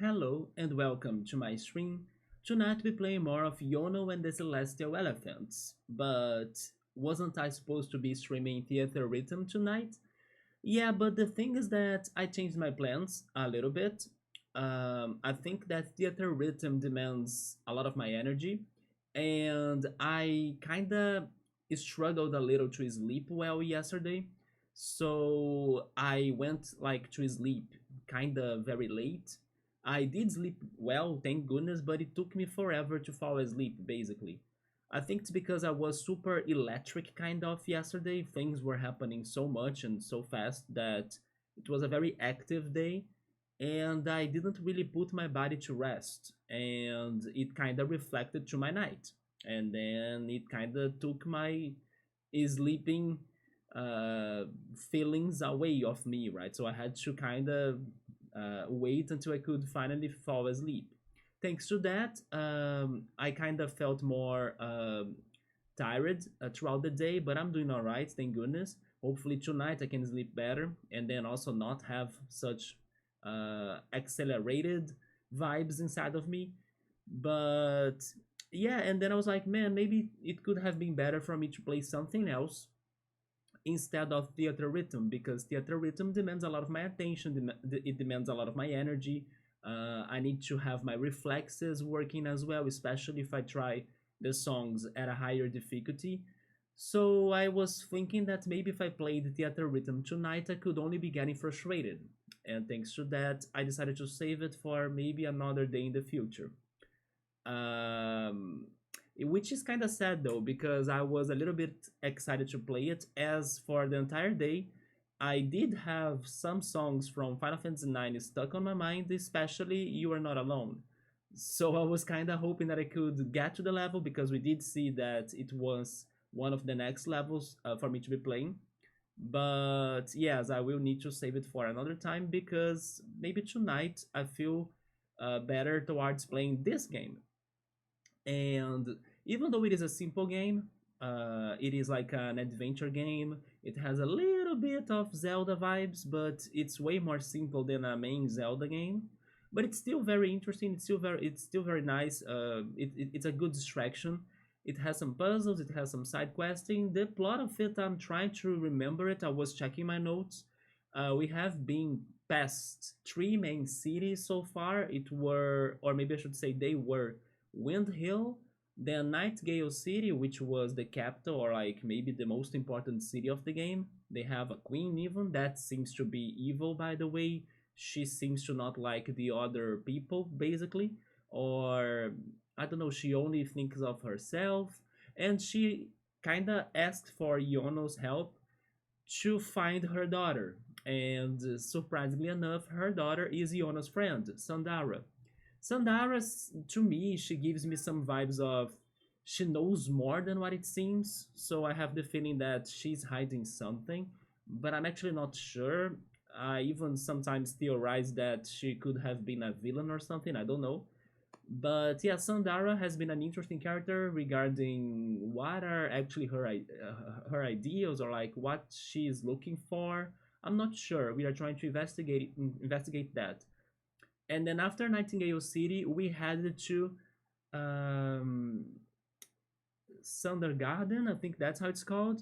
Hello and welcome to my stream. Tonight we play more of Yono and the Celestial Elephants. But wasn't I supposed to be streaming Theater Rhythm tonight? Yeah, but the thing is that I changed my plans a little bit. I think that Theater Rhythm demands a lot of my energy, and I kinda struggled a little to sleep well yesterday. So I went like to sleep kinda very late. I did sleep well, thank goodness, but it took me forever to fall asleep basically. I think it's because I was super electric kind of yesterday. Things were happening so much and so fast that it was a very active day and I didn't really put my body to rest and it kind of reflected to my night. And then it kind of took my sleeping uh feelings away of me, right? So I had to kind of wait until I could finally fall asleep. Thanks to that, I kind of felt more tired throughout the day, but I'm doing all right, thank goodness. Hopefully tonight I can sleep better and then also not have such accelerated vibes inside of me. But yeah, and then I was like, man, maybe it could have been better for me to play something else instead of theater rhythm, because theater rhythm demands a lot of my attention, it demands a lot of my energy. I need to have my reflexes working as well, especially if I try the songs at a higher difficulty. So I was thinking that maybe if I played theater rhythm tonight I could only be getting frustrated, and thanks to that I decided to save it for maybe another day in the future. um, which is kind of sad though, because I was a little bit excited to play it. As for the entire day, I did have some songs from Final Fantasy IX stuck on my mind, especially "You Are Not Alone." So I was kind of hoping that I could get to the level, because we did see that it was one of the next levels for me to be playing. But yes, I will need to save it for another time, because maybe tonight I feel better towards playing this game. And even though it is a simple game, it is like an adventure game. It has a little bit of Zelda vibes, but it's way more simple than a main Zelda game. But it's still very interesting. It's still very nice. It's a good distraction. It has some puzzles. It has some side questing. The plot of it, I'm trying to remember it. I was checking my notes. We have been past three main cities so far. It were, or maybe I should say, they were Wind Hill, then Nightgale City, which was the capital, or like maybe the most important city of the game. They have a queen even that seems to be evil, by the way. She seems to not like the other people, basically. Or, I don't know, she only thinks of herself. And she kinda asked for Yono's help to find her daughter. And surprisingly enough, her daughter is Yono's friend, Sandara. Sandara, to me, she gives me some vibes of she knows more than what it seems. So I have the feeling that she's hiding something, but I'm actually not sure. I even sometimes theorize that she could have been a villain or something. I don't know. But yeah, Sandara has been an interesting character regarding what are actually her ideals, or like what she is looking for. I'm not sure. We are trying to investigate that. And then after Nightingale City, we headed to um, Sundergarden. I think that's how it's called.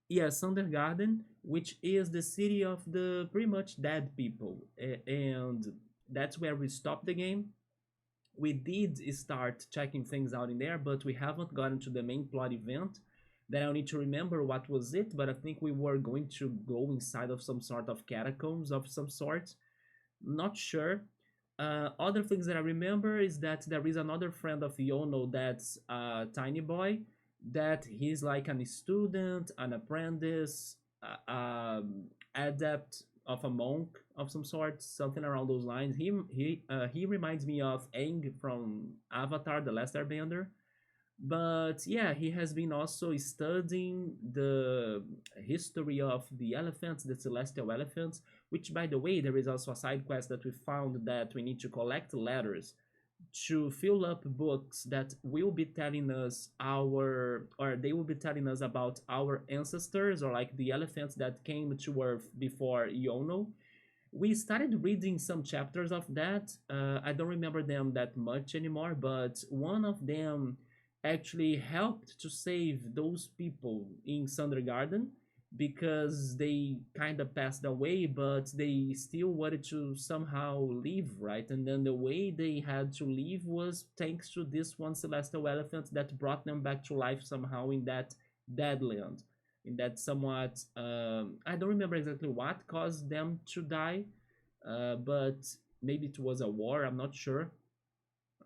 Yeah, Sundergarden, which is the city of the pretty much dead people, and that's where we stopped the game. We did start checking things out in there, but we haven't gotten to the main plot event. Then I'll need to remember what was it, but I think we were going to go inside of some sort of catacombs of some sort. Not sure. Other things that I remember is that there is another friend of Yono that's a tiny boy, that he's like an student, an apprentice, adept of a monk of some sort, something around those lines. He reminds me of Aang from Avatar: The Last Airbender. But yeah, he has been also studying the history of the elephants, the celestial elephants, which, by the way, there is also a side quest that we found that we need to collect letters to fill up books that will be telling us or they will be telling us about our ancestors, or like the elephants that came to Earth before Yono. We started reading some chapters of that. I don't remember them that much anymore, but one of them actually helped to save those people in Sundergarden because they kind of passed away, but they still wanted to somehow live, right? And then the way they had to live was thanks to this one celestial elephant that brought them back to life somehow in that dead land, in that somewhat I don't remember exactly what caused them to die, but maybe it was a war, I'm not sure.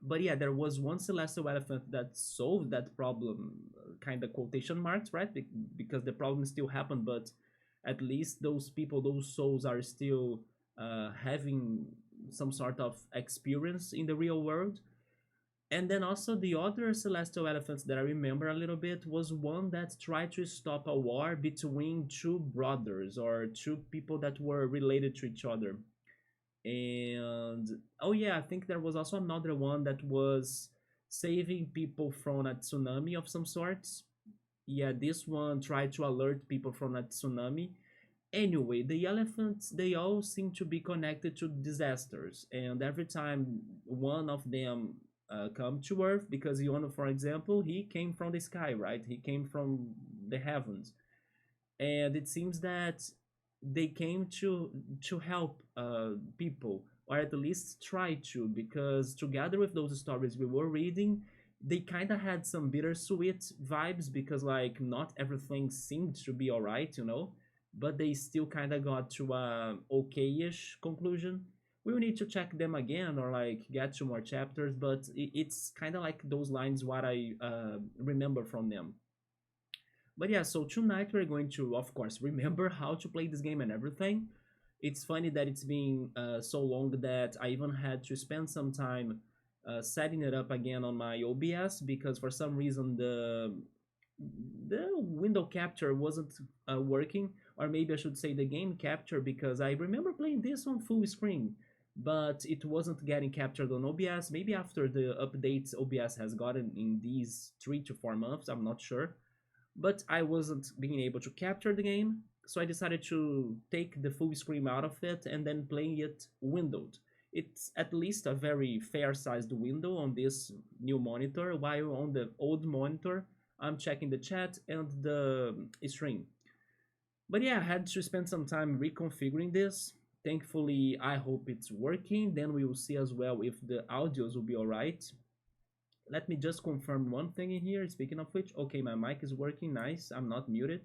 But yeah, there was one celestial elephant that solved that problem, kind of quotation marks, right? Because the problem still happened, but at least those people, those souls are still having some sort of experience in the real world. And then also the other celestial elephants that I remember a little bit was one that tried to stop a war between two brothers or two people that were related to each other. And oh yeah, I think there was also another one that was saving people from a tsunami of some sorts. Yeah, this one tried to alert people from a tsunami. Anyway, the elephants, they all seem to be connected to disasters, and every time one of them come to Earth, because Yono, for example, he came from the sky, right? He came from the heavens, and it seems that they came to help people, or at least try to, because together with those stories we were reading, they kind of had some bittersweet vibes because like not everything seemed to be all right, you know, but they still kind of got to a okay-ish conclusion. We will need to check them again or like get to more chapters, but it's kind of like those lines what I remember from them. But yeah, so tonight we're going to, of course, remember how to play this game and everything. It's funny that it's been so long that I even had to spend some time setting it up again on my OBS because for some reason the window capture wasn't working, or maybe I should say the game capture, because I remember playing this on full screen, but it wasn't getting captured on OBS. Maybe after the updates OBS has gotten in these 3 to 4 months, I'm not sure, but I wasn't being able to capture the game, so I decided to take the full screen out of it and then playing it windowed. It's at least a very fair sized window on this new monitor, while on the old monitor I'm checking the chat and the stream. But yeah, I had to spend some time reconfiguring this. Thankfully, I hope it's working. Then we will see as well if the audios will be alright. Let me just confirm one thing in here. Speaking of which, okay, my mic is working. Nice. I'm not muted.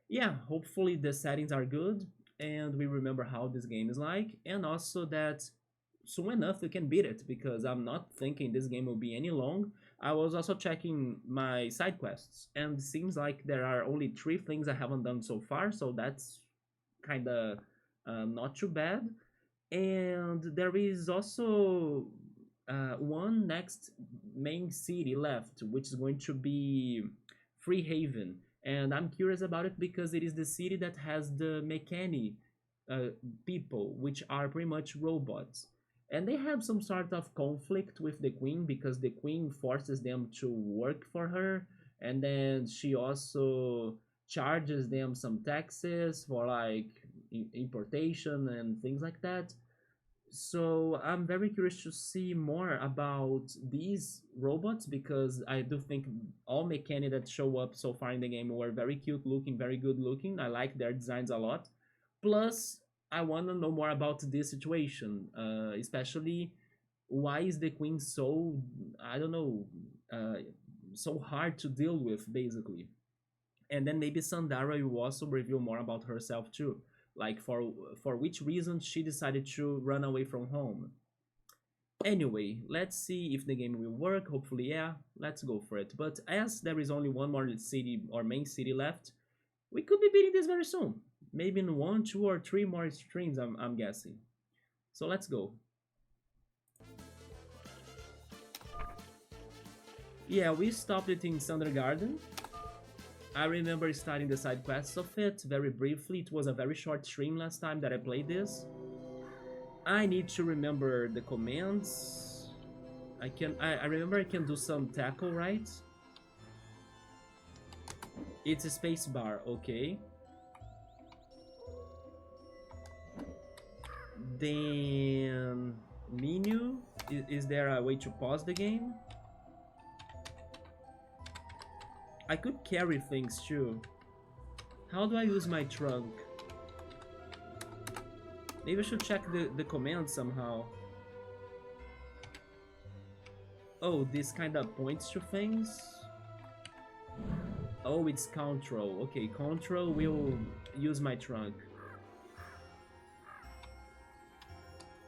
Yeah, hopefully the settings are good and we remember how this game is like, and also that soon enough we can beat it because I'm not thinking this game will be any long. I was also checking my side quests and it seems like there are only 3 things I haven't done so far, so that's kind of not too bad. And there is also one next main city left, which is going to be Freehaven. And I'm curious about it because it is the city that has the mechanic people, which are pretty much robots. And they have some sort of conflict with the queen because the queen forces them to work for her, and then she also charges them some taxes for like importation and things like that. So I'm very curious to see more about these robots because I do think all mechanics that show up so far in the game were very cute looking, very good looking. I like their designs a lot. Plus, I want to know more about this situation, especially why is the queen so, I don't know, so hard to deal with, basically. And then maybe Sandara will also reveal more about herself too, like for which reason she decided to run away from home. Anyway, let's see if the game will work. Hopefully, yeah, let's go for it. But as there is only one more city or main city left, we could be beating this very soon. Maybe in 1, 2, or 3 more streams, I'm guessing. So let's go. Yeah, we stopped it in Sundergarden. I remember starting the side quests of it very briefly. It was a very short stream last time that I played this. I need to remember the commands. I remember I can do some tackle, right? It's a space bar, okay. Then menu. Is there a way to pause the game? I could carry things too. How do I use my trunk? Maybe I should check the command somehow. Oh, this kind of points to things? Oh, it's control. Okay, control will use my trunk.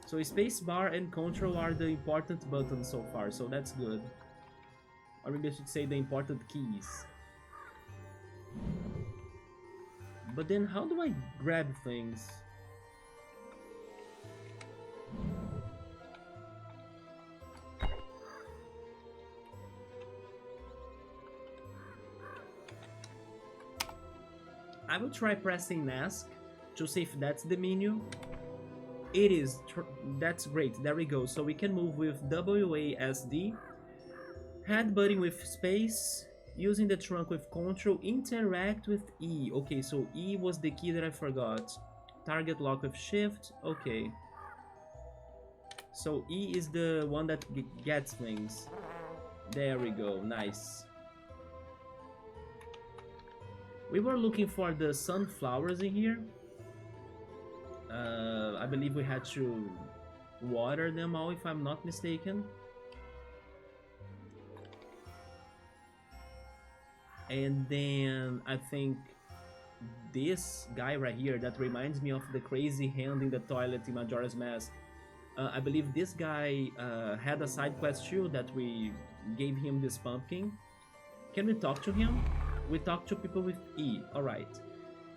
So spacebar and control are the important buttons so far, so that's good. Or maybe I should say the important keys. But then how do I grab things? I will try pressing mask to see if that's the menu. It is. That's great. There we go. So we can move with WASD, headbutting with space, using the trunk with control, interact with E. Okay, so E was the key that I forgot. Target lock with shift. Okay. So E is the one that gets things. There we go. Nice. We were looking for the sunflowers in here. I believe we had to water them all, if I'm not mistaken. And then I think this guy right here that reminds me of the crazy hand in the toilet in Majora's Mask. I believe this guy had a side quest too that we gave him this pumpkin. Can we talk to him? We talk to people with E. Alright.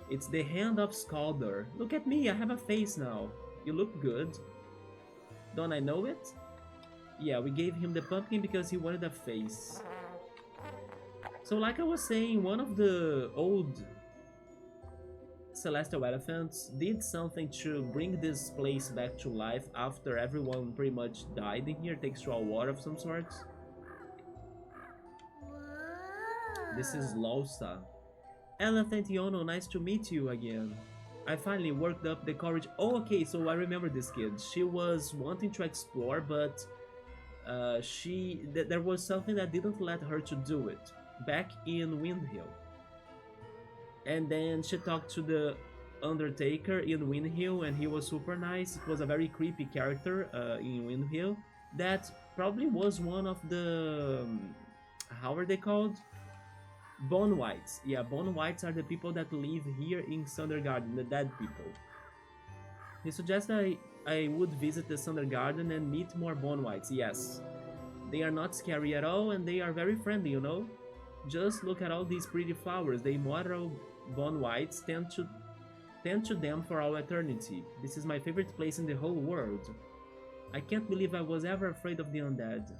It's the hand of Scalder. Look at me, I have a face now. You look good. Don't I know it? Yeah, we gave him the pumpkin because he wanted a face. So like I was saying, one of the old Celestial Elephants did something to bring this place back to life after everyone pretty much died in here, thanks to a war of some sort. This is Lousa. Elephant Yono, nice to meet you again. I finally worked up the courage. Oh, okay, so I remember this kid. She was wanting to explore, but there was something that didn't let her to do it back in Windhill. And then she talked to the Undertaker in Windhill, and he was super nice. It was a very creepy character in Windhill. That probably was one of the how are they called? Bone Whites. Yeah, Bone Whites are the people that live here in Sundergarden, the dead people. He suggests that I would visit the Sundergarden and meet more Bone Whites. Yes. They are not scary at all, and they are very friendly, you know? Just look at all these pretty flowers. The immortal Bone Whites tend to them for all eternity. This is my favorite place in the whole world. I can't believe I was ever afraid of the undead.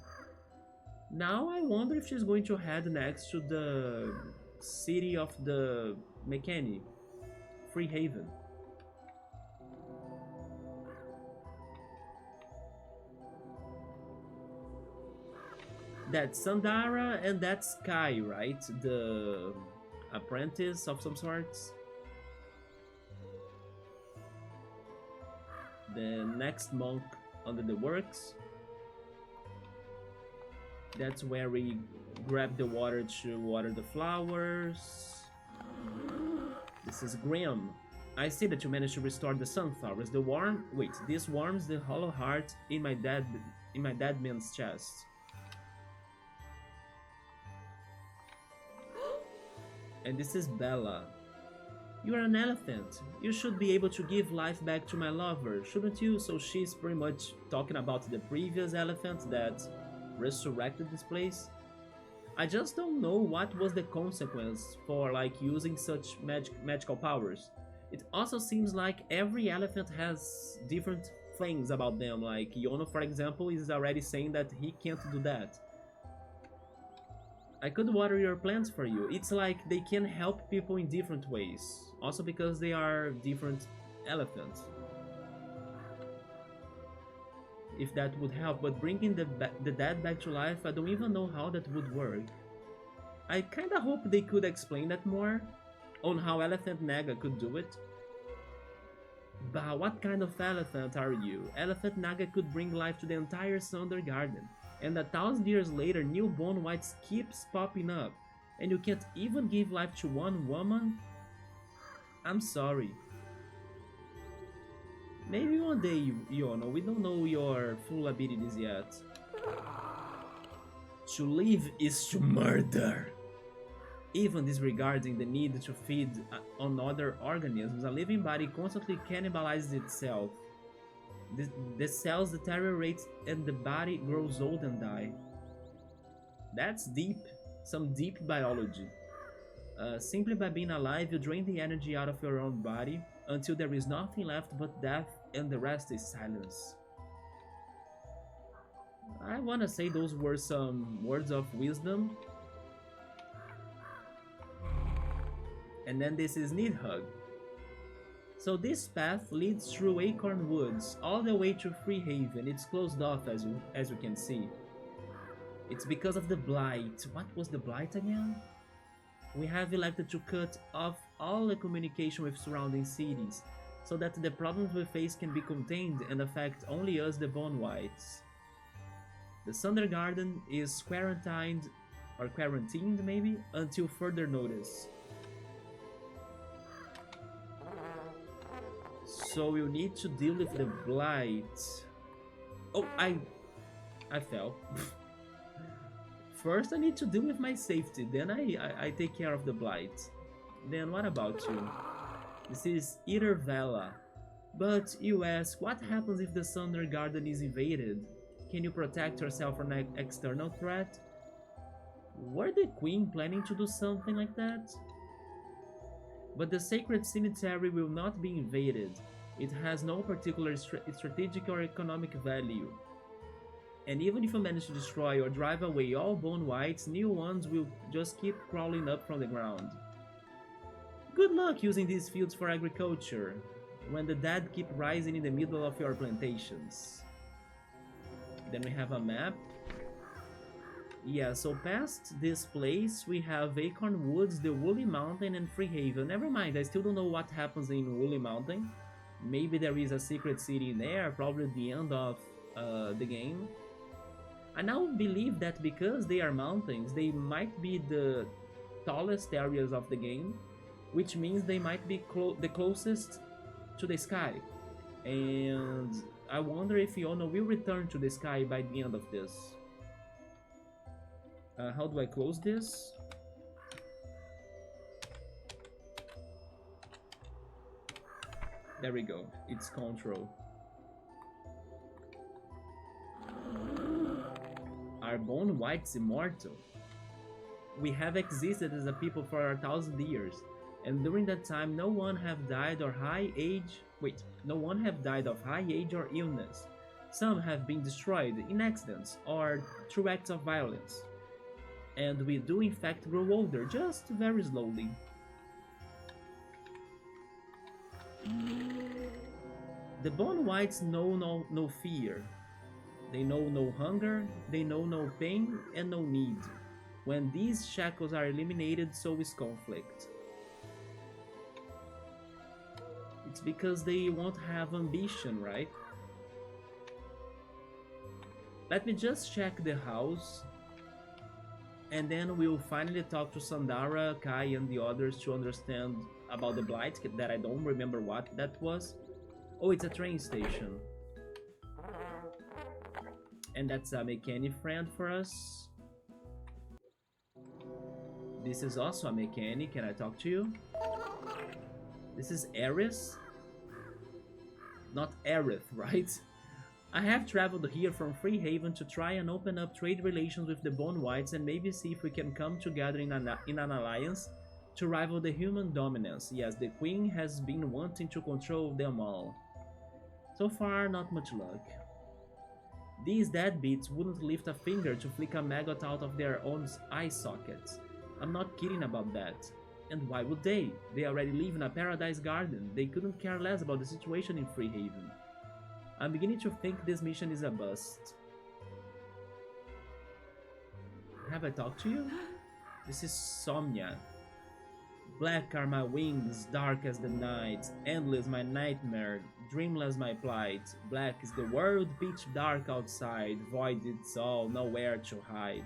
Now I wonder if she's going to head next to the city of the mechanic, Freehaven. That's Sandara and that's Kai, right? The apprentice of some sorts. The next monk under the works. That's where we grab the water to water the flowers. This is Grim. I see that you managed to restore the sunflowers. This warms the hollow heart in my dead man's chest. And this is Bella. You are an elephant. You should be able to give life back to my lover, shouldn't you? So she's pretty much talking about the previous elephant that resurrected this place. I just don't know what was the consequence for like using such magical powers. It also seems like every elephant has different things about them, like Yono for example is already saying that he can't do that. I could water your plants for you. It's like they can help people in different ways, also because they are different elephants. If that would help, but bringing the dead back to life, I don't even know how that would work. I kinda hope they could explain that more, on how Elephant Naga could do it. But what kind of elephant are you? Elephant Naga could bring life to the entire Sundergarden, and 1,000 years later, new bone whites keeps popping up, and you can't even give life to one woman? I'm sorry. Maybe one day, Yono, we don't know your full abilities yet. To live is to murder. Even disregarding the need to feed on other organisms, a living body constantly cannibalizes itself. The cells deteriorate and the body grows old and die. That's deep, some deep biology. Simply by being alive, you drain the energy out of your own body until there is nothing left but death and the rest is silence. I wanna say those were some words of wisdom. And then this is Nidhugg. So this path leads through Acorn Woods all the way to Freehaven. It's closed off as you can see. It's because of the blight. What was the blight again? We have elected to cut off all the communication with surrounding cities so that the problems we face can be contained and affect only us, the Bone Whites. The Sundergarden is quarantined maybe until further notice. So we'll need to deal with the blight. Oh, I fell. First I need to deal with my safety, then I take care of the blight. Then what about you? This is Vela. But you ask, what happens if the Sundergarden is invaded? Can you protect yourself from an external threat? Were the Queen planning to do something like that? But the sacred cemetery will not be invaded. It has no particular strategic or economic value. And even if you manage to destroy or drive away all Bone Whites, new ones will just keep crawling up from the ground. Good luck using these fields for agriculture, when the dead keep rising in the middle of your plantations. Then we have a map. Yeah, so past this place, we have Acorn Woods, the Woolly Mountain, and Freehaven. Never mind, I still don't know what happens in Woolly Mountain. Maybe there is a secret city there, probably at the end of the game. I now believe that because they are mountains, they might be the tallest areas of the game, which means they might be the closest to the sky. And I wonder if Yono will return to the sky by the end of this. How do I close this? There we go, it's control. Are Bone Whites immortal? We have existed as a people for 1,000 years, and during that time no one have died of high age or illness. Some have been destroyed in accidents or through acts of violence. And we do in fact grow older, just very slowly. The Bone Whites know no fear. They know no hunger, they know no pain and no need. When these shackles are eliminated, so is conflict. It's because they won't have ambition, right? Let me just check the house. And then we'll finally talk to Sandara, Kai, and the others to understand about the blight, that I don't remember what that was. Oh, it's a train station. And that's a mechanic friend for us. This is also a mechanic, can I talk to you? This is Eris? Not Aerith, right? I have traveled here from Freehaven to try and open up trade relations with the Bone Whites and maybe see if we can come together in an alliance to rival the human dominance. Yes, the Queen has been wanting to control them all. So far, not much luck. These deadbeats wouldn't lift a finger to flick a maggot out of their own eye sockets. I'm not kidding about that. And why would they? They already live in a paradise garden. They couldn't care less about the situation in Freehaven. I'm beginning to think this mission is a bust. Have I talked to you? This is Somnia. Black are my wings, dark as the night, endless my nightmare, dreamless my plight. Black is the world, pitch dark outside, void it's all, nowhere to hide.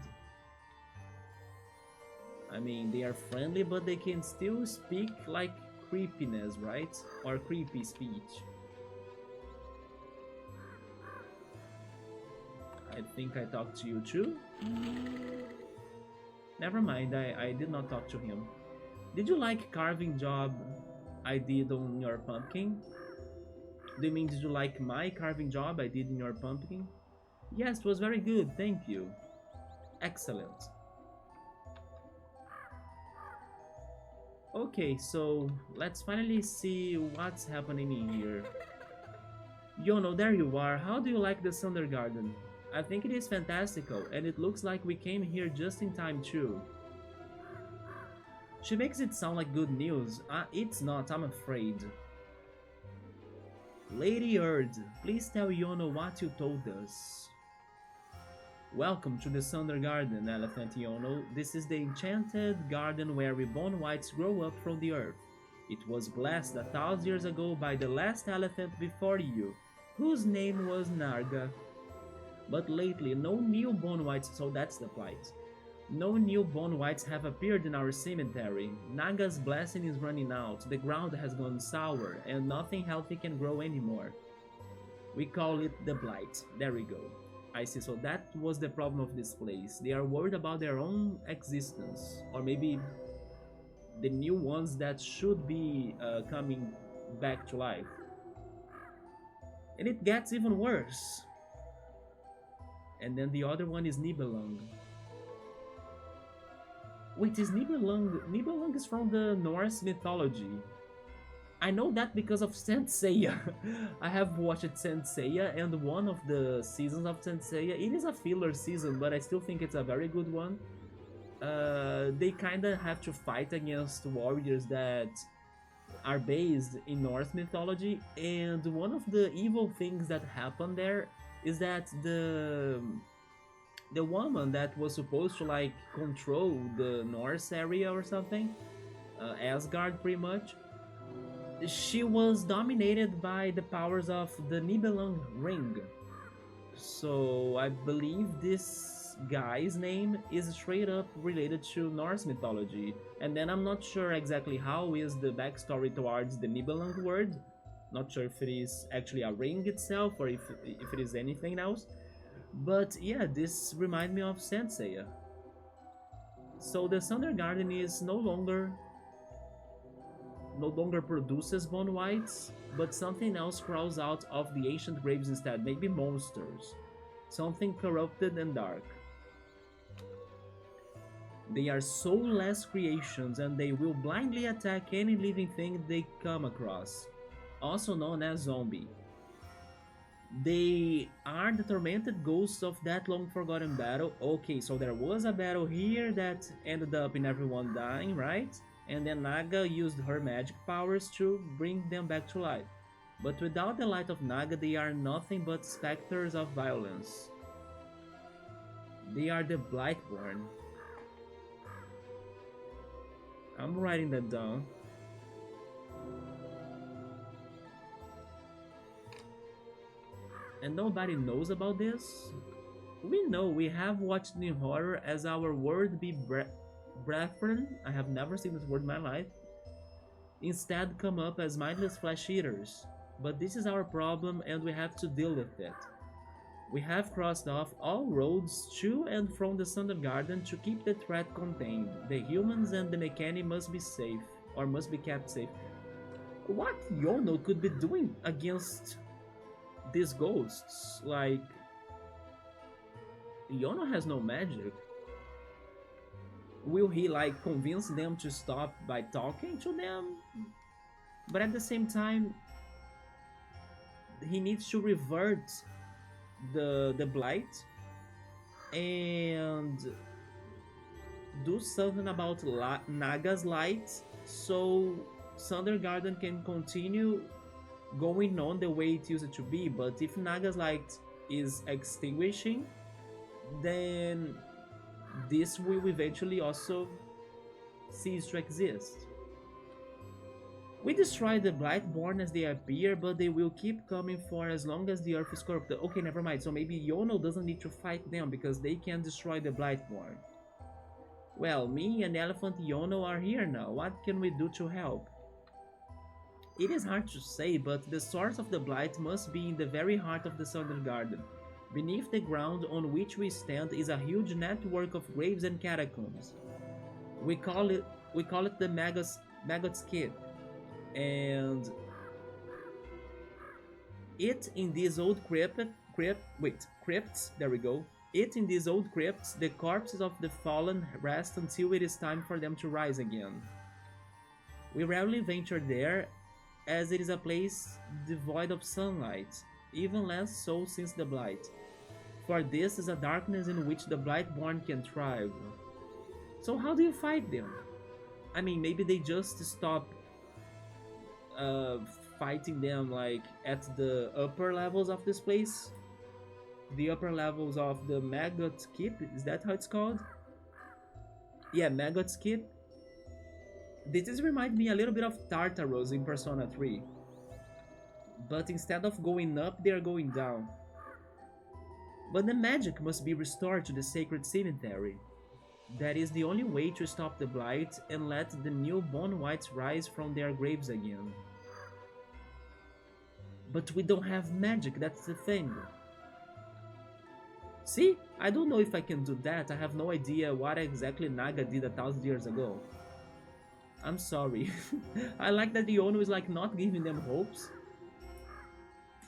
I mean, they are friendly, but they can still speak like creepiness, right? Or creepy speech. I think I talked to you too? Never mind, I did not talk to him. Did you like carving job I did on your pumpkin? Do you mean did you like my carving job I did in your pumpkin? Yes, it was very good, thank you. Excellent. Okay, so let's finally see what's happening in here. Yono, there you are. How do you like the Sundergarden? I think it is fantastical, and it looks like we came here just in time too. She makes it sound like good news. It's not, I'm afraid. Lady Erd, please tell Yono what you told us. Welcome to the Sundergarden, Elephant Yono. This is the enchanted garden where reborn whites grow up from the earth. It was blessed 1,000 years ago by the last elephant before you, whose name was Narga. But lately, no newborn whites, so that's the plight. No newborn whites have appeared in our cemetery. Naga's blessing is running out, the ground has gone sour, and nothing healthy can grow anymore. We call it the blight. There we go. I see, so that was the problem of this place. They are worried about their own existence, or maybe the new ones that should be coming back to life. And it gets even worse. And then the other one is Nibelung. Wait, is Nibelung... Nibelung is from the Norse mythology. I know that because of Saint Seiya. I have watched Saint Seiya, and one of the seasons of Saint Seiya, it is a filler season, but I still think it's a very good one. They kinda have to fight against warriors that are based in Norse mythology, and one of the evil things that happen there is that the woman that was supposed to like control the Norse area or something, Asgard pretty much, she was dominated by the powers of the Nibelung ring. So I believe this guy's name is straight up related to Norse mythology. And then I'm not sure exactly how is the backstory towards the Nibelung word. Not sure if it is actually a ring itself or if it is anything else. But yeah, this reminds me of Saint Seiya. So the Sundergarden is no longer produces bone whites, but something else crawls out of the ancient graves instead, maybe monsters. Something corrupted and dark. They are soulless creations and they will blindly attack any living thing they come across, also known as zombie. They are the tormented ghosts of that long-forgotten battle. Okay, so there was a battle here that ended up in everyone dying, right? And then Naga used her magic powers to bring them back to life. But without the light of Naga, they are nothing but specters of violence. They are the Blightborn. I'm writing that down. And nobody knows about this? We know, we have watched new horror as our word be brethren, I have never seen this word in my life, instead come up as mindless flesh eaters. But this is our problem and we have to deal with it. We have crossed off all roads to and from the Sundergarden to keep the threat contained. The humans and the mechanic must be safe, or must be kept safe. What Yono could be doing against these ghosts? Like, Yono has no magic. Will he like convince them to stop by talking to them? But at the same time, he needs to revert the blight and do something about Naga's light so Sundergarden can continue going on the way it used to be. But if Naga's light is extinguishing, then this will eventually also cease to exist. We destroy the Blightborn as they appear, but they will keep coming for as long as the earth is corrupted. Okay, never mind. So maybe Yono doesn't need to fight them because they can destroy the Blightborn. Well, me and Elephant Yono are here now. What can we do to help? It is hard to say, but the source of the blight must be in the very heart of the Sundergarden. Beneath the ground on which we stand is a huge network of graves and catacombs. We call it the Maggot's Kid, and it in these old crypts. There we go. It in these old crypts, the corpses of the fallen rest until it is time for them to rise again. We rarely venture there, as it is a place devoid of sunlight, even less so since the blight. For this is a darkness in which the Blightborn can thrive. So how do you fight them? I mean, maybe they just stop fighting them like at the upper levels of this place? The upper levels of the Maggot Keep, is that how it's called? Yeah, Maggot's Keep. This reminds me a little bit of Tartarus in Persona 3. But instead of going up, they are going down. But the magic must be restored to the sacred cemetery. That is the only way to stop the blight and let the new bone whites rise from their graves again. But we don't have magic, that's the thing. See, I don't know if I can do that. I have no idea what exactly Naga did 1,000 years ago. I'm sorry. I like that Yono is like not giving them hopes.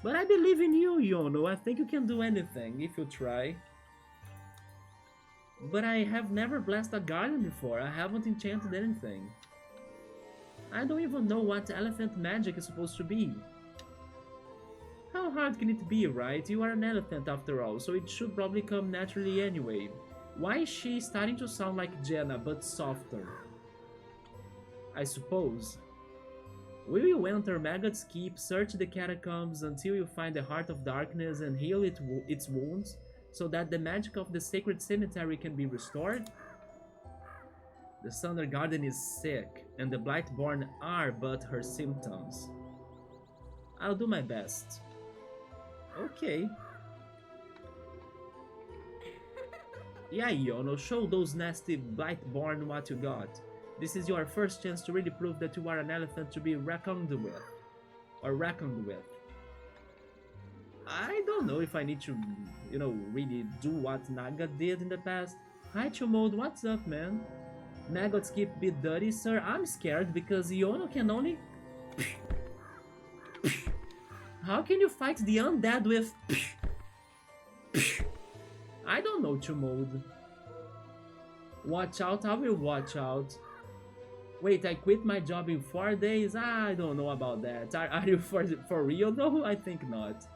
But I believe in you, Yono. I think you can do anything if you try. But I have never blessed a garden before. I haven't enchanted anything. I don't even know what elephant magic is supposed to be. How hard can it be, right? You are an elephant after all, so it should probably come naturally anyway. Why is she starting to sound like Jenna, but softer? I suppose. We will enter Maggot's Keep, search the catacombs until you find the Heart of Darkness and heal its wounds, so that the magic of the sacred cemetery can be restored? The Sundergarden is sick, and the Blightborn are but her symptoms. I'll do my best. Okay. Yeah, Yono, show those nasty Blightborn what you got. This is your first chance to really prove that you are an elephant to be reckoned with. Or reckoned with. I don't know if I need to, really do what Naga did in the past. Hi, Chumode, what's up, man? Maggot's keep bit dirty, sir. I'm scared because Yono can only... How can you fight the undead with... I don't know, Chumode. Watch out, I will watch out. Wait, I quit my job in 4 days? I don't know about that. Are you for real though? I think not.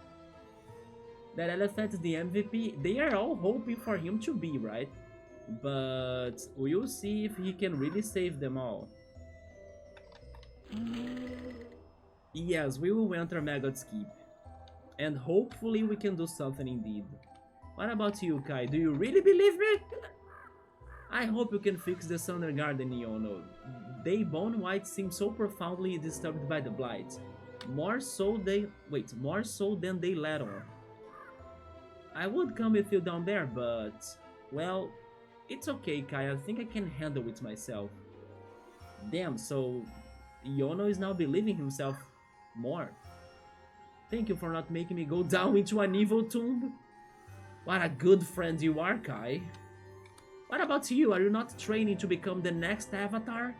That elephant is the MVP. They are all hoping for him to be, right? But we'll see if he can really save them all. Yes, we will enter Maggot's Keep. And hopefully we can do something indeed. What about you, Kai? Do you really believe me? I hope you can fix the Sundergarden, Yono. They bone white seem so profoundly disturbed by the blight. More so than they let on. I would come with you down there, but... well, it's okay, Kai. I think I can handle it myself. Damn, so... Yono is now believing himself more. Thank you for not making me go down into an evil tomb. What a good friend you are, Kai. What about you? Are you not training to become the next avatar?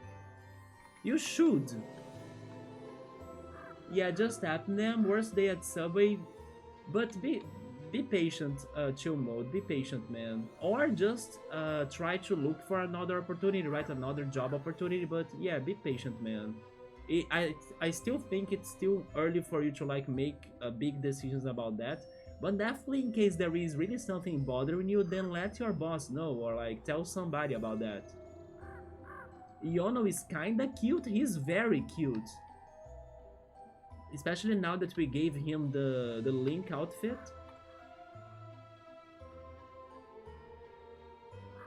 You should. Yeah, just tap them. Worst day at Subway. But be patient, chill mode. Be patient, man. Or just try to look for another opportunity, right? Another job opportunity. But yeah, be patient, man. I still think it's still early for you to like make big decisions about that. But definitely in case there is really something bothering you, then let your boss know or like tell somebody about that. Yono is kinda cute, he's very cute. Especially now that we gave him the Link outfit.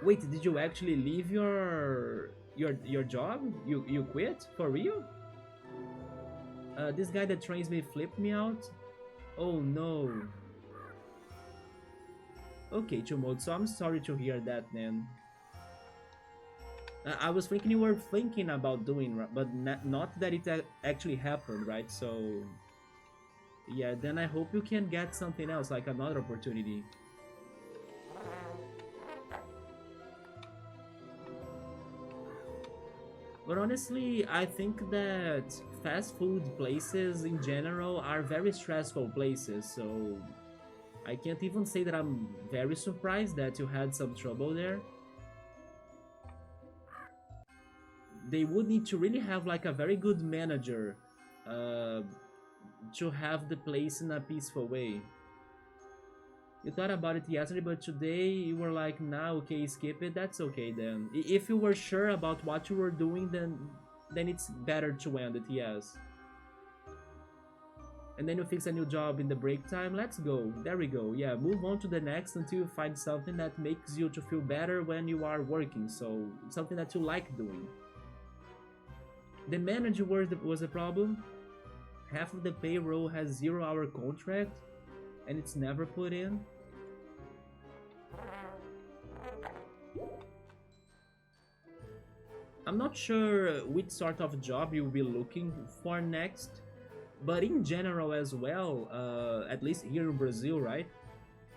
Wait, did you actually leave your job? You quit? For real? This guy that trains me flipped me out. Oh no. Okay, Chumod, so I'm sorry to hear that, man. I was thinking you were thinking about doing, but not that it actually happened, right? So, yeah, then I hope you can get something else, like another opportunity. But honestly, I think that fast food places in general are very stressful places, so I can't even say that I'm very surprised that you had some trouble there. They would need to really have like a very good manager uh, to have the place in a peaceful way. You thought about it yesterday, but today you were like, nah, okay, skip it, that's okay then. If you were sure about what you were doing, then it's better to end it, yes. And then you fix a new job in the break time, let's go, there we go. Yeah, move on to the next until you find something that makes you to feel better when you are working, so something that you like doing. The manager was a problem. Half of the payroll has 0 hour contract and it's never put in. I'm not sure which sort of job you'll be looking for next, but in general as well, at least here in Brazil, right?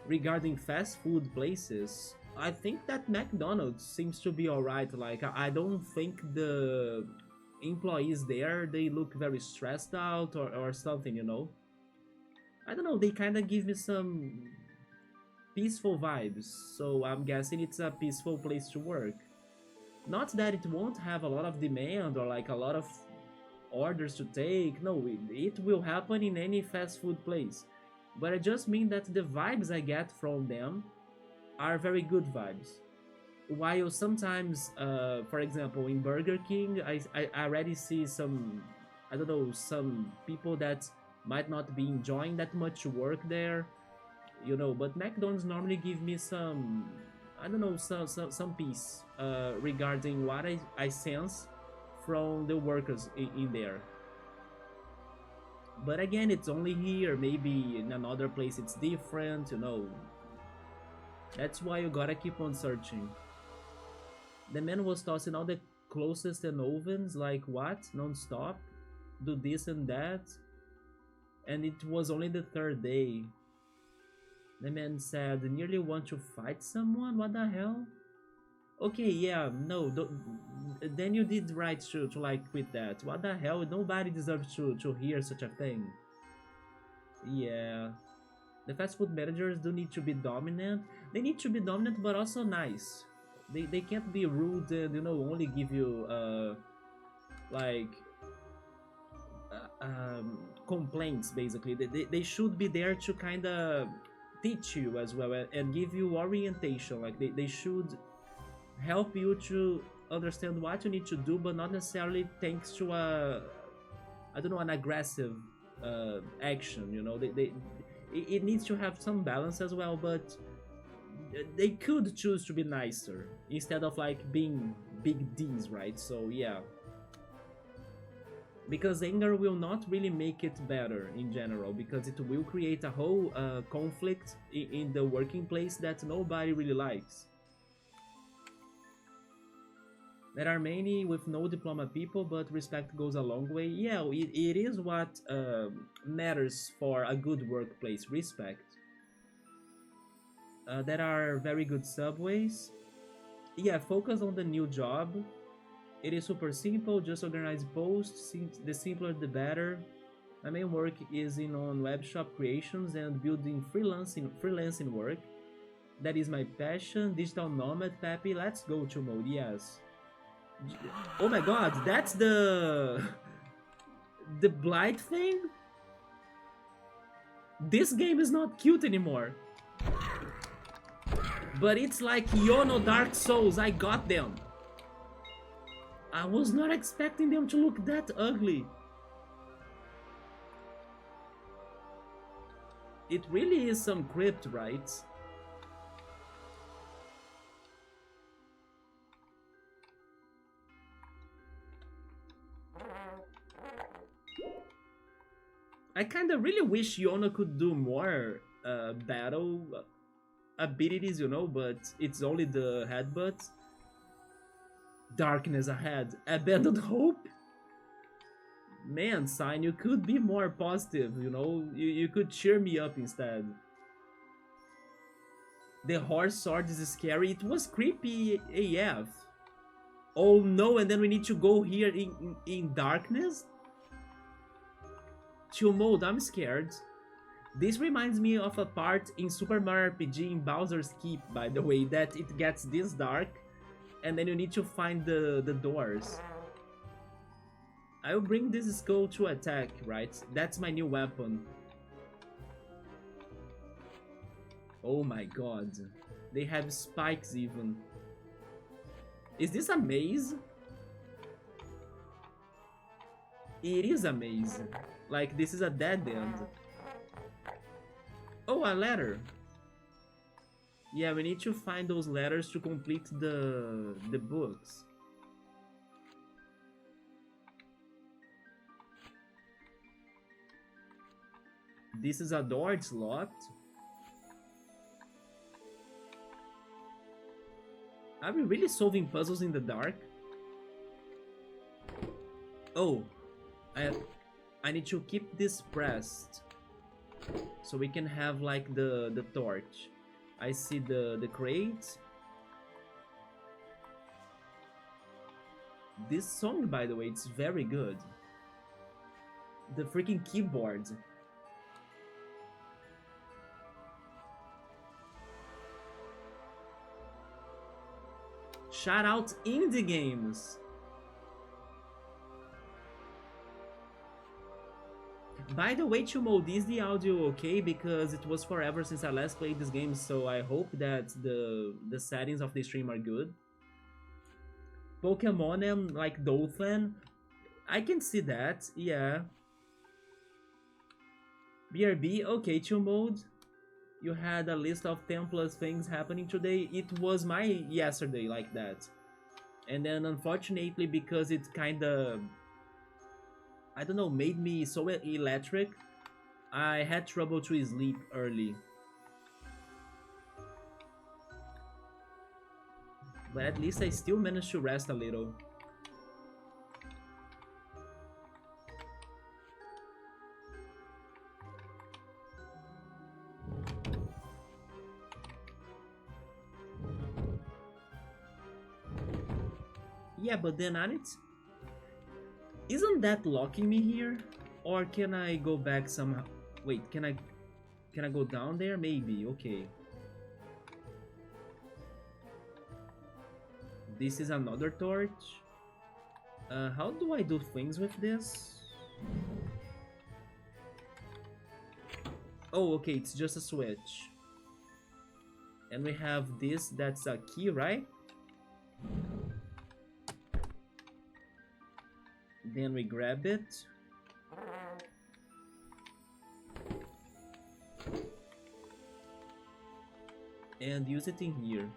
Regarding fast food places, I think that McDonald's seems to be alright. Like, I don't think the employees there, they look very stressed out or something, you know? I don't know, they kind of give me some peaceful vibes, so I'm guessing it's a peaceful place to work. Not that it won't have a lot of demand or like a lot of orders to take, no, it will happen in any fast food place. But I just mean that the vibes I get from them are very good vibes. While sometimes, for example, in Burger King, I already see some, I don't know, some people that might not be enjoying that much work there, you know. But McDonald's normally give me some, I don't know, some peace regarding what I sense from the workers in there. But again, it's only here. Maybe in another place it's different, you know. That's why you gotta keep on searching. The man was tossing all the closest and ovens, like what? Non-stop? Do this and that? And it was only the third day. The man said, nearly want to fight someone? What the hell? Okay, yeah, no, then you did right to like quit that. What the hell? Nobody deserves to hear such a thing. Yeah. The fast food managers do need to be dominant. They need to be dominant but also nice. They can't be rude and, you know, only give you like complaints basically. They should be there to kind of teach you as well and give you orientation. Like they should help you to understand what you need to do, but not necessarily thanks to a, I don't know, an aggressive action. You know, it needs to have some balance as well, but they could choose to be nicer instead of like being big D's, right? So yeah, because anger will not really make it better in general, because it will create a whole conflict in the working place that nobody really likes. There are many with no diploma people, but respect goes a long way. Yeah, it is what matters for a good workplace, respect. There are very good subways. Yeah, focus on the new job. It is super simple, just organize posts, the simpler the better. My main work is in on web shop creations and building freelancing work. That is my passion. Digital nomad, Peppy. Let's go to mode, yes. Oh my god, that's the blight thing? This game is not cute anymore. But it's like Yono Dark Souls, I got them. I was not expecting them to look that ugly. It really is some crypt, right? I kinda really wish Yono could do more battle abilities, you know, but it's only the headbutt. Darkness ahead. Abandoned hope? Man, Sign, you could be more positive, you know? You could cheer me up instead. The horse sword is scary. It was creepy AF. Oh no, and then we need to go here in darkness? Chill mode, I'm scared. This reminds me of a part in Super Mario RPG in Bowser's Keep, by the way, that it gets this dark, and then you need to find the doors. I'll bring this skull to attack, right? That's my new weapon. Oh my god. They have spikes even. Is this a maze? It is a maze. Like, this is a dead end. Oh, a letter. Yeah, we need to find those letters to complete the books. This is a door, it's locked. Are we really solving puzzles in the dark? Oh, I need to keep this pressed so we can have like the torch. I see the crate. This song, by the way, it's very good. The freaking keyboard. Shout out indie games. By the way, Chumo, is the audio okay? Because it was forever since I last played this game, so I hope that the settings of the stream are good. Pokemon and like Dolphin, I can see that, yeah. BRB, okay, chill mode. You had a list of 10 plus things happening today. It was my yesterday like that. And then unfortunately, because it kinda, I don't know, made me so electric, I had trouble to sleep early. But at least I still managed to rest a little. Yeah, but then isn't that locking me here? Or can I go back somehow? Wait, can I go down there? Maybe, okay. This is another torch. How do I do things with this? Oh, okay, it's just a switch. And we have this, that's a key, right? Then we grab it. And use it in here.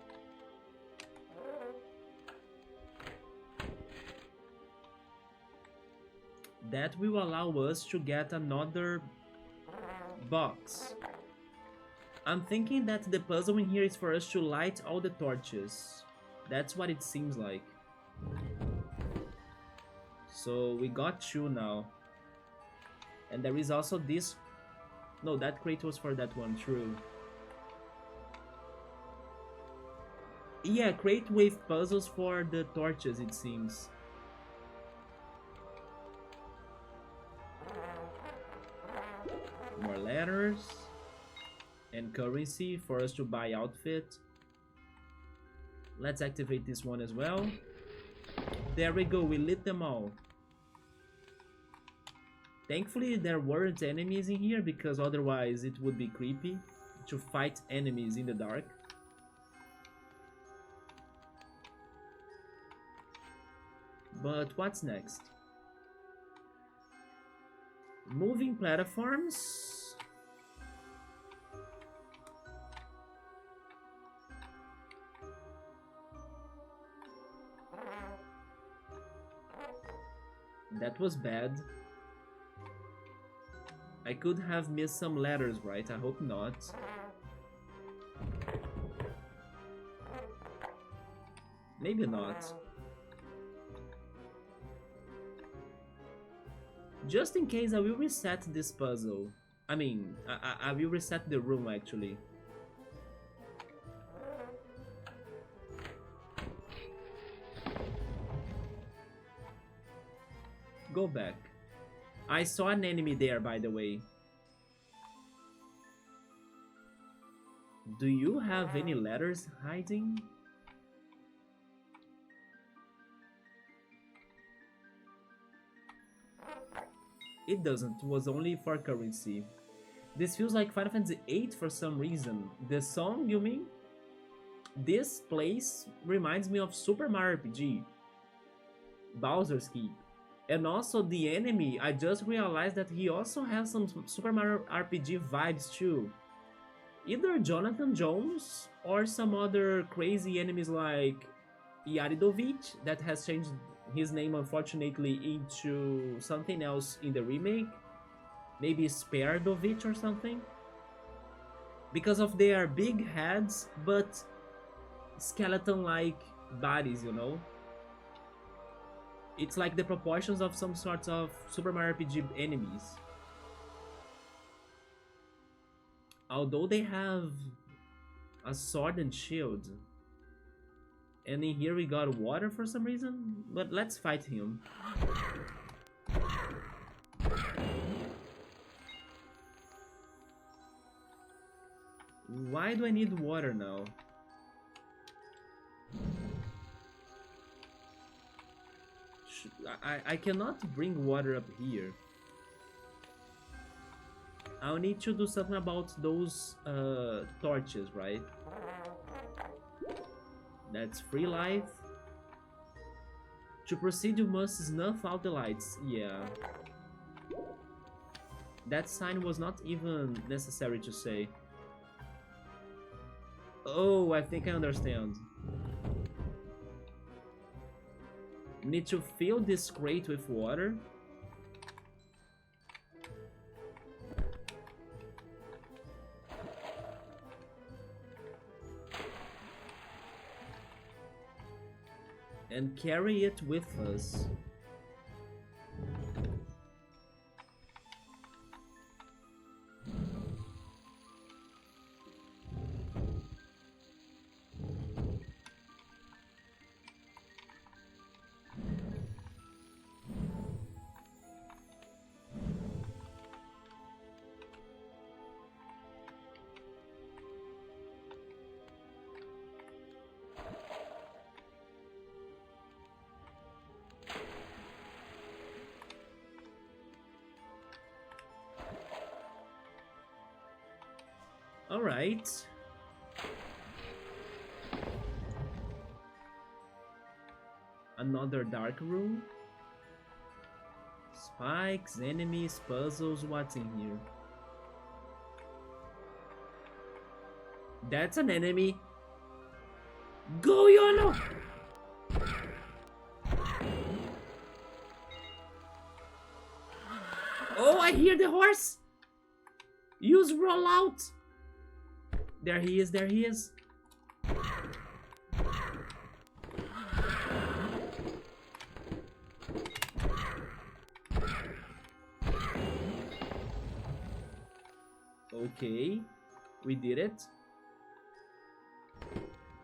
That will allow us to get another box. I'm thinking that the puzzle in here is for us to light all the torches. That's what it seems like. So we got two now. And there is also this... No, that crate was for that one, true. Yeah, crate with puzzles for the torches, it seems. More letters. And currency for us to buy outfit. Let's activate this one as well. There we go, we lit them all. Thankfully there weren't enemies in here, because otherwise it would be creepy to fight enemies in the dark. But what's next? Moving platforms. That was bad. I could have missed some letters, right? I hope not. Maybe not. Just in case, I will reset this puzzle. I mean, I will reset the room, actually. Go back. I saw an enemy there, by the way. Do you have any letters hiding? It doesn't. It was only for currency. This feels like Final Fantasy VIII for some reason. The song, you mean? This place reminds me of Super Mario RPG. Bowser's Keep. And also the enemy, I just realized that he also has some Super Mario RPG vibes too. Either Jonathan Jones or some other crazy enemies like Yaridovich that has changed his name unfortunately into something else in the remake. Maybe Sparedovich or something. Because of their big heads but skeleton-like bodies, you know? It's like the proportions of some sorts of Super Mario RPG enemies. Although they have a sword and shield. And in here we got water for some reason. But let's fight him. Why do I need water now? I cannot bring water up here. I'll need to do something about those torches, right? That's free life. To proceed, you must snuff out the lights. Yeah. That sign was not even necessary to say. Oh, I think I understand. Need to fill this crate with water. And carry it with us. Alright. Another dark room. Spikes, enemies, puzzles, what's in here? That's an enemy. Go, Yono! Oh, I hear the horse! Use rollout! There he is, there he is. Okay, we did it.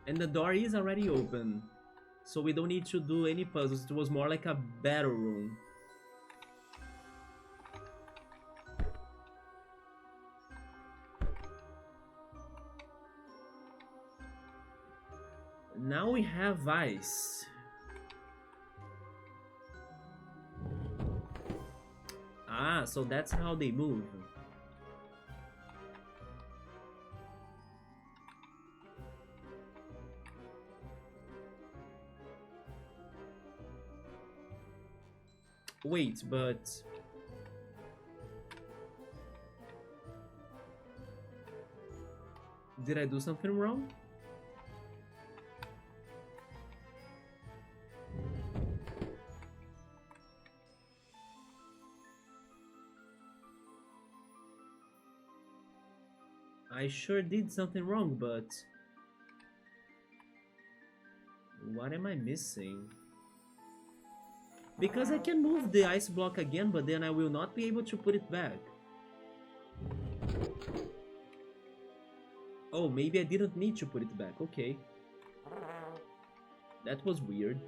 And the door is already open. So we don't need to do any puzzles. It was more like a battle room. Now we have ice. Ah, so that's how they move. Wait, but... did I do something wrong? I sure did something wrong, but what am I missing? Because I can move the ice block again, but then I will not be able to put it back. Oh, maybe I didn't need to put it back. Okay. That was weird.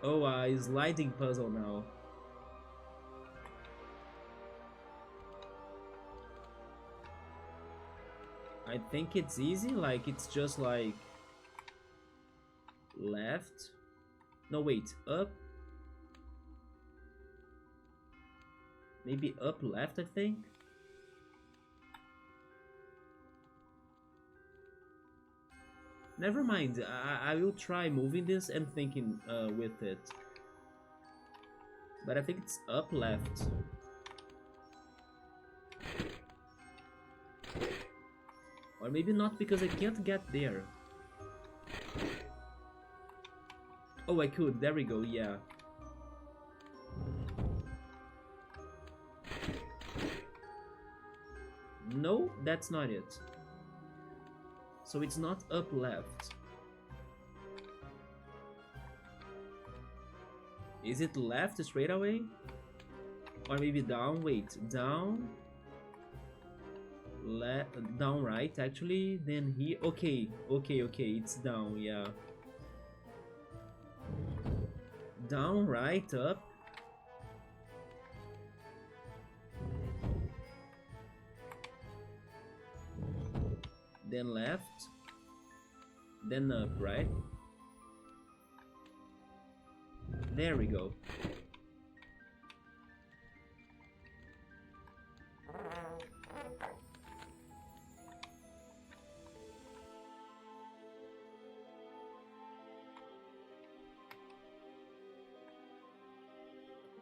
Oh, a sliding puzzle now. I think it's easy, like it's just like left. No, wait, up. Maybe up left, I think. Never mind, I will try moving this and thinking with it. But I think it's up left. Or maybe not, because I can't get there. Oh, I could. There we go, yeah. No, that's not it. So it's not up left. Is it left straight away? Or maybe down? Wait, down? Down right, actually. Then here. Okay, it's down, yeah. Down right, up. Then left. Then up, right? There we go.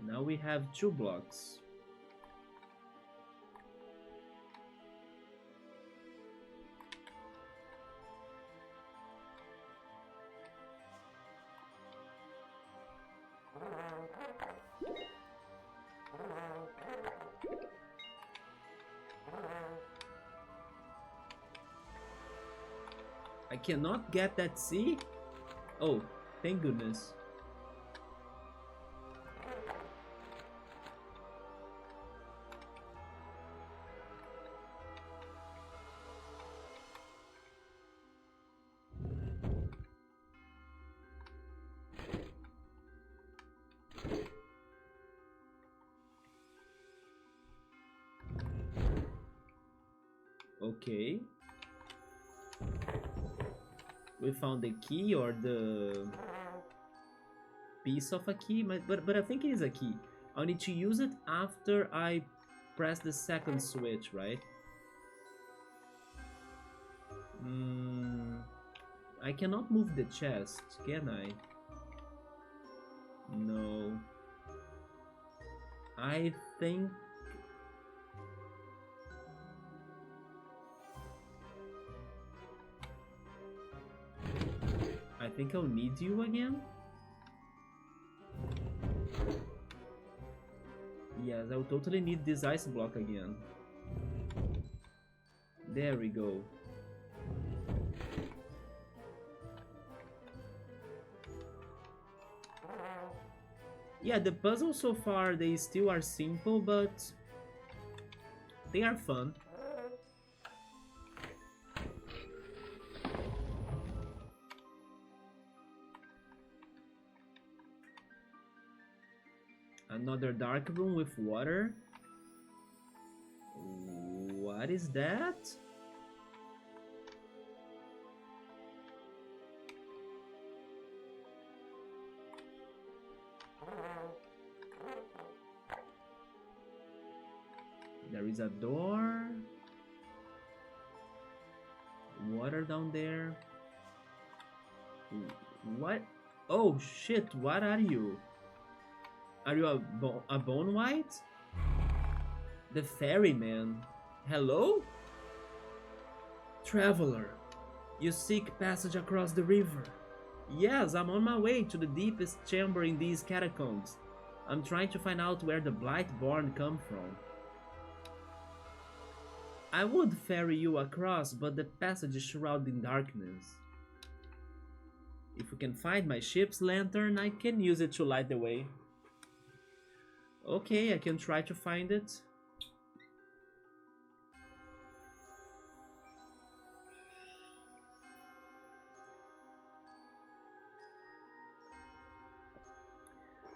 Now we have 2 blocks. I cannot get that C? Oh, thank goodness. Okay. We found the key or the piece of a key, but I think it is a key. I'll need to use it after I press the second switch, right? I cannot move the chest, can I? No. I think... I think I'll need you again. Yes, I'll totally need this ice block again. There we go. Yeah, the puzzles so far, they still are simple, but they are fun. Another dark room with water. What is that? There is a door. Water down there. What? Oh shit, what are you? Are you a bone white? The ferryman. Hello? Traveler, you seek passage across the river. Yes, I'm on my way to the deepest chamber in these catacombs. I'm trying to find out where the Blightborn come from. I would ferry you across, but the passage is shrouded in darkness. If you can find my ship's lantern, I can use it to light the way. Okay, I can try to find it.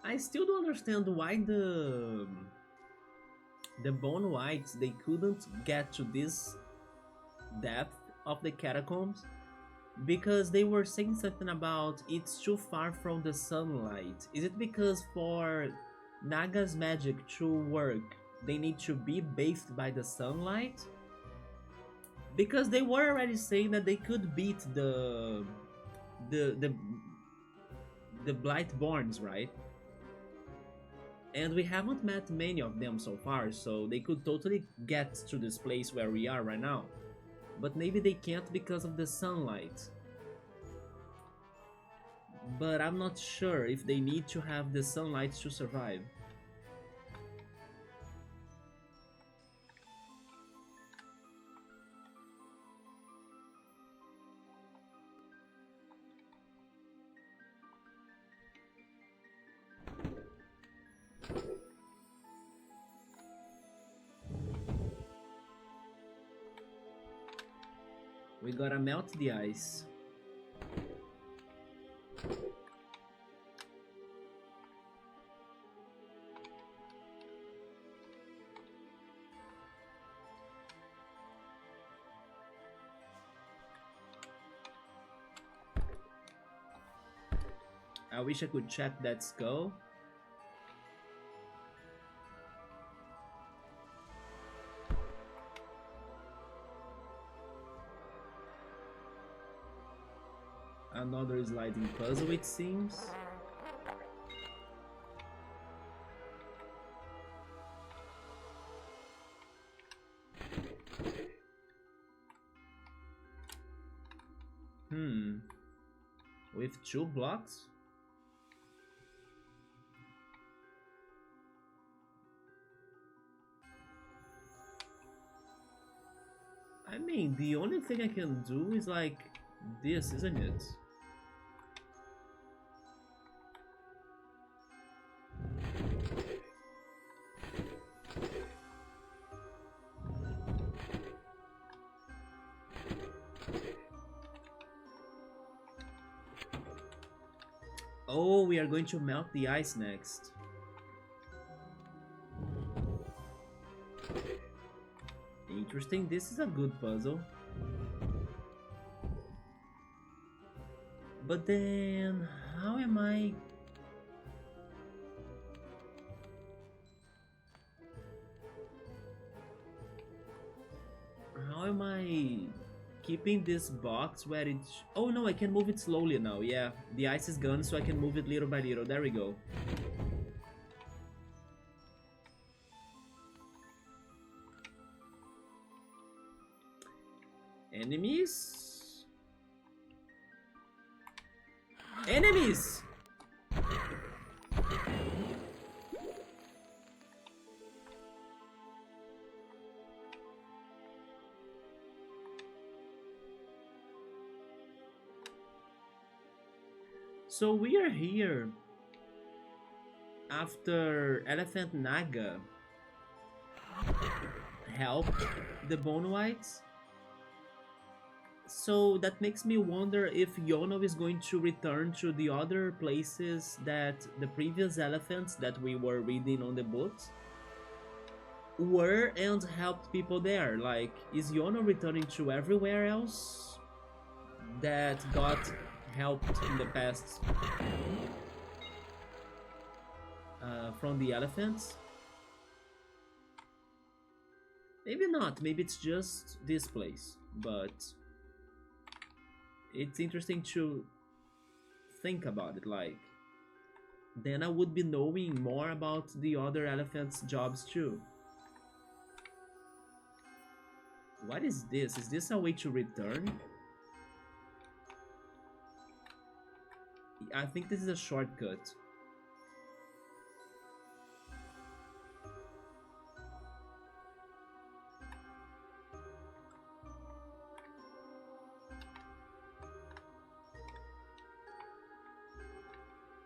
I still don't understand why the Bone Whites, they couldn't get to this depth of the catacombs, because they were saying something about it's too far from the sunlight. Is it because for Naga's magic to work, they need to be bathed by the sunlight? Because they were already saying that they could beat the the the Blightborns, right? And we haven't met many of them so far, so they could totally get to this place where we are right now. But maybe they can't because of the sunlight. But I'm not sure if they need to have the sunlight to survive. We gotta melt the ice. I wish I could check that skull. Another sliding puzzle, it seems. With 2 blocks? I mean, the only thing I can do is like this, isn't it? Oh, we are going to melt the ice next. Interesting, this is a good puzzle. But then, how am I... How am I keeping this box where it... Oh no, I can move it slowly now, yeah. The ice is gone, so I can move it little by little. There we go. Enemies? Enemies! So we are here after Elephant Naga helped the Bone Whites. So that makes me wonder if Yono is going to return to the other places that the previous elephants that we were reading on the books were and helped people there. Like, is Yono returning to everywhere else that got helped in the past from the elephants? Maybe not, maybe it's just this place, but it's interesting to think about it. Like, then I would be knowing more about the other elephants' jobs too. What is this? Is this a way to return? I think this is a shortcut.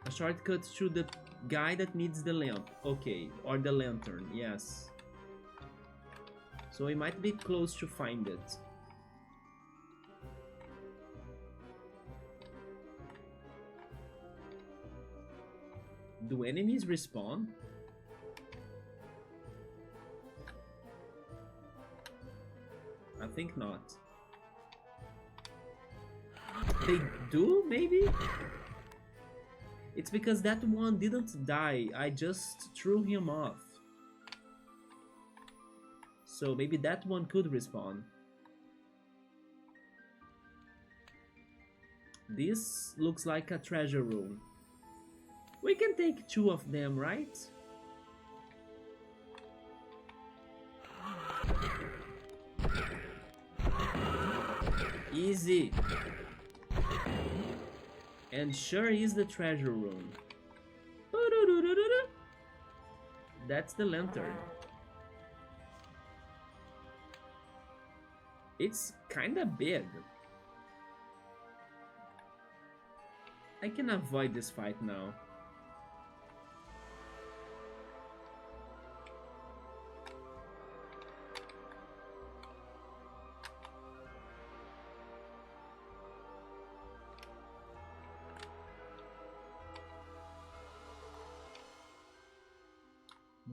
A shortcut to the guy that needs the lamp. Okay, or the lantern, yes. So we might be close to find it. Do enemies respawn? I think not. They do, maybe? It's because that one didn't die, I just threw him off. So maybe that one could respawn. This looks like a treasure room. We can take 2 of them, right? Easy. And sure is the treasure room. That's the lantern. It's kinda big. I can avoid this fight now.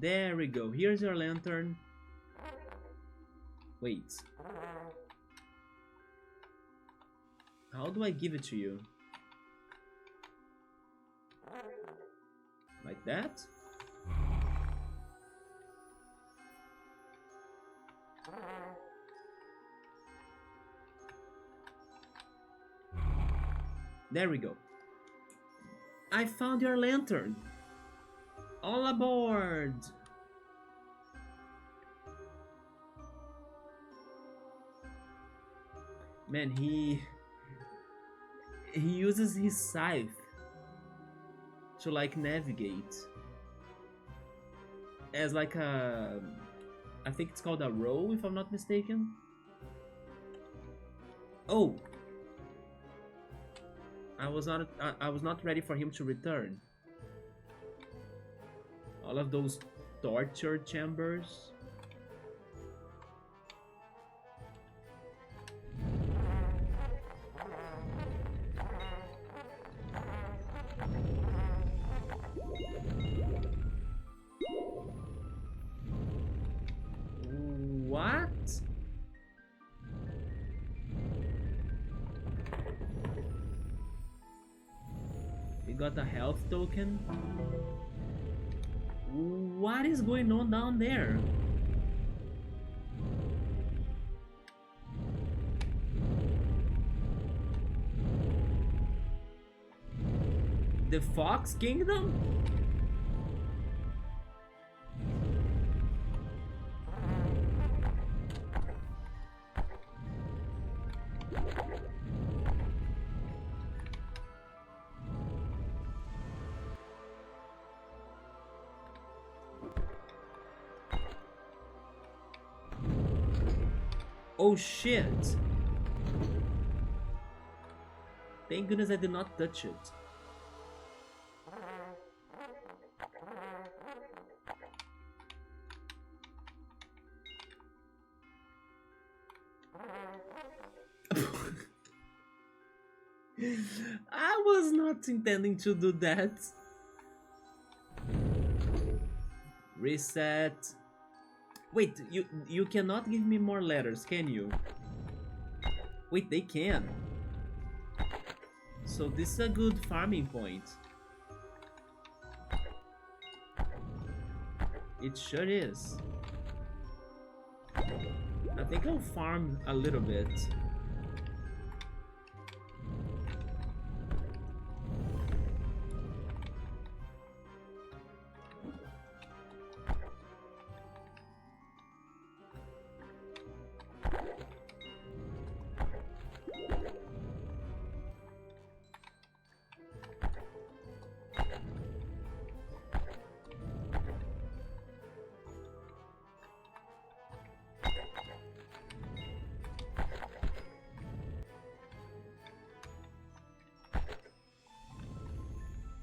There we go. Here's your lantern. Wait. How do I give it to you? Like that? There we go. I found your lantern. All aboard! Man, he uses his scythe to like navigate as like a, I think it's called a row if I'm not mistaken. Oh, I was not ready for him to return. All of those torture chambers. What? We got a health token. What is going on down there? The Fox Kingdom? Oh shit! Thank goodness I did not touch it. I was not intending to do that. Reset. Wait, you cannot give me more letters, can you? Wait, they can. So this is a good farming point. It sure is. I think I'll farm a little bit.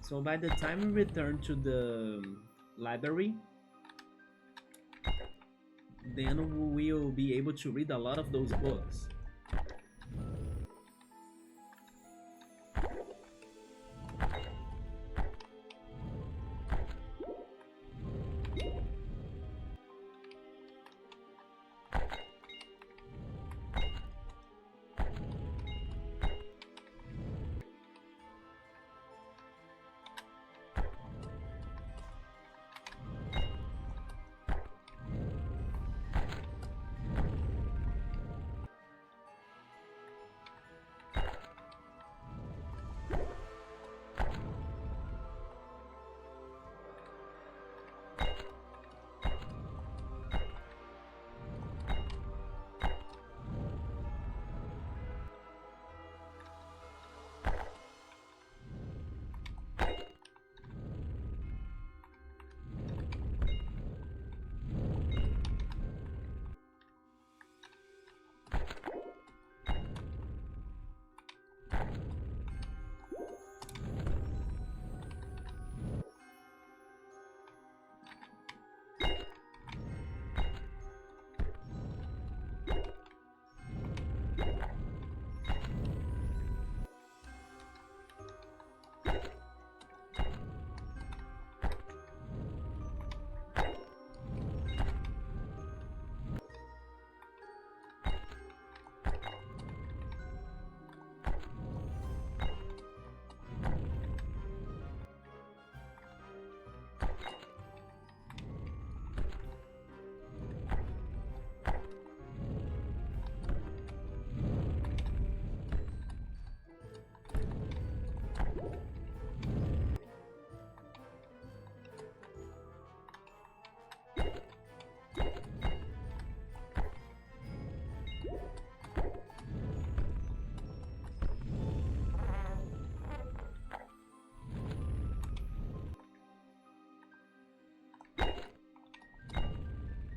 So by the time we return to the library, then we will be able to read a lot of those books.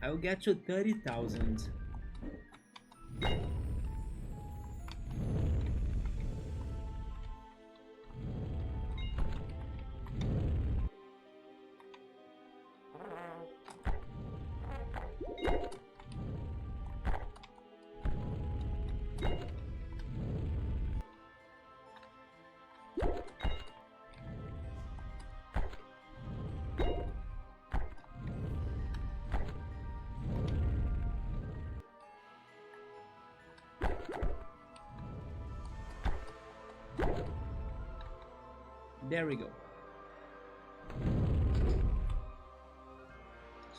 I will get to 30,000. There we go.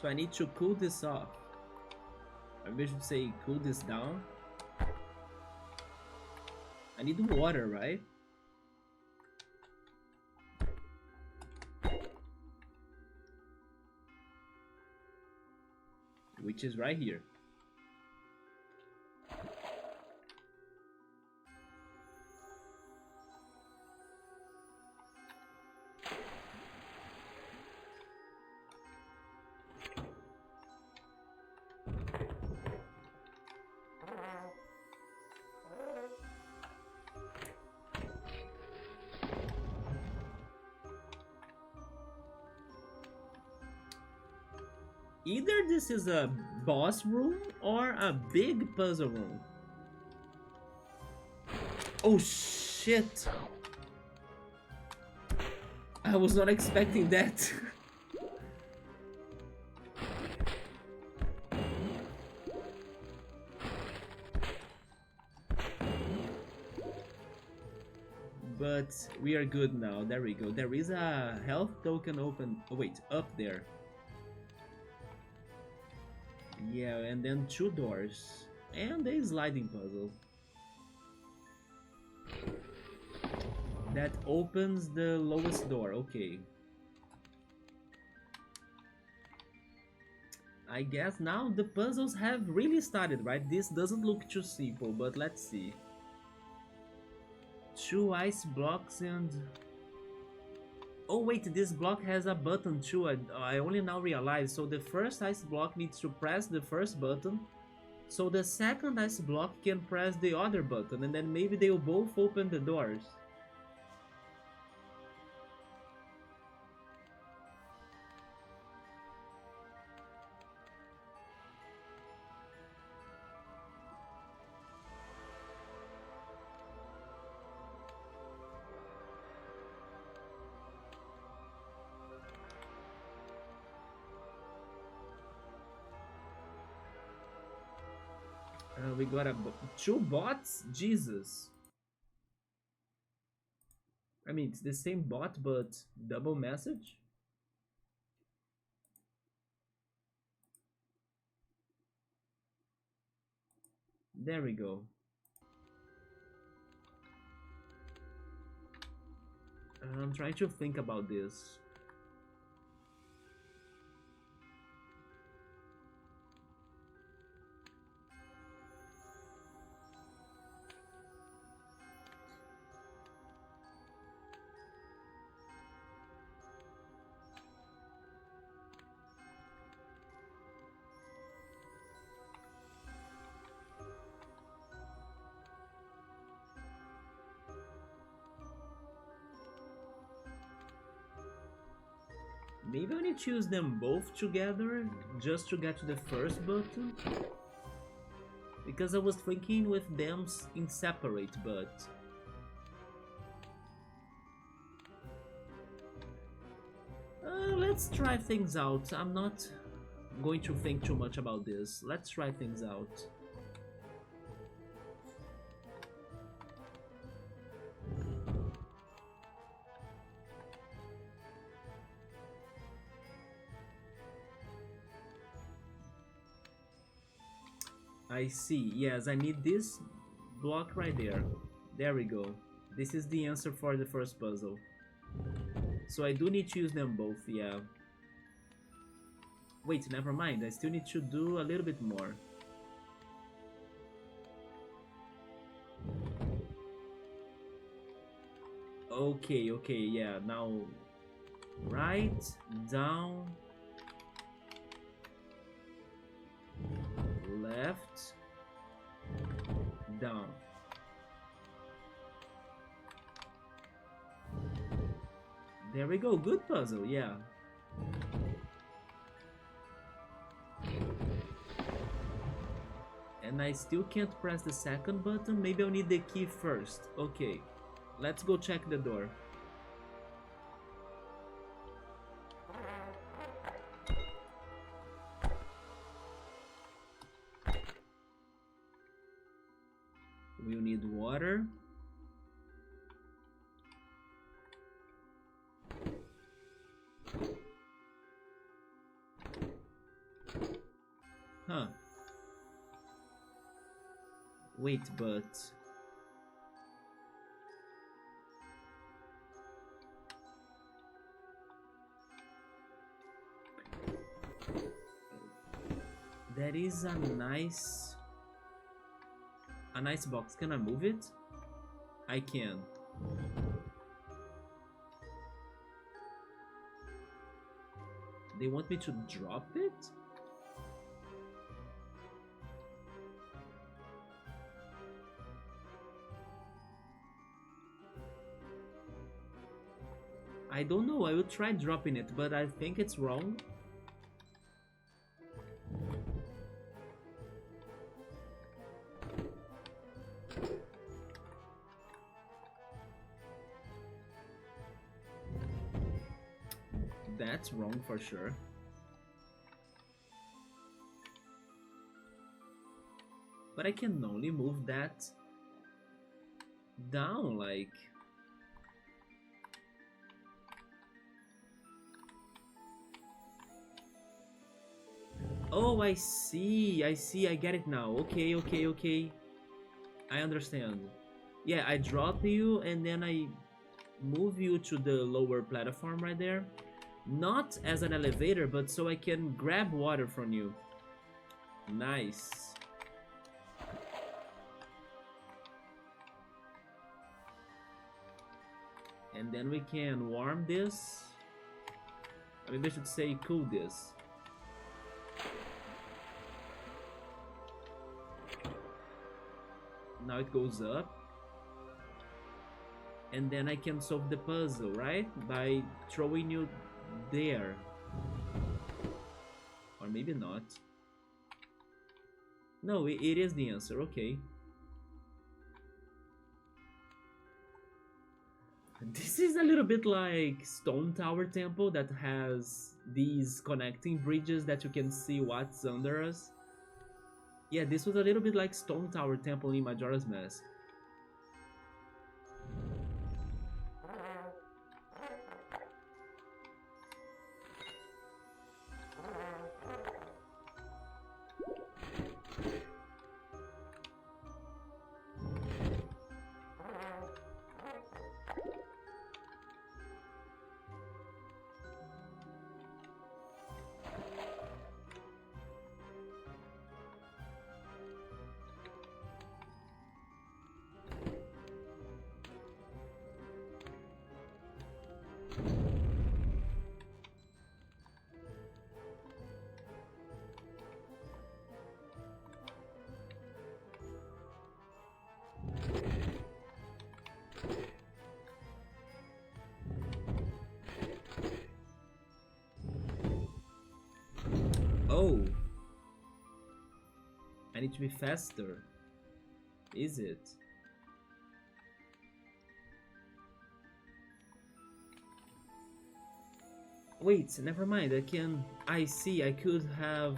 So I need to cool this off. Maybe I should say cool this down. I need water, right? Which is right here. Either this is a boss room or a big puzzle room. Oh shit! I was not expecting that. But we are good now. There we go. There is a health token open. Oh wait, up there. Yeah, and then 2 doors. And a sliding puzzle. That opens the lowest door, okay. I guess now the puzzles have really started, right? This doesn't look too simple, but let's see. 2 ice blocks and... Oh wait, this block has a button too, I only now realized. So the first ice block needs to press the first button, so the second ice block can press the other button, and then maybe they'll both open the doors. We got two bots? Jesus. I mean, it's the same bot, but double message? There we go. I'm trying to think about this. Maybe I need to use them both together just to get to the first button. Because I was thinking with them in separate, but... let's try things out. I'm not going to think too much about this. Let's try things out. I see. Yes, I need this block right there. There we go. This is the answer for the first puzzle. So I do need to use them both, yeah. Wait, never mind. I still need to do a little bit more. Okay, okay, yeah. Now, right, down, left, down. There we go, good puzzle, yeah. And I still can't press the second button. Maybe I'll need the key first. Okay, let's go check the door. We'll need water. Huh. Wait, but... That is a nice box. Can I move it? I can. They want me to drop it? I don't know, I will try dropping it, but I think it's wrong. That's wrong for sure. But I can only move that down, like... Oh, I see, I get it now. Okay, okay, okay. I understand. Yeah, I drop you and then I move you to the lower platform right there. Not as an elevator, but so I can grab water from you. Nice. And then we can warm this. Maybe I should say cool this. Now it goes up. And then I can solve the puzzle, right? By throwing you there. Or maybe not. No, it is the answer, okay. This is a little bit like Stone Tower Temple that has these connecting bridges that you can see what's under us. Yeah, this was a little bit like Stone Tower Temple in Majora's Mask. Oh, I need to be faster. Is it? Wait, never mind. I can. I see. I could have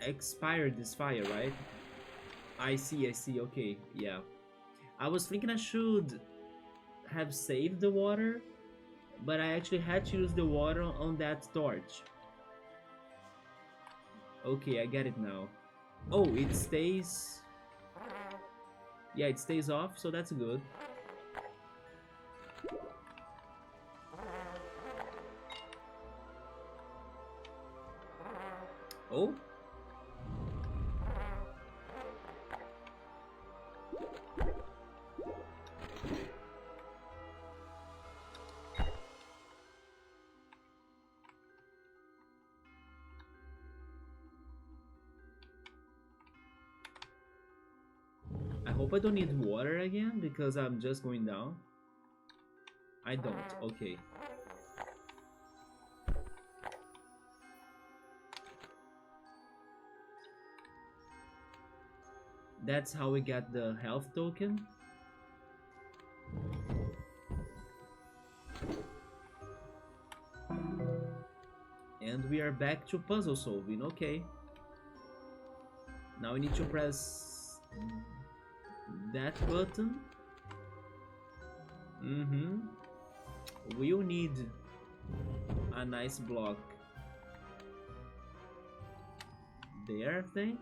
expired this fire, right? I see. I see. Okay. Yeah. I was thinking I should have saved the water, but I actually had to use the water on that torch. Okay, I get it now. Oh, it stays. Yeah, it stays off, so that's good. Oh. I hope I don't need water again because I'm just going down. I don't. Okay. That's how we get the health token. And we are back to puzzle solving. Okay. Now we need to press that button. We'll need a nice block there, I think.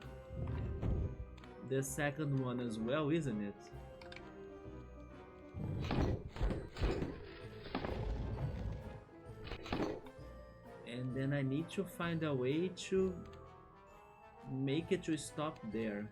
The second one as well, isn't it? And then I need to find a way to make it to stop there.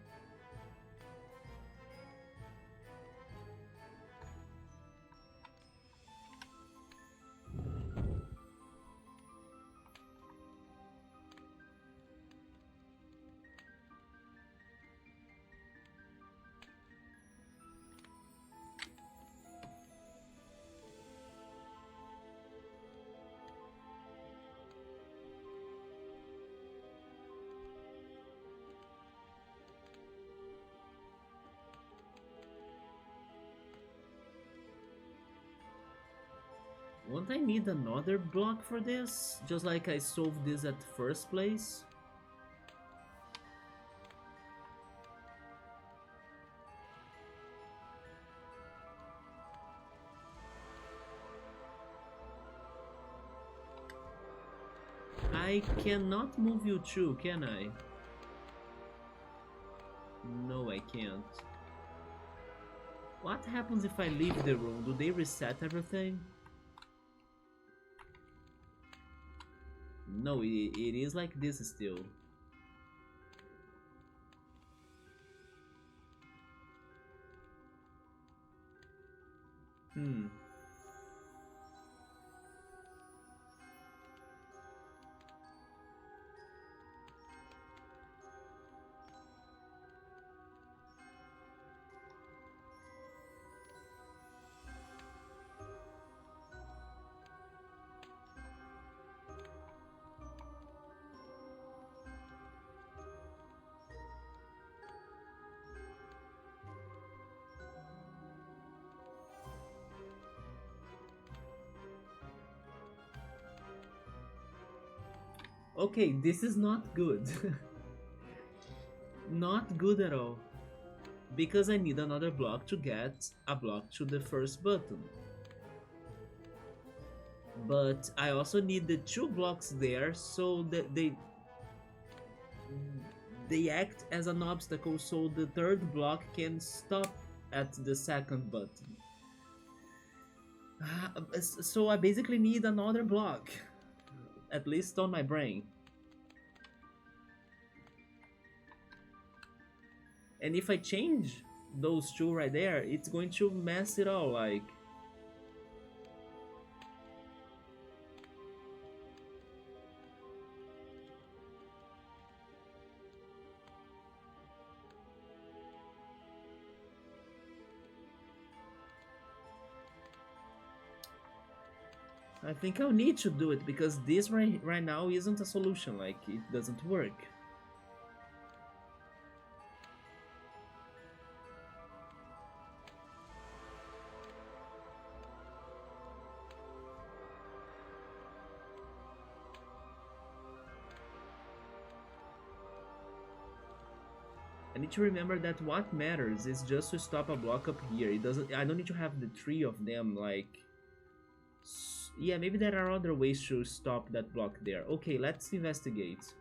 Won't I need another block for this? Just like I solved this at first place? I cannot move you through, can I? No, I can't. What happens if I leave the room? Do they reset everything? No, it is like this still. Okay, this is not good. Not good at all. Because I need another block to get a block to the first button. But I also need the two blocks there so that they act as an obstacle so the third block can stop at the second button. So I basically need another block, at least on my brain. And if I change those two right there, it's going to mess it all, like... I think I'll need to do it because this right now isn't a solution, like it doesn't work. I need to remember that what matters is just to stop a block up here. It doesn't. I don't need to have the three of them. Like, yeah, maybe there are other ways to stop that block there. Okay, let's investigate.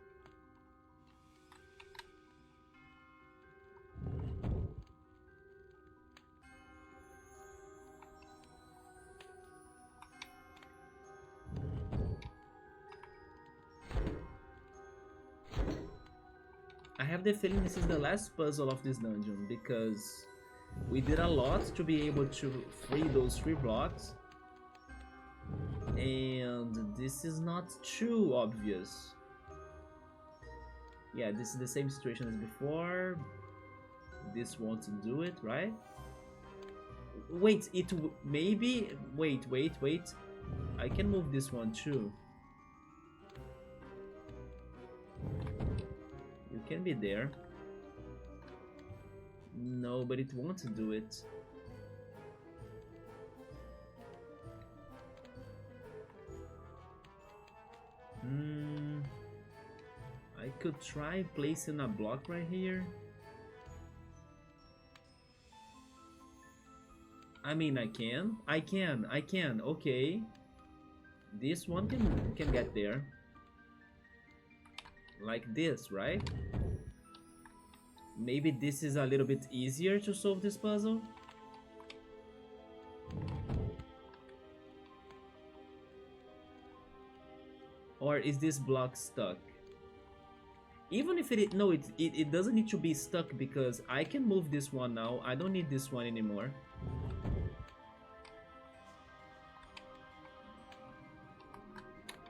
I have the feeling this is the last puzzle of this dungeon because we did a lot to be able to free those three blocks, and this is not too obvious. Yeah, this is the same situation as before. This won't do it, right? Wait, maybe... Wait. I can move this one too. You can be there. No, but it won't do it. I could try placing a block right here. I mean, I can, okay. This one can get there. Like this, right? Maybe this is a little bit easier to solve this puzzle. Or is this block stuck? Even if it doesn't need to be stuck because I can move this one now. I don't need this one anymore.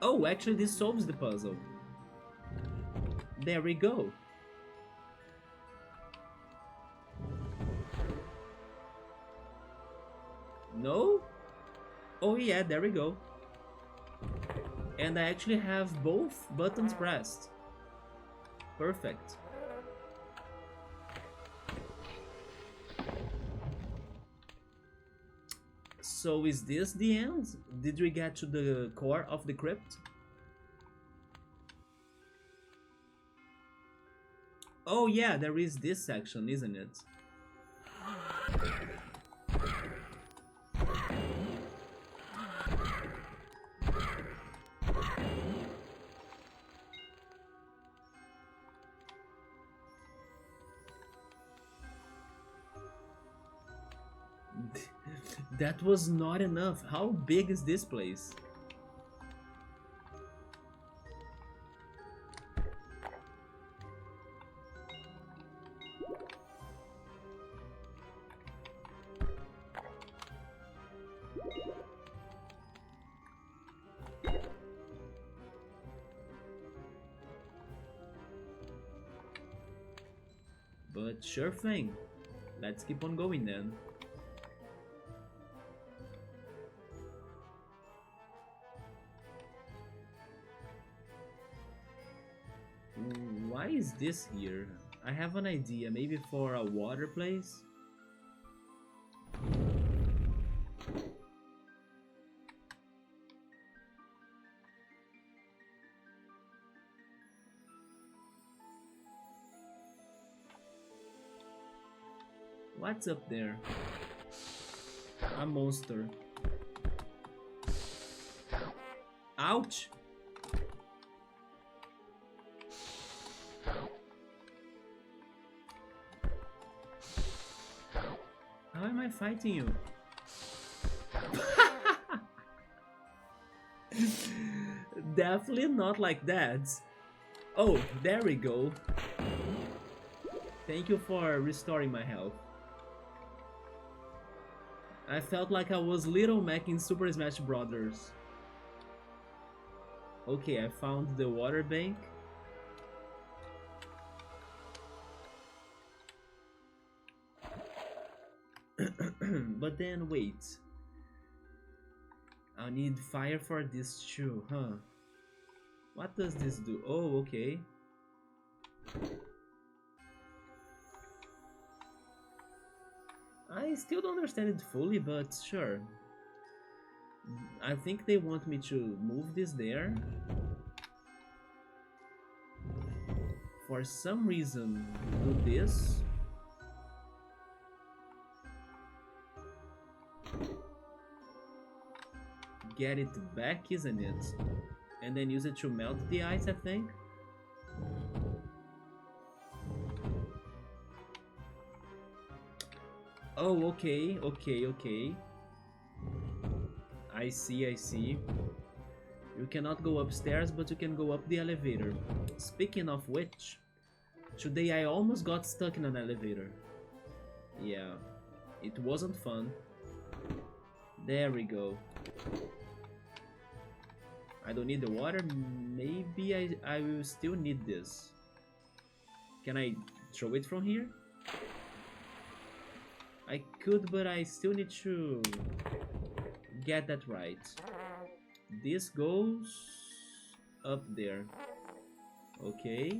Oh, actually this solves the puzzle. There we go. No? Oh yeah, there we go. And I actually have both buttons pressed. Perfect. So is this the end? Did we get to the core of the crypt? Oh yeah, there is this section, isn't it? That was not enough. How big is this place? But sure thing. Let's keep on going then. Why is this here? I have an idea, maybe for a water place? What's up there? A monster. Ouch! How am I fighting you? Definitely not like that. Oh, there we go. Thank you for restoring my health. I felt like I was Little Mac in Super Smash Brothers. Okay, I found the water bank. But then wait. I need fire for this too, huh? What does this do? Oh, okay. I still don't understand it fully, but sure. I think they want me to move this there. For some reason, do this. Get it back, isn't it? And then use it to melt the ice, I think. Oh, okay. I see. You cannot go upstairs, but you can go up the elevator. Speaking of which, today I almost got stuck in an elevator. Yeah, it wasn't fun. There we go. I don't need the water. Maybe I will still need this. Can I throw it from here? I could, but I still need to get that right. This goes up there. Okay.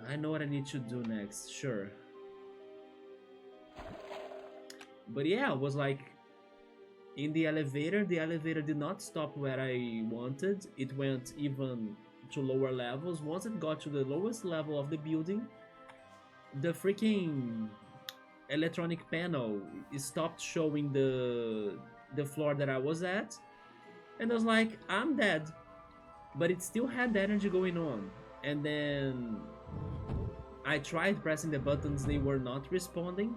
I know what I need to do next, sure. But yeah, it was like in the elevator did not stop where I wanted. It went even to lower levels. Once it got to the lowest level of the building, the freaking electronic panel stopped showing the floor that I was at, and I was like, I'm dead. But it still had the energy going on. And then I tried pressing the buttons, they were not responding.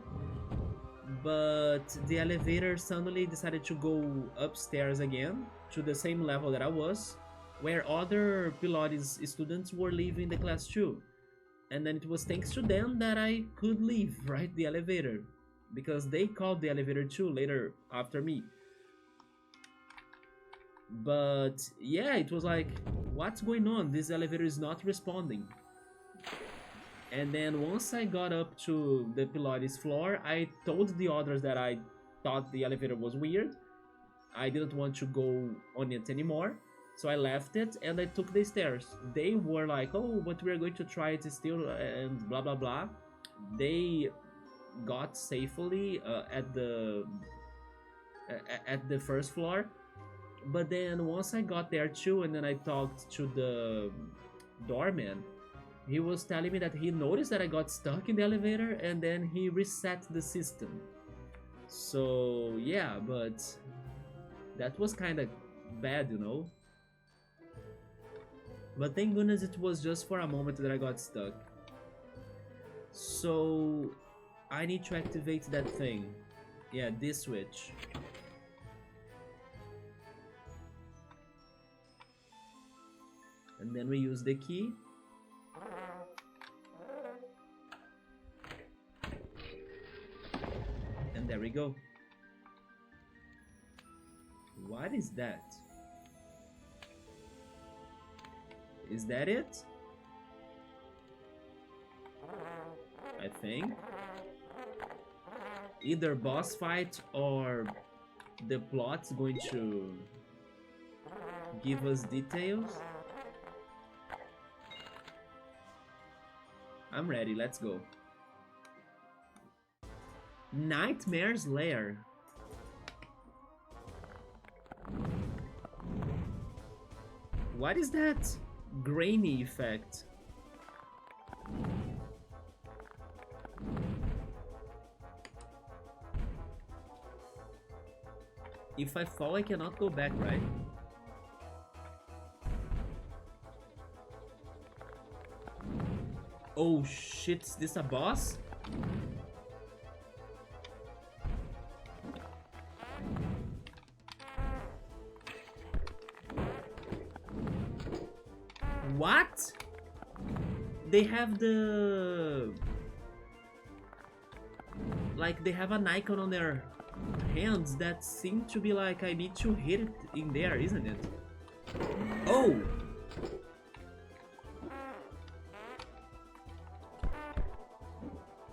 But the elevator suddenly decided to go upstairs again to the same level that I was, where other Pilates students were leaving the class too. And then it was thanks to them that I could leave, right, the elevator, because they called the elevator too later after me. But yeah, it was like, what's going on? This elevator is not responding. And then once I got up to the Pilates floor, I told the others that I thought the elevator was weird. I didn't want to go on it anymore. So I left it and I took the stairs. They were like, oh, but we're going to try it still and blah, blah, blah. They got safely at the first floor. But then once I got there too, and then I talked to the doorman, he was telling me that he noticed that I got stuck in the elevator and then he reset the system. So yeah, but that was kind of bad, you know? But thank goodness it was just for a moment that I got stuck. So I need to activate that thing. Yeah, this switch. And then we use the key. And there we go. What is that? Is that it? I think. Either boss fight or the plot's going to give us details. I'm ready, let's go. Nightmare's Lair. What is that grainy effect? If I fall, I cannot go back, right? Oh shit, is this a boss? What? They have the... Like, they have an icon on their hands that seem to be like I need to hit it in there, isn't it? Oh!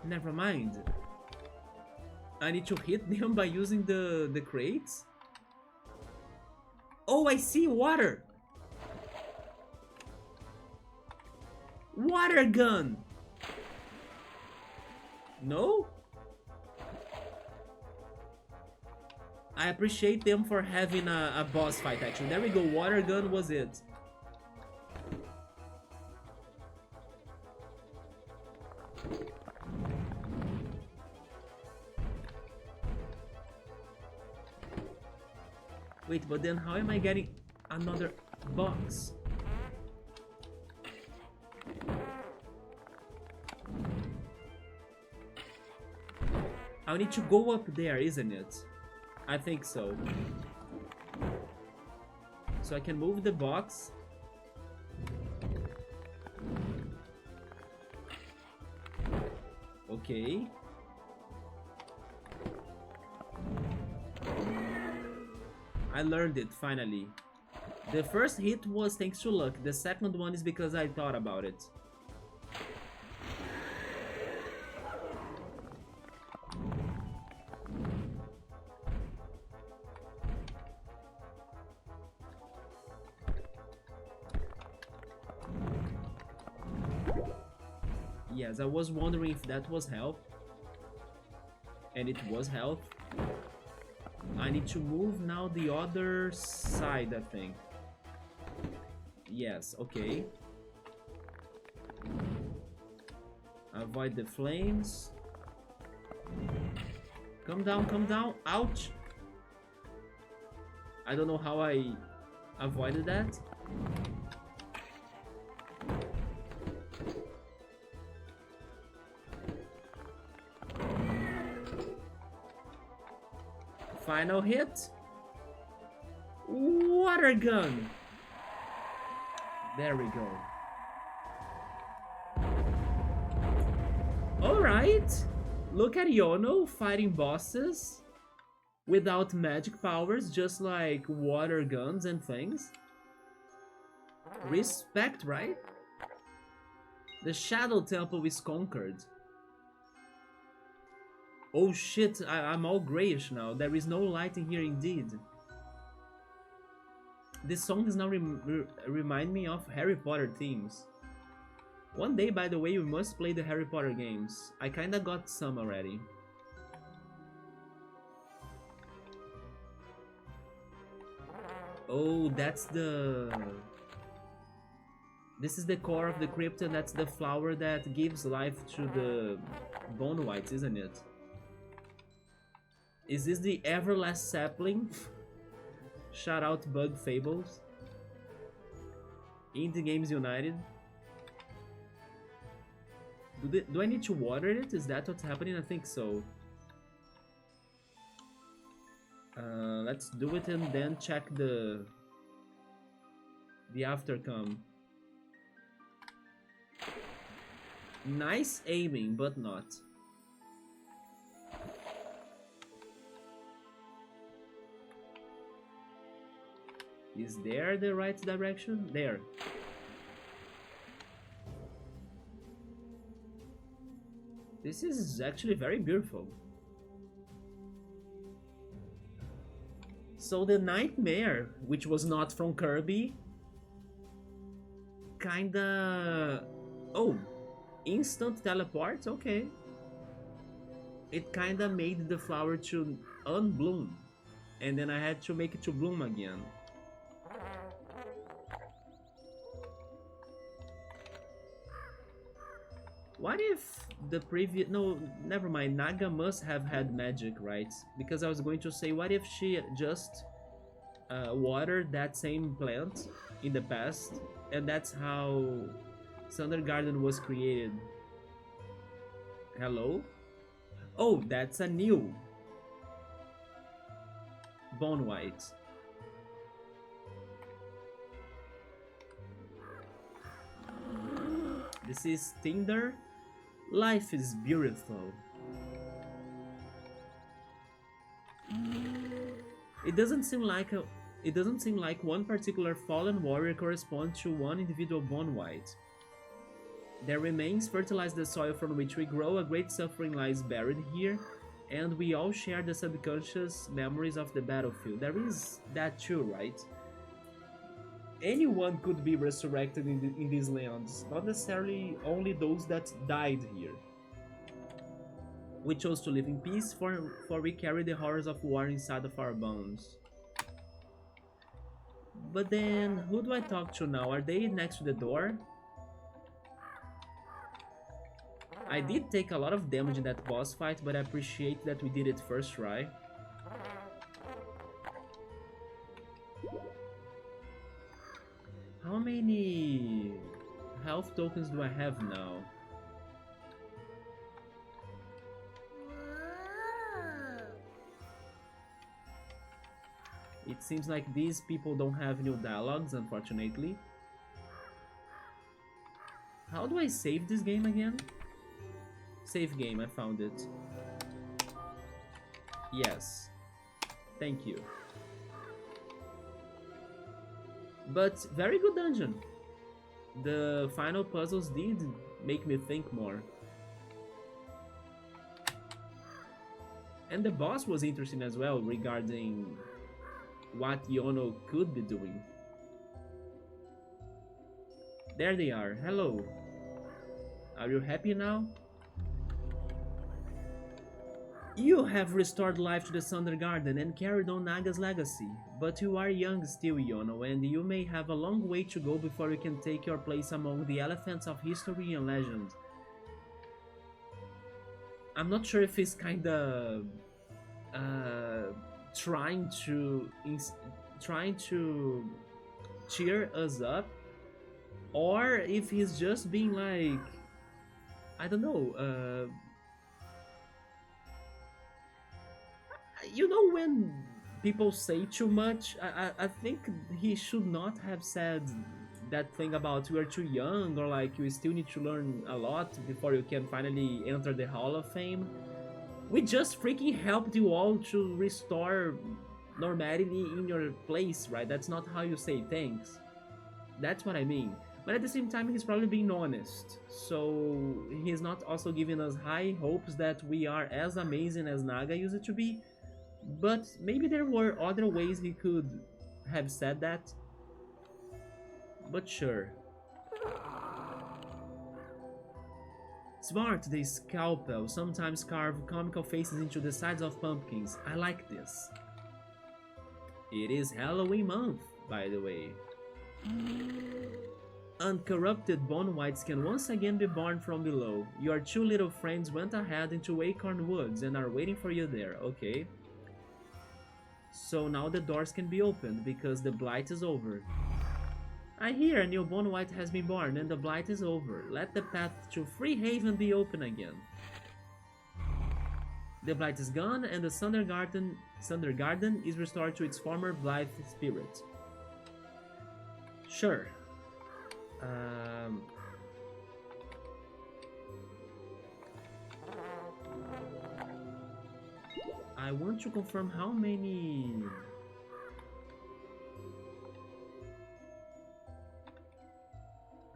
Never mind. I need to hit them by using the crates? Oh, I see water! Water gun! No? I appreciate them for having a boss fight, actually. There we go, water gun was it. Wait, but then how am I getting another box? I need to go up there, isn't it? I think so. So I can move the box. Okay. I learned it, finally. The first hit was thanks to luck. The second one is because I thought about it. Yes, I was wondering if that was health. And it was health. I need to move now the other side, I think. Yes, okay. Avoid the flames. Come down, come down. Ouch! I don't know how I avoided that. Final hit. Water gun. There we go. Alright. Look at Yono fighting bosses without magic powers, just like water guns and things. Respect, right? The Shadow Temple is conquered. Oh shit, I'm all grayish now. There is no light in here indeed. This song does now remind me of Harry Potter themes. One day, by the way, we must play the Harry Potter games. I kinda got some already. Oh, that's the... This is the core of the crypt, and that's the flower that gives life to the bone whites, isn't it? Is this the Everlast Sapling? Shout out Bug Fables. Indie Games United. Do I need to water it? Is that what's happening? I think so. Let's do it and then check the aftercome. Nice aiming, but not. Is there the right direction? There. This is actually very beautiful. So the nightmare, which was not from Kirby, kinda... Oh, instant teleport? Okay. It kinda made the flower to unbloom, and then I had to make it to bloom again. What if the previous... No, never mind. Naga must have had magic, right? Because I was going to say, what if she just watered that same plant in the past, and that's how Sundergarden was created? Hello? Oh, that's a new Bone White. This is Tinder. Life is beautiful. It doesn't seem like one particular fallen warrior corresponds to one individual Bone White. Their remains fertilize the soil from which we grow. A great suffering lies buried here, and we all share the subconscious memories of the battlefield. There is that too, right? Anyone could be resurrected in these lands, not necessarily only those that died here. We chose to live in peace, for we carry the horrors of war inside of our bones. But then, who do I talk to now? Are they next to the door? I did take a lot of damage in that boss fight, but I appreciate that we did it first try. How many health tokens do I have now? It seems like these people don't have new dialogues, unfortunately. How do I save this game again? Save game, I found it. Yes. Thank you. But very good dungeon. The final puzzles did make me think more. And the boss was interesting as well regarding what Yono could be doing. There they are. Hello. Are you happy now? You have restored life to the Sundergarden and carried on Naga's legacy, but you are young still, Yono, and you may have a long way to go before you can take your place among the elephants of history and legend. I'm not sure if he's kinda trying to cheer us up, or if he's just being like, I don't know, you know, when people say too much, I think he should not have said that thing about you are too young, or like you still need to learn a lot before you can finally enter the Hall of Fame. We just freaking helped you all to restore normality in your place, right? That's not how you say thanks. That's what I mean. But at the same time, he's probably being honest. So he's not also giving us high hopes that we are as amazing as Naga used to be. But maybe there were other ways he could have said that. But sure. Smart, the scalpel sometimes carve comical faces into the sides of pumpkins. I like this. It is Halloween month, by the way. Uncorrupted bone whites can once again be born from below. Your two little friends went ahead into Acorn Woods and are waiting for you there, okay? So now the doors can be opened because the blight is over. I hear a new bone white has been born and the blight is over. Let the path to Freehaven be open again. The blight is gone and the Sundergarden is restored to its former blithe spirit. Sure. I want to confirm how many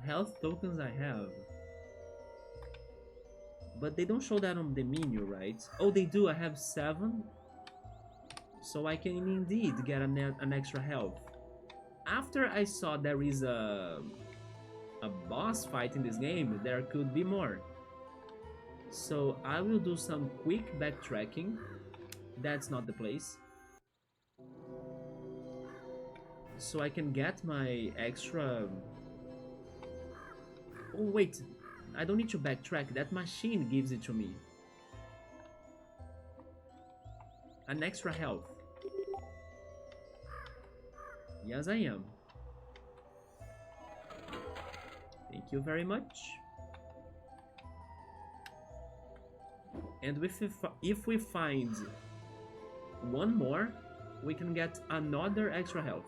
health tokens I have. But they don't show that on the menu, right? Oh, they do. I have 7. So I can indeed get an extra health. After I saw there is a boss fight in this game, there could be more. So I will do some quick backtracking. That's not the place. So I can get my extra... Oh wait, I don't need to backtrack. That machine gives it to me. An extra health. Yes, I am. Thank you very much. And if we find one more, we can get another extra health.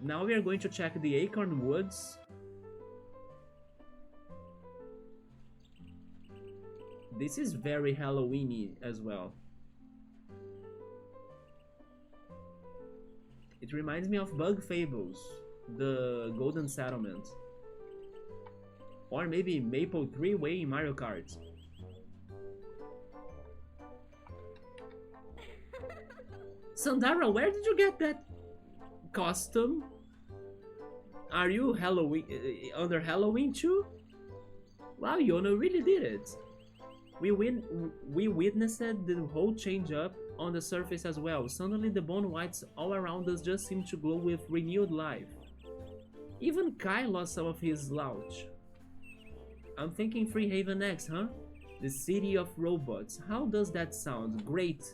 Now we are going to check the Acorn Woods. This is very Halloweeny as well. It reminds me of Bug Fables, the Golden Settlement. Or maybe Maple 3-Way in Mario Kart. Sandara, where did you get that costume? Are you Halloween under Halloween too? Wow, Yono really did it. We witnessed the whole change up on the surface as well. Suddenly the bone whites all around us just seem to glow with renewed life. Even Kai lost some of his slouch. I'm thinking Freehaven next, huh? The city of robots. How does that sound? Great!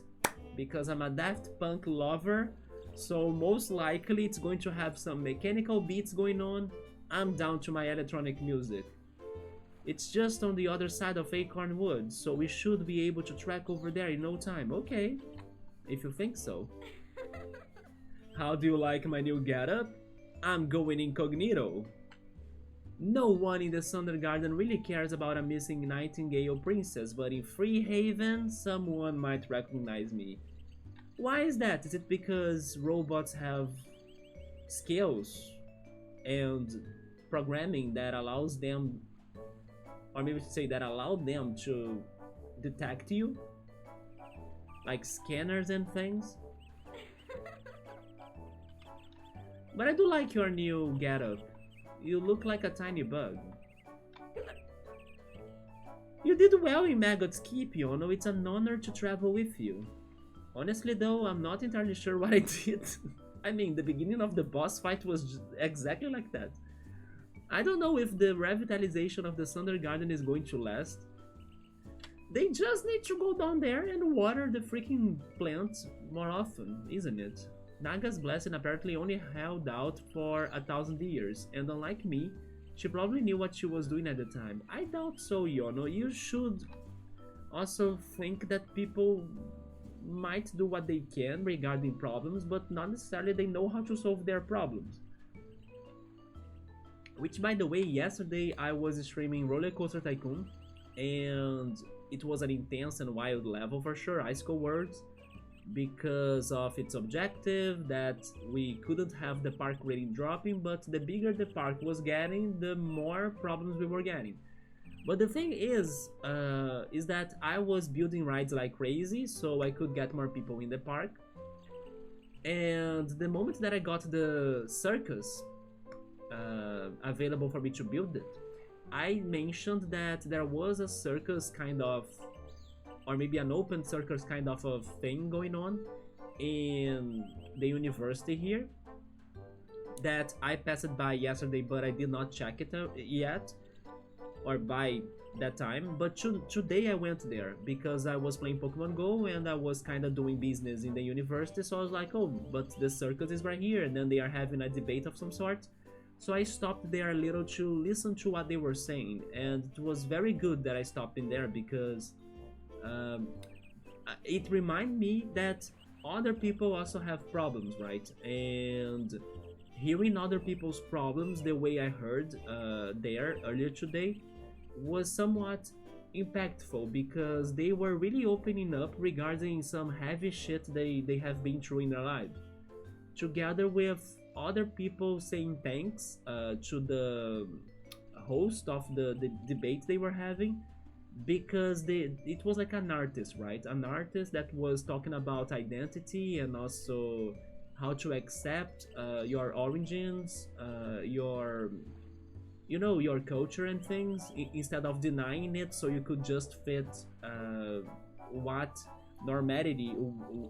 Because I'm a Daft Punk lover, so most likely it's going to have some mechanical beats going on. I'm down to my electronic music. It's just on the other side of Acorn Woods, so we should be able to track over there in no time. Okay, if you think so. How do you like my new getup? I'm going incognito. No one in the Sundergarden really cares about a missing Nightingale princess, but in Freehaven, someone might recognize me. Why is that? Is it because robots have skills and programming that allows them, or maybe to say that allowed them to detect you? Like scanners and things? But I do like your new getup. You look like a tiny bug. You did well in Maggot's keep, Yono. It's an honor to travel with you. Honestly though, I'm not entirely sure what I did. I mean, the beginning of the boss fight was exactly like that. I don't know if the revitalization of the Sundergarden is going to last. They just need to go down there and water the freaking plants more often, isn't it? Naga's blessing apparently only held out for 1,000 years, and unlike me, she probably knew what she was doing at the time. I doubt so, Yono. You should also think that people might do what they can regarding problems, but not necessarily they know how to solve their problems. Which, by the way, yesterday I was streaming Roller Coaster Tycoon, and it was an intense and wild level for sure, Ice Cold Worlds, because of its objective that we couldn't have the park rating dropping, but the bigger the park was getting, the more problems we were getting. But the thing is that I was building rides like crazy so I could get more people in the park. And the moment that I got the circus available for me to build it, I mentioned that there was a circus kind of, or maybe an open circus kind of a thing going on in the university here that I passed by yesterday, but I did not check it yet, or by that time. But today I went there because I was playing Pokemon Go and I was kind of doing business in the university, so I was like, oh, but the circus is right here, and then they are having a debate of some sort. So I stopped there a little to listen to what they were saying, and it was very good that I stopped in there because it reminded me that other people also have problems, right? And hearing other people's problems the way I heard there earlier today was somewhat impactful because they were really opening up regarding some heavy shit they have been through in their life, together with other people saying thanks to the host of the debate they were having, because it was like an artist, right? An artist that was talking about identity and also how to accept your origins, your culture and things, instead of denying it so you could just fit what normality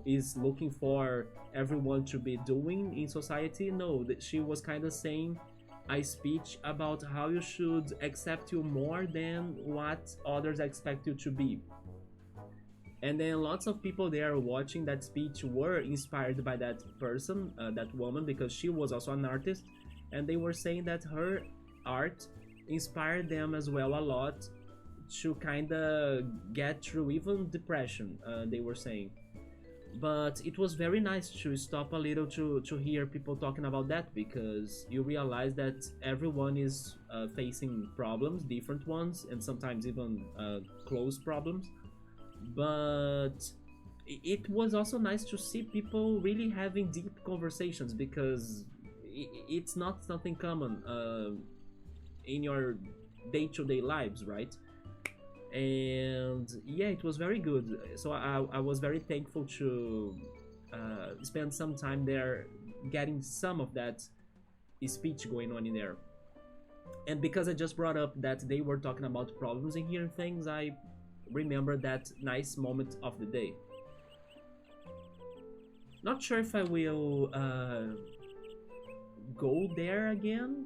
is looking for everyone to be doing in society. No, that she was kind of saying, a speech about how you should accept you more than what others expect you to be. And then lots of people there watching that speech were inspired by that person, that woman, because she was also an artist, and they were saying that her art inspired them as well a lot to kind of get through even depression, they were saying. But it was very nice to stop a little to hear people talking about that, because you realize that everyone is facing problems, different ones, and sometimes even close problems. But it was also nice to see people really having deep conversations, because it's not something common in your day-to-day lives, right? And yeah, it was very good. So I was very thankful to spend some time there getting some of that speech going on in there. And because I just brought up that they were talking about problems and hearing things, I remember that nice moment of the day. Not sure if I will go there again.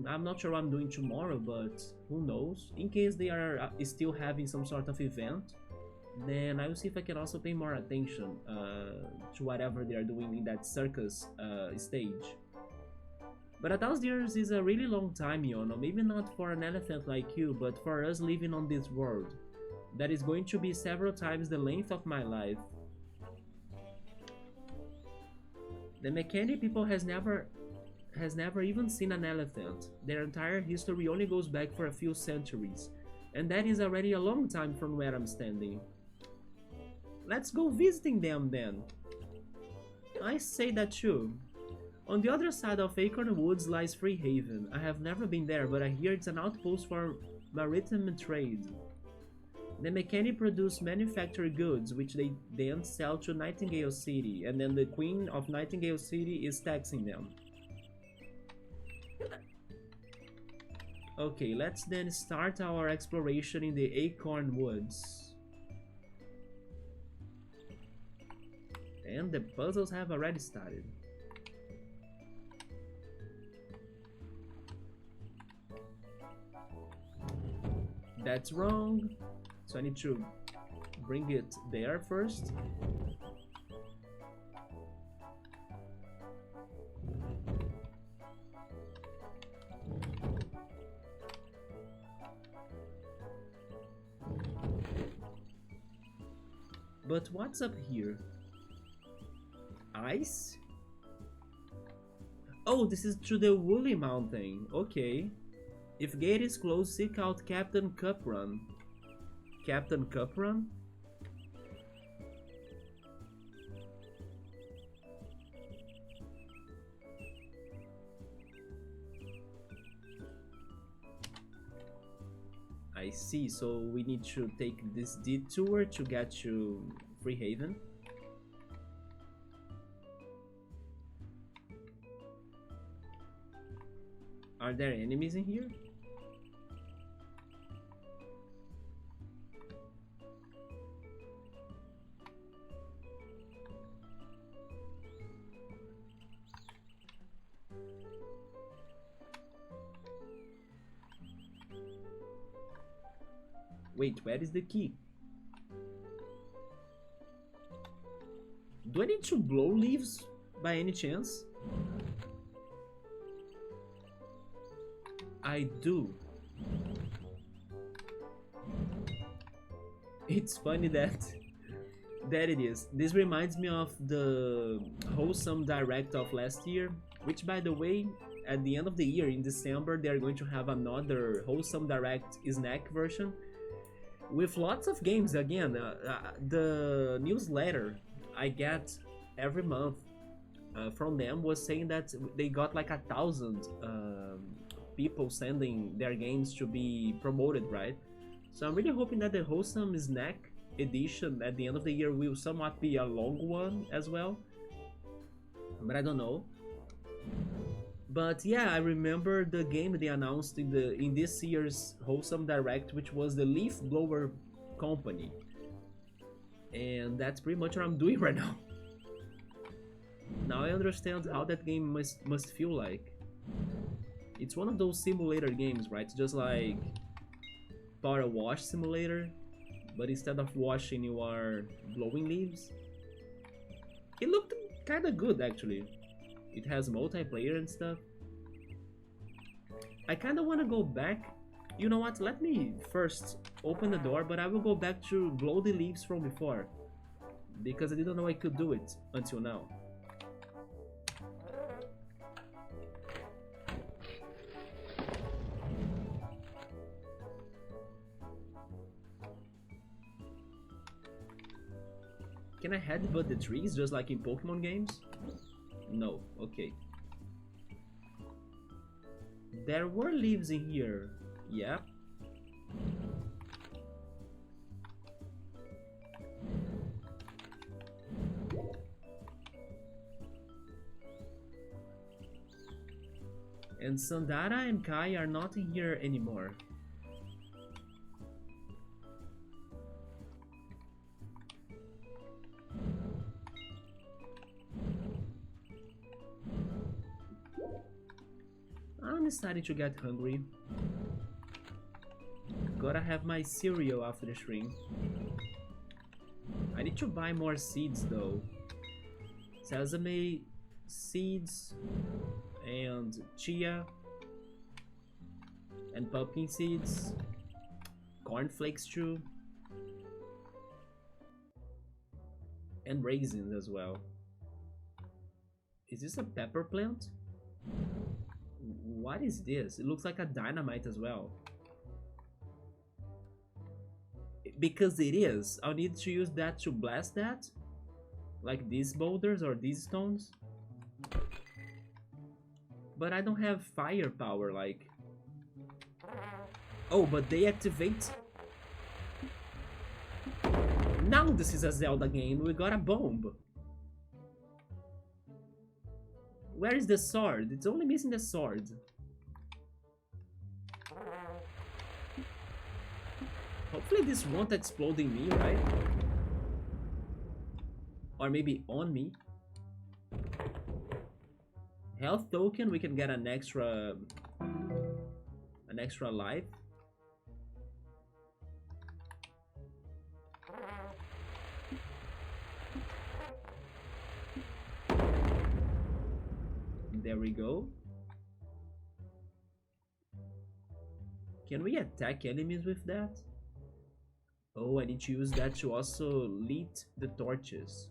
I'm not sure what I'm doing tomorrow, but who knows. In case they are still having some sort of event, then I will see if I can also pay more attention to whatever they are doing in that circus stage. But 1,000 years is a really long time, Yono. Maybe not for an elephant like you, but for us living on this world. That is going to be several times the length of my life. The Mechanic people has never even seen an elephant. Their entire history only goes back for a few centuries, and that is already a long time from where I'm standing. Let's go visiting them then. I say that too. On the other side of Acorn Woods lies Freehaven. I have never been there, but I hear it's an outpost for maritime trade. The Mechanic produce manufactured goods, which they then sell to Nightingale City, and then the Queen of Nightingale City is taxing them. Okay, let's then start our exploration in the Acorn Woods. And the puzzles have already started. That's wrong. So I need to bring it there first. But what's up here? Ice? Oh, this is to the Woolly Mountain. Okay. If gate is closed, seek out Captain Cuprun. Captain Cuprun? I see, so we need to take this detour to get to Freehaven. Are there enemies in here? Wait, where is the key? Do I need to blow leaves by any chance? I do. It's funny that it is. This reminds me of the Wholesome Direct of last year, which, by the way, at the end of the year in December, they are going to have another Wholesome Direct snack version with lots of games. Again, the newsletter I get every month from them was saying that they got like 1,000 people sending their games to be promoted, right? So I'm really hoping that the Wholesome Snack edition at the end of the year will somewhat be a long one as well, but I don't know. But yeah, I remember the game they announced in this year's Wholesome Direct, which was the Leaf Blower Company, and that's pretty much what I'm doing right now. Now I understand how that game must feel like. It's one of those simulator games, right? Just like Power Wash Simulator, but instead of washing, you are blowing leaves. It looked kinda good actually. It has multiplayer and stuff. I kinda wanna go back. You know what? Let me first open the door, but I will go back to blow the leaves from before. Because I didn't know I could do it until now. Can I headbutt the trees just like in Pokemon games? No, okay. There were leaves in here, yeah. And Sandara and Kai are not in here anymore. I'm starting to get hungry. Gotta have my cereal after the shrink. I need to buy more seeds though. Sesame seeds and chia and pumpkin seeds, cornflakes too, and raisins as well. Is this a pepper plant? What is this? It looks like a dynamite as well. Because it is, I'll need to use that to blast that. Like these boulders or these stones. But I don't have firepower, like... Oh, but they activate... Now this is a Zelda game, we got a bomb. Where is the sword? It's only missing the sword. Hopefully this won't explode in me, right? Or maybe on me. Health token, we can get an extra life. There we go. Can we attack enemies with that? Oh, I need to use that to also light the torches.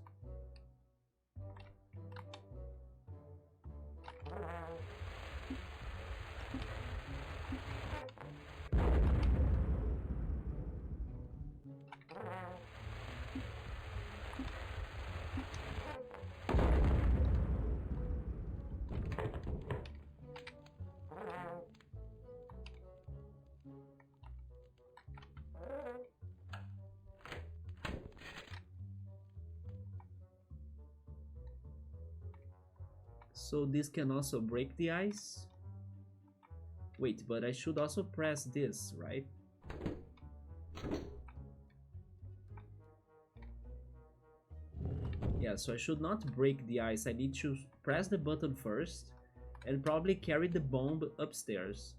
So this can also break the ice. Wait, but I should also press this, right? Yeah, so I should not break the ice. I need to press the button first and probably carry the bomb upstairs.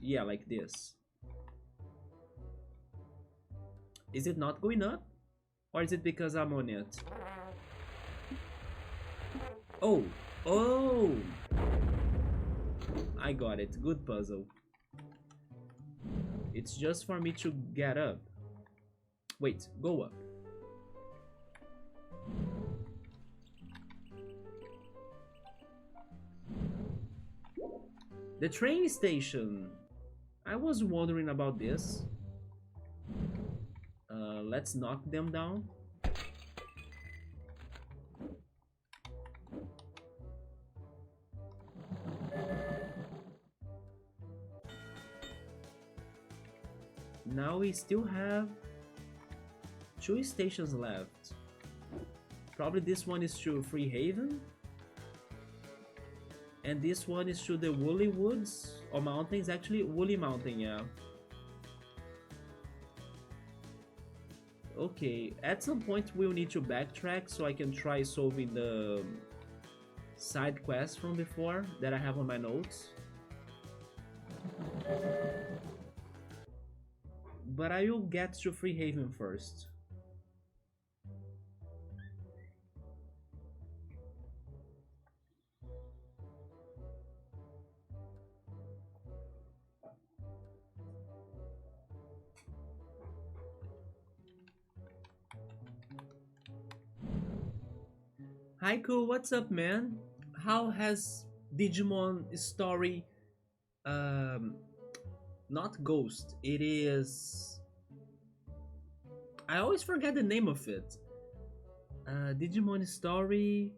Yeah, like this. Is it not going up? Or is it because I'm on it? Oh! Oh! I got it. Good puzzle. It's just for me to get up. Wait, go up. The train station. I was wondering about this. Let's knock them down. Now we still have 2 stations left. Probably this one is to Freehaven. And this one is to the Woolly Woods or mountains. Actually, Woolly Mountain, yeah. Okay, at some point we'll need to backtrack so I can try solving the side quest from before that I have on my notes. But I will get to Freehaven first. Haiku, what's up, man? How has Digimon story, um, not Ghost, it is... I always forget the name of it. Digimon story...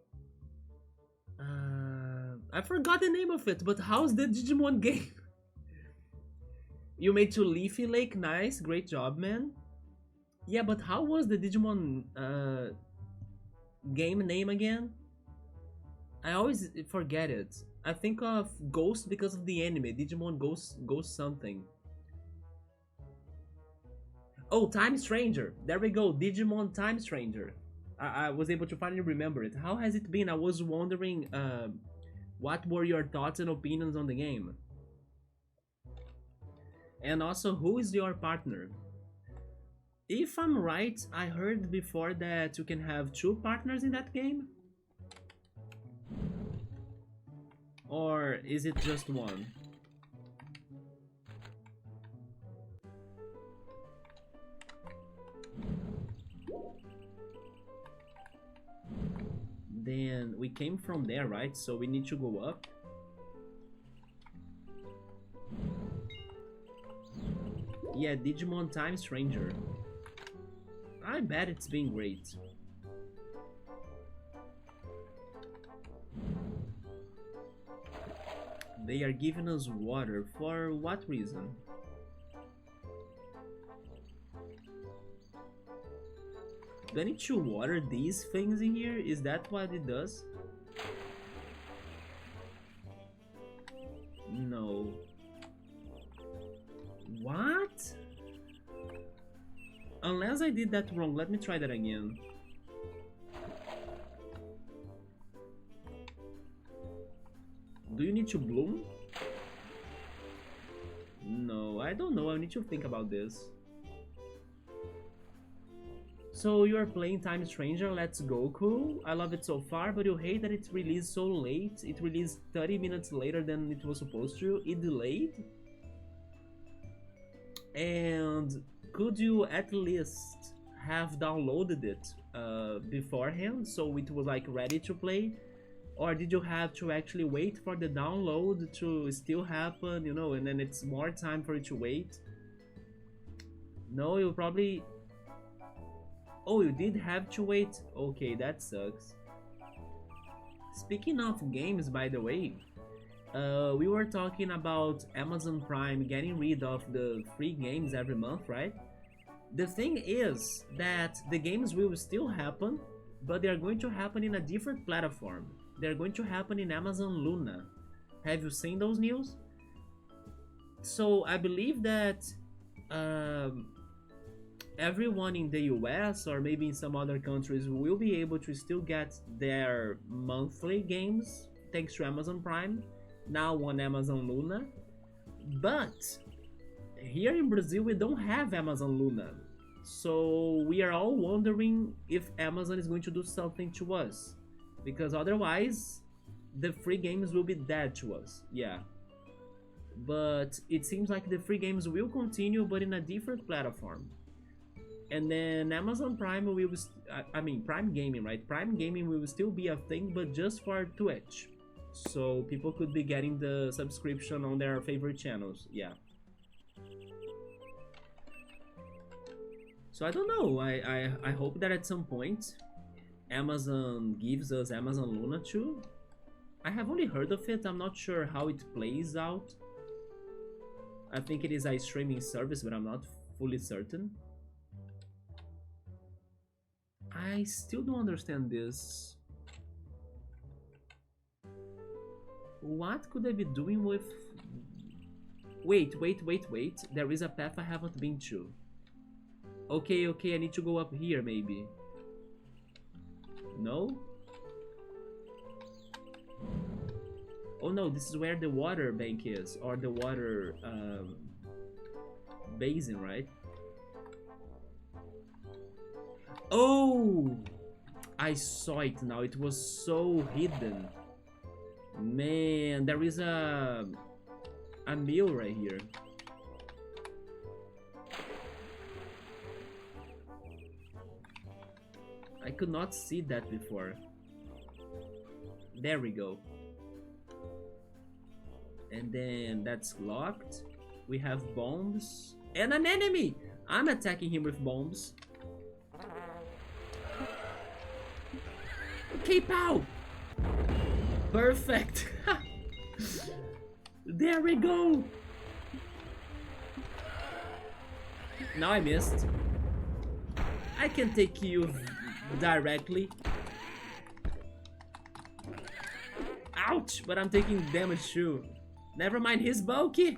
I forgot the name of it, but how's the Digimon game? You made to Leafy Lake, nice, great job, man. Yeah, but how was the Digimon game name again? I always forget it. I think of Ghost because of the anime, Digimon Ghost something. Oh, Time Stranger. There we go, Digimon Time Stranger. I was able to finally remember it. How has it been? I was wondering, what were your thoughts and opinions on the game? And also, who is your partner? If I'm right, I heard before that you can have 2 partners in that game? Or is it just 1? Then we came from there, right? So we need to go up. Yeah, Digimon Time Stranger. I bet it's been great. They are giving us water. For what reason? Do I need to water these things in here? Is that what it does? No. What? Unless I did that wrong, let me try that again. Do you need to bloom? No, I don't know. I need to think about this. So you are playing Time Stranger, let's go, cool. I love it so far, but you hate that it released so late. It released 30 minutes later than it was supposed to. It delayed. And could you at least have downloaded it beforehand so it was like ready to play? Or did you have to actually wait for the download to still happen, you know, and then it's more time for you to wait? No, you probably... Oh, you did have to wait? Okay, that sucks. Speaking of games, by the way, we were talking about Amazon Prime getting rid of the free games every month, right? The thing is that the games will still happen, but they're going to happen in a different platform. They're going to happen in Amazon Luna. Have you seen those news? So I believe that everyone in the US or maybe in some other countries will be able to still get their monthly games thanks to Amazon Prime, now on Amazon Luna. But here in Brazil we don't have Amazon Luna, so we are all wondering if Amazon is going to do something to us, because otherwise the free games will be dead to us. Yeah, but it seems like the free games will continue, but in a different platform. And then Amazon Prime will, I mean Prime Gaming, right? Prime Gaming will still be a thing, but just for Twitch. So people could be getting the subscription on their favorite channels, yeah. So I don't know, I hope that at some point Amazon gives us Amazon Luna too. I have only heard of it, I'm not sure how it plays out. I think it is a streaming service, but I'm not fully certain. I still don't understand this. What could I be doing with... Wait. There is a path I haven't been to. Okay, okay, I need to go up here maybe. No? Oh no, this is where the water bank is, or the water basin, right? Oh! I saw it now, it was so hidden. Man, there is a mill right here. I could not see that before. There we go. And then that's locked. We have bombs. And an enemy! I'm attacking him with bombs. Okay, pow! Perfect! There we go! Now I missed. I can take you directly. Ouch! But I'm taking damage too. Never mind, he's bulky.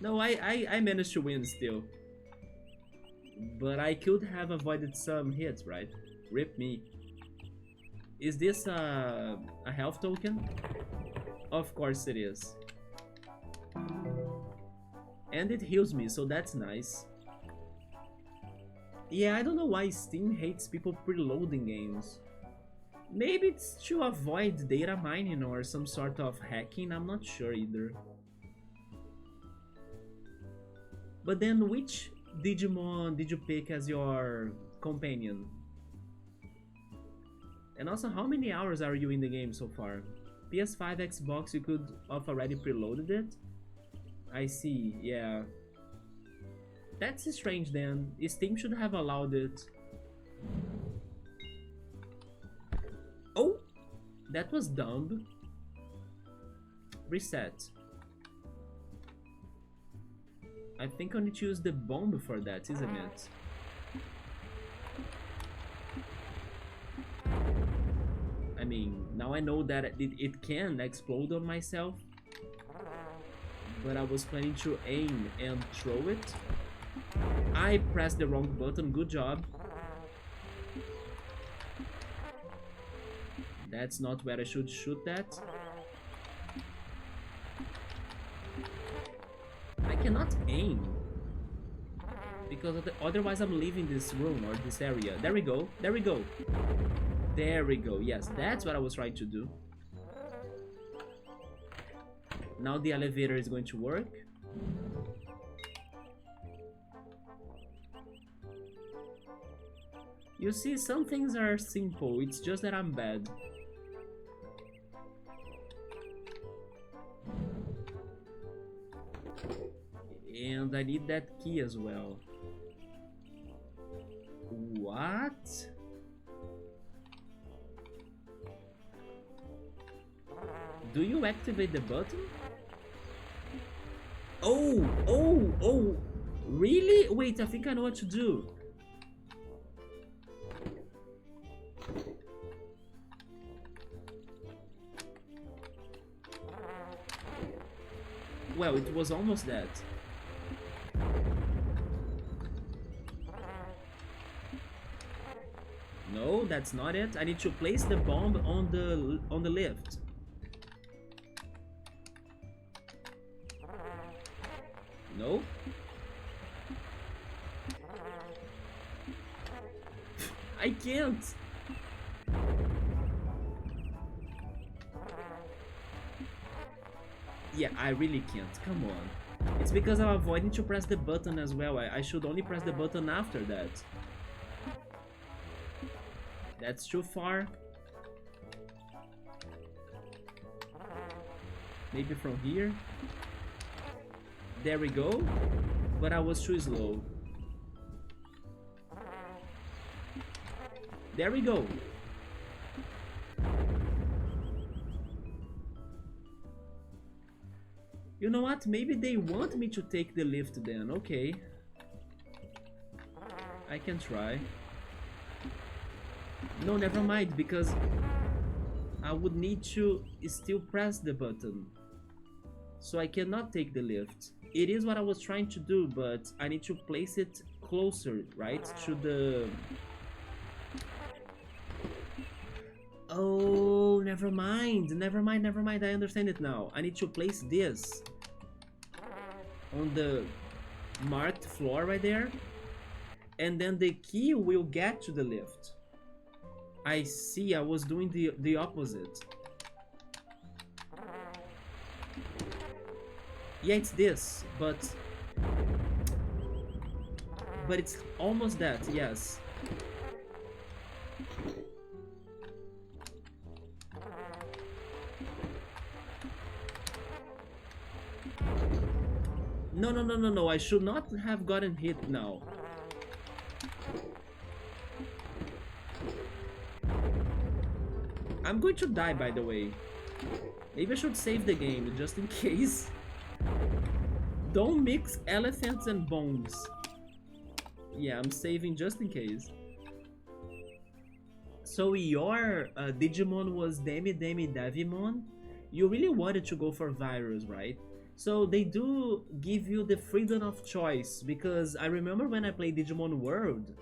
No, I managed to win still. But I could have avoided some hits, right? Rip me. Is this a health token? Of course it is. And it heals me, so that's nice. Yeah, I don't know why Steam hates people preloading games. Maybe it's to avoid data mining or some sort of hacking, I'm not sure either. But then which Digimon did you pick as your companion? And also, how many hours are you in the game so far? PS5, Xbox, you could have already preloaded it? I see, yeah. That's strange then. Steam should have allowed it. Oh! That was dumb. Reset. I think I need to use the bomb for that, isn't it? I mean, now I know that it can explode on myself. But I was planning to aim and throw it. I pressed the wrong button, good job. That's not where I should shoot that. I cannot aim. Because otherwise I'm leaving this room or this area. There we go, there we go. There we go, yes, that's what I was trying to do. Now the elevator is going to work. You see, some things are simple, it's just that I'm bad. And I need that key as well. What? Do you activate the button? Oh, oh, oh, really? Wait, I think I know what to do. Well, it was almost that. No, that's not it. I need to place the bomb on the lift. No. I can't. Yeah, I really can't. Come on. It's because I'm avoiding to press the button as well. I should only press the button after that. That's too far. Maybe from here. There we go. But I was too slow. There we go. You know what? Maybe they want me to take the lift then. Okay. I can try. No, never mind, because I would need to still press the button. So I cannot take the lift. it is what I was trying to do, but I need to place it closer, right, to the... Oh, never mind, never mind, never mind, I understand it now. I need to place this on the marked floor right there, and then the key will get to the lift. I see, I was doing the opposite. Yeah, it's this, but it's almost that, yes. No, no, no, no, no, I should not have gotten hit now. I'm going to die, by the way. Maybe I should save the game, just in case. Don't mix elephants and bones. Yeah, I'm saving just in case. So your Digimon was Demi Demi Devimon. You really wanted to go for Virus, right? So they do give you the freedom of choice, because I remember when I played Digimon World,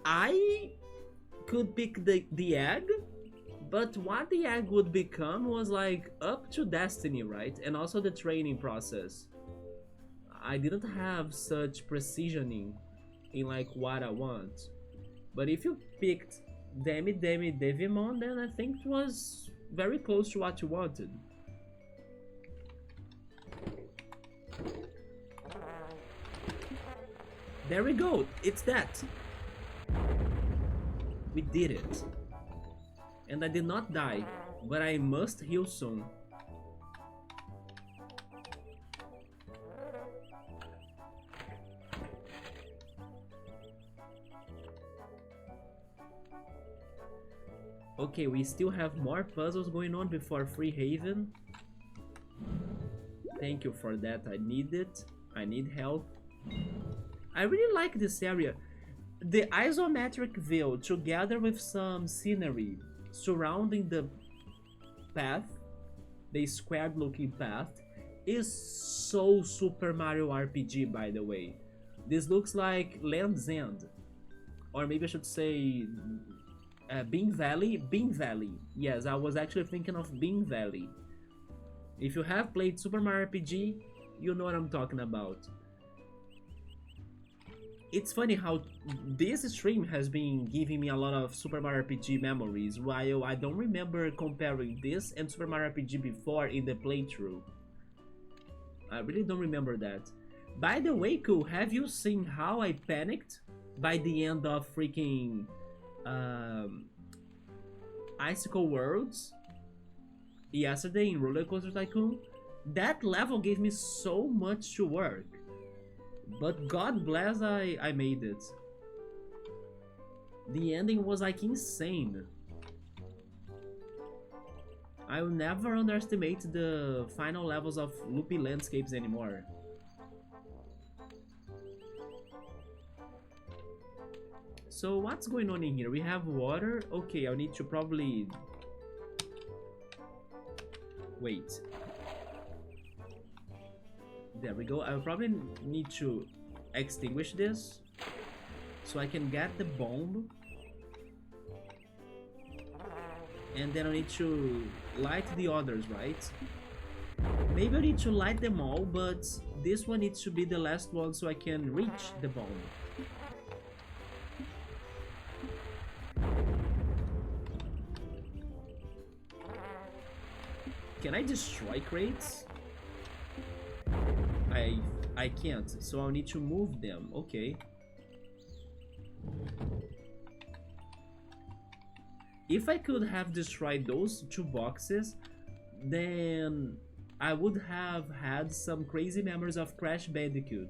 I could pick the egg, but what the egg would become was like up to destiny, right? And also the training process. I didn't have such precisioning in like what I want. But if you picked Demi Demi Devimon, then I think it was very close to what you wanted. There we go, it's that. We did it. And I did not die, but I must heal soon. Okay, we still have more puzzles going on before Freehaven. Thank you for that, I need it. I need help. I really like this area. The isometric view, together with some scenery surrounding the path, the squared looking path, is so Super Mario RPG, by the way. This looks like Land's End. Or maybe I should say Bean Valley? Bean Valley. Yes, I was actually thinking of Bean Valley. If you have played Super Mario RPG, you know what I'm talking about. It's funny how this stream has been giving me a lot of Super Mario RPG memories, while I don't remember comparing this and Super Mario RPG before in the playthrough. I really don't remember that. By the way, Cool, have you seen how I panicked by the end of freaking Icicle Worlds yesterday in Roller Coaster Tycoon? That level gave me so much to work. But God bless, I made it. The ending was like insane. I will never underestimate the final levels of loopy landscapes anymore. So what's going on in here? We have water. Okay, I'll need to probably... Wait. There we go. I'll probably need to extinguish this so I can get the bomb. And then I need to light the others, right? Maybe I need to light them all, but this one needs to be the last one so I can reach the bomb. Can I destroy crates? I can't, so I'll need to move them. Okay. If I could have destroyed those two boxes, then I would have had some crazy memories of Crash Bandicoot.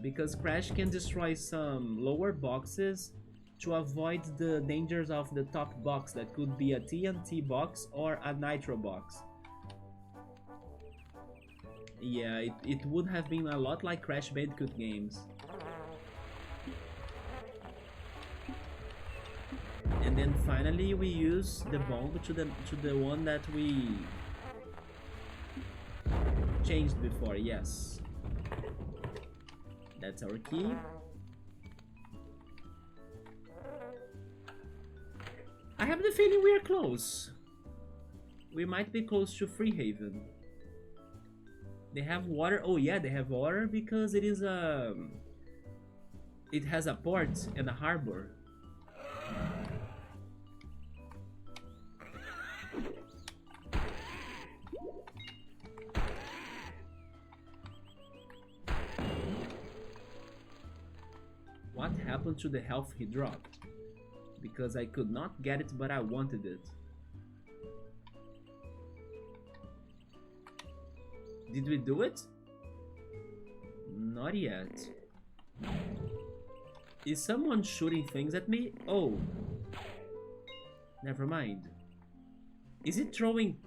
Because Crash can destroy some lower boxes to avoid the dangers of the top box that could be a TNT box or a Nitro box. Yeah, it would have been a lot like Crash Bandicoot games. And then finally we use the bomb to the one that we changed before, yes. That's our key. I have the feeling we are close. We might be close to Freehaven. They have water. Oh yeah, they have water because it is a... It has a port and a harbor. What happened to the health he dropped? Because I could not get it, but I wanted it. Did we do it? Not yet. Is someone shooting things at me? Oh. Never mind. Is he throwing...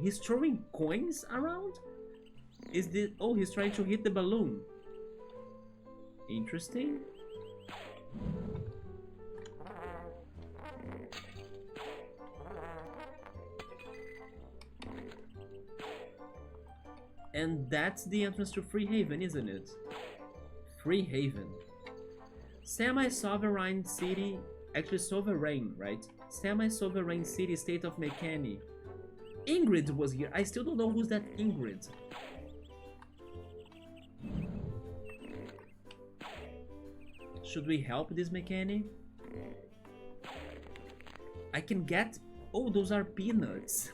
He's throwing coins around? Is this... Oh, he's trying to hit the balloon. Interesting. And that's the entrance to Freehaven, isn't it? Freehaven. Semi-sovereign city... Actually, sovereign, right? Semi-sovereign city, state of Mechani. Ingrid was here. I still don't know who's that Ingrid. Should we help this Mechani? I can get... Oh, those are peanuts.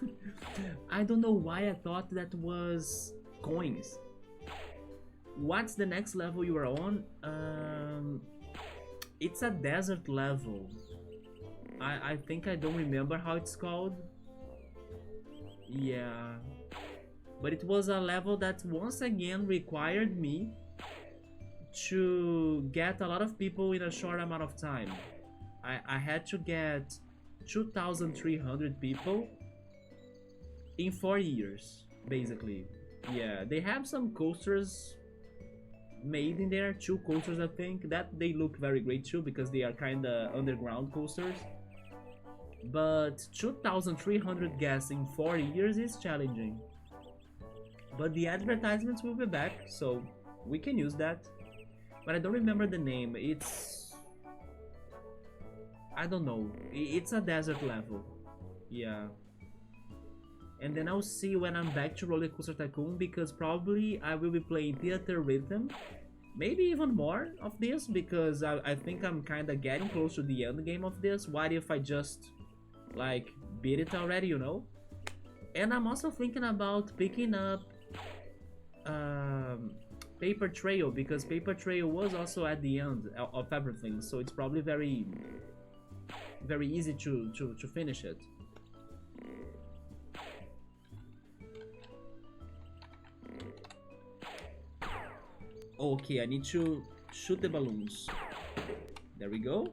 I don't know why I thought that was coins. What's the next level you are on? It's a desert level. I think I don't remember how it's called. Yeah. But it was a level that once again required me to get a lot of people in a short amount of time. I had to get 2,300 people in 4 years, basically. Yeah, they have some coasters made in there, 2 coasters I think, that they look very great too because they are kinda underground coasters. But 2,300 guests in 4 years is challenging. But the advertisements will be back, so we can use that. But I don't remember the name. It's... I don't know. It's a desert level. Yeah. And then I'll see when I'm back to Roller Coaster Tycoon because probably I will be playing Theater Rhythm. Maybe even more of this because I think I'm kinda getting close to the end game of this. What if I just like beat it already, you know? And I'm also thinking about picking up Paper Trail because Paper Trail was also at the end of everything, so it's probably very easy to finish it. Okay, I need to shoot the balloons. There we go.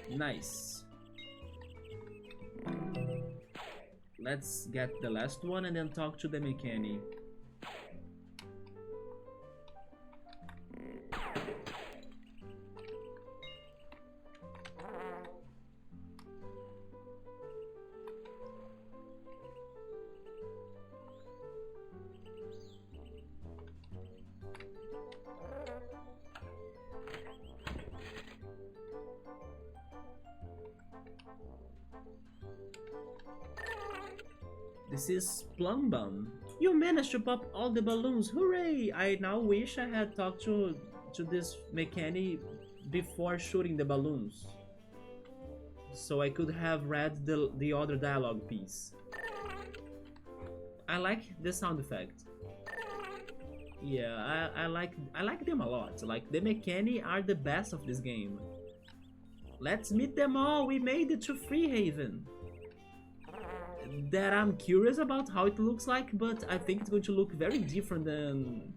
Nice. Let's get the last one and then talk to the mechanic. This is Plum Bum. You managed to pop all the balloons, hooray! I now wish I had talked to this mechanic before shooting the balloons. So I could have read the other dialogue piece. I like the sound effect. Yeah, I like them a lot. Like, the mechanic are the best of this game. Let's meet them all, we made it to Freehaven. That I'm curious about how it looks like, but I think it's going to look very different than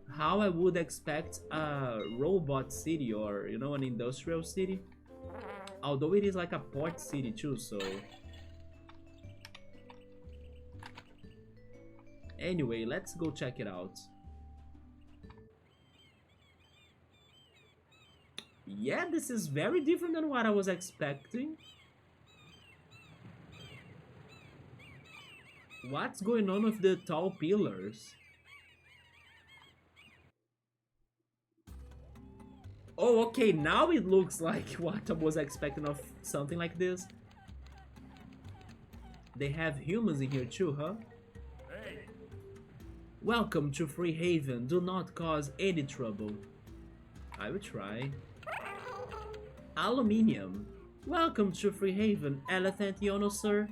how I would expect a robot city or, you know, an industrial city. Although it is like a port city too, so... Anyway, let's go check it out. Yeah, this is very different than what I was expecting. What's going on with the tall pillars? Oh, okay, now it looks like what I was expecting of something like this. They have humans in here too, huh? Hey. Welcome to Freehaven. Do not cause any trouble. I will try. Aluminium. Welcome to Freehaven, Elephant Yono, sir.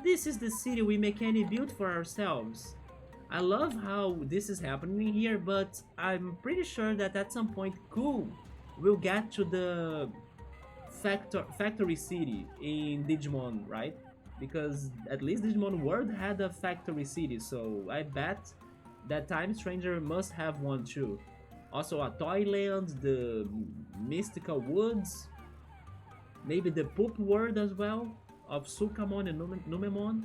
This is the city we mechanic built for ourselves. I love how this is happening here, but I'm pretty sure that at some point, cool, we'll get to the factory city in Digimon, right? Because at least Digimon World had a factory city, so I bet that Time Stranger must have one too. Also a Toyland, the Mystical Woods, maybe the Poop World as well, of Sukamon and Numemon.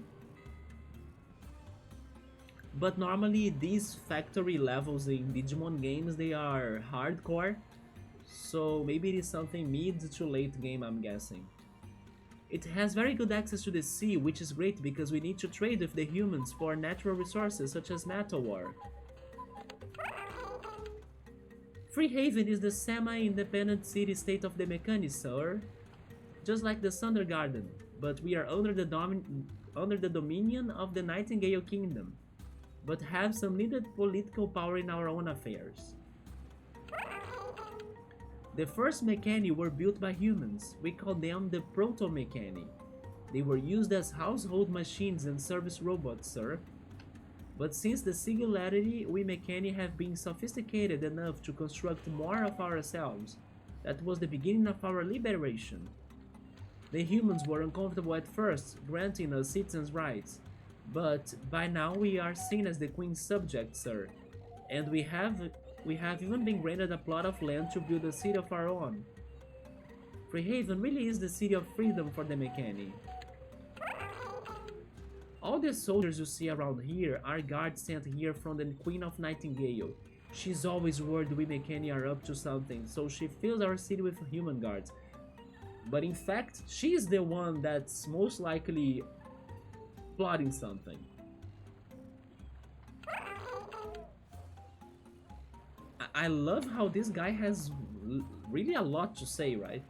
But normally these factory levels in Digimon games, they are hardcore, so maybe it is something mid to late game, I'm guessing. It has very good access to the sea, which is great because we need to trade with the humans for natural resources such as metal ore. Freehaven is the semi-independent city-state of the Mechanic, sir. Just like the Sundergarden, but we are under the dominion of the Nightingale Kingdom, but have some needed political power in our own affairs. The first mechani were built by humans. We call them the proto-mechani. They were used as household machines and service robots, sir. But since the singularity, we mechani have been sophisticated enough to construct more of ourselves. That was the beginning of our liberation. The humans were uncomfortable at first, granting us citizens' rights. But by now we are seen as the Queen's subjects, sir. And we have even been granted a plot of land to build a city of our own. Freehaven really is the city of freedom for the mechani. All the soldiers you see around here are guards sent here from the Queen of Nightingale. She's always worried we mechani are up to something, so she fills our city with human guards. But in fact, she's the one that's most likely plotting something. I love how this guy has really a lot to say, right?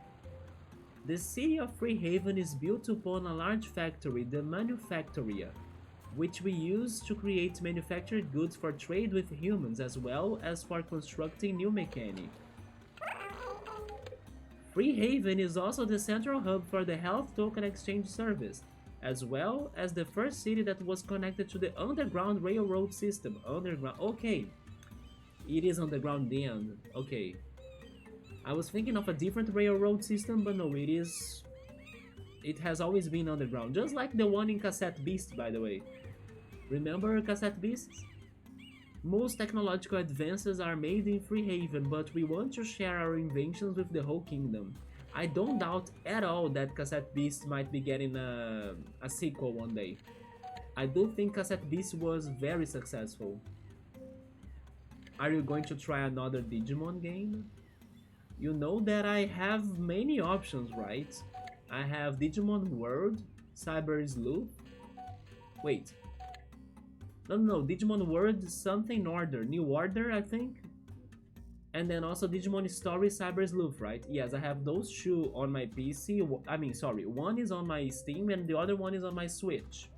The city of Freehaven is built upon a large factory, the Manufactoria, which we use to create manufactured goods for trade with humans as well as for constructing new mechani. Freehaven is also the central hub for the health token exchange service, as well as the first city that was connected to the underground railroad system. Okay. It is underground then, okay. I was thinking of a different railroad system, but no, it has always been underground, just like the one in Cassette Beast, by the way. Remember Cassette Beasts? Most technological advances are made in Freehaven, but we want to share our inventions with the whole kingdom. I don't doubt at all that Cassette Beast might be getting a sequel one day. I do think Cassette Beast was very successful. Are you going to try another Digimon game? You know that I have many options, right? I have Digimon World, Cyber Sleuth. Wait. No, Digimon World something Order, New Order, I think? And then also Digimon Story Cyber Sleuth, right? Yes, I have those two on my PC. One is on my Steam and the other one is on my Switch.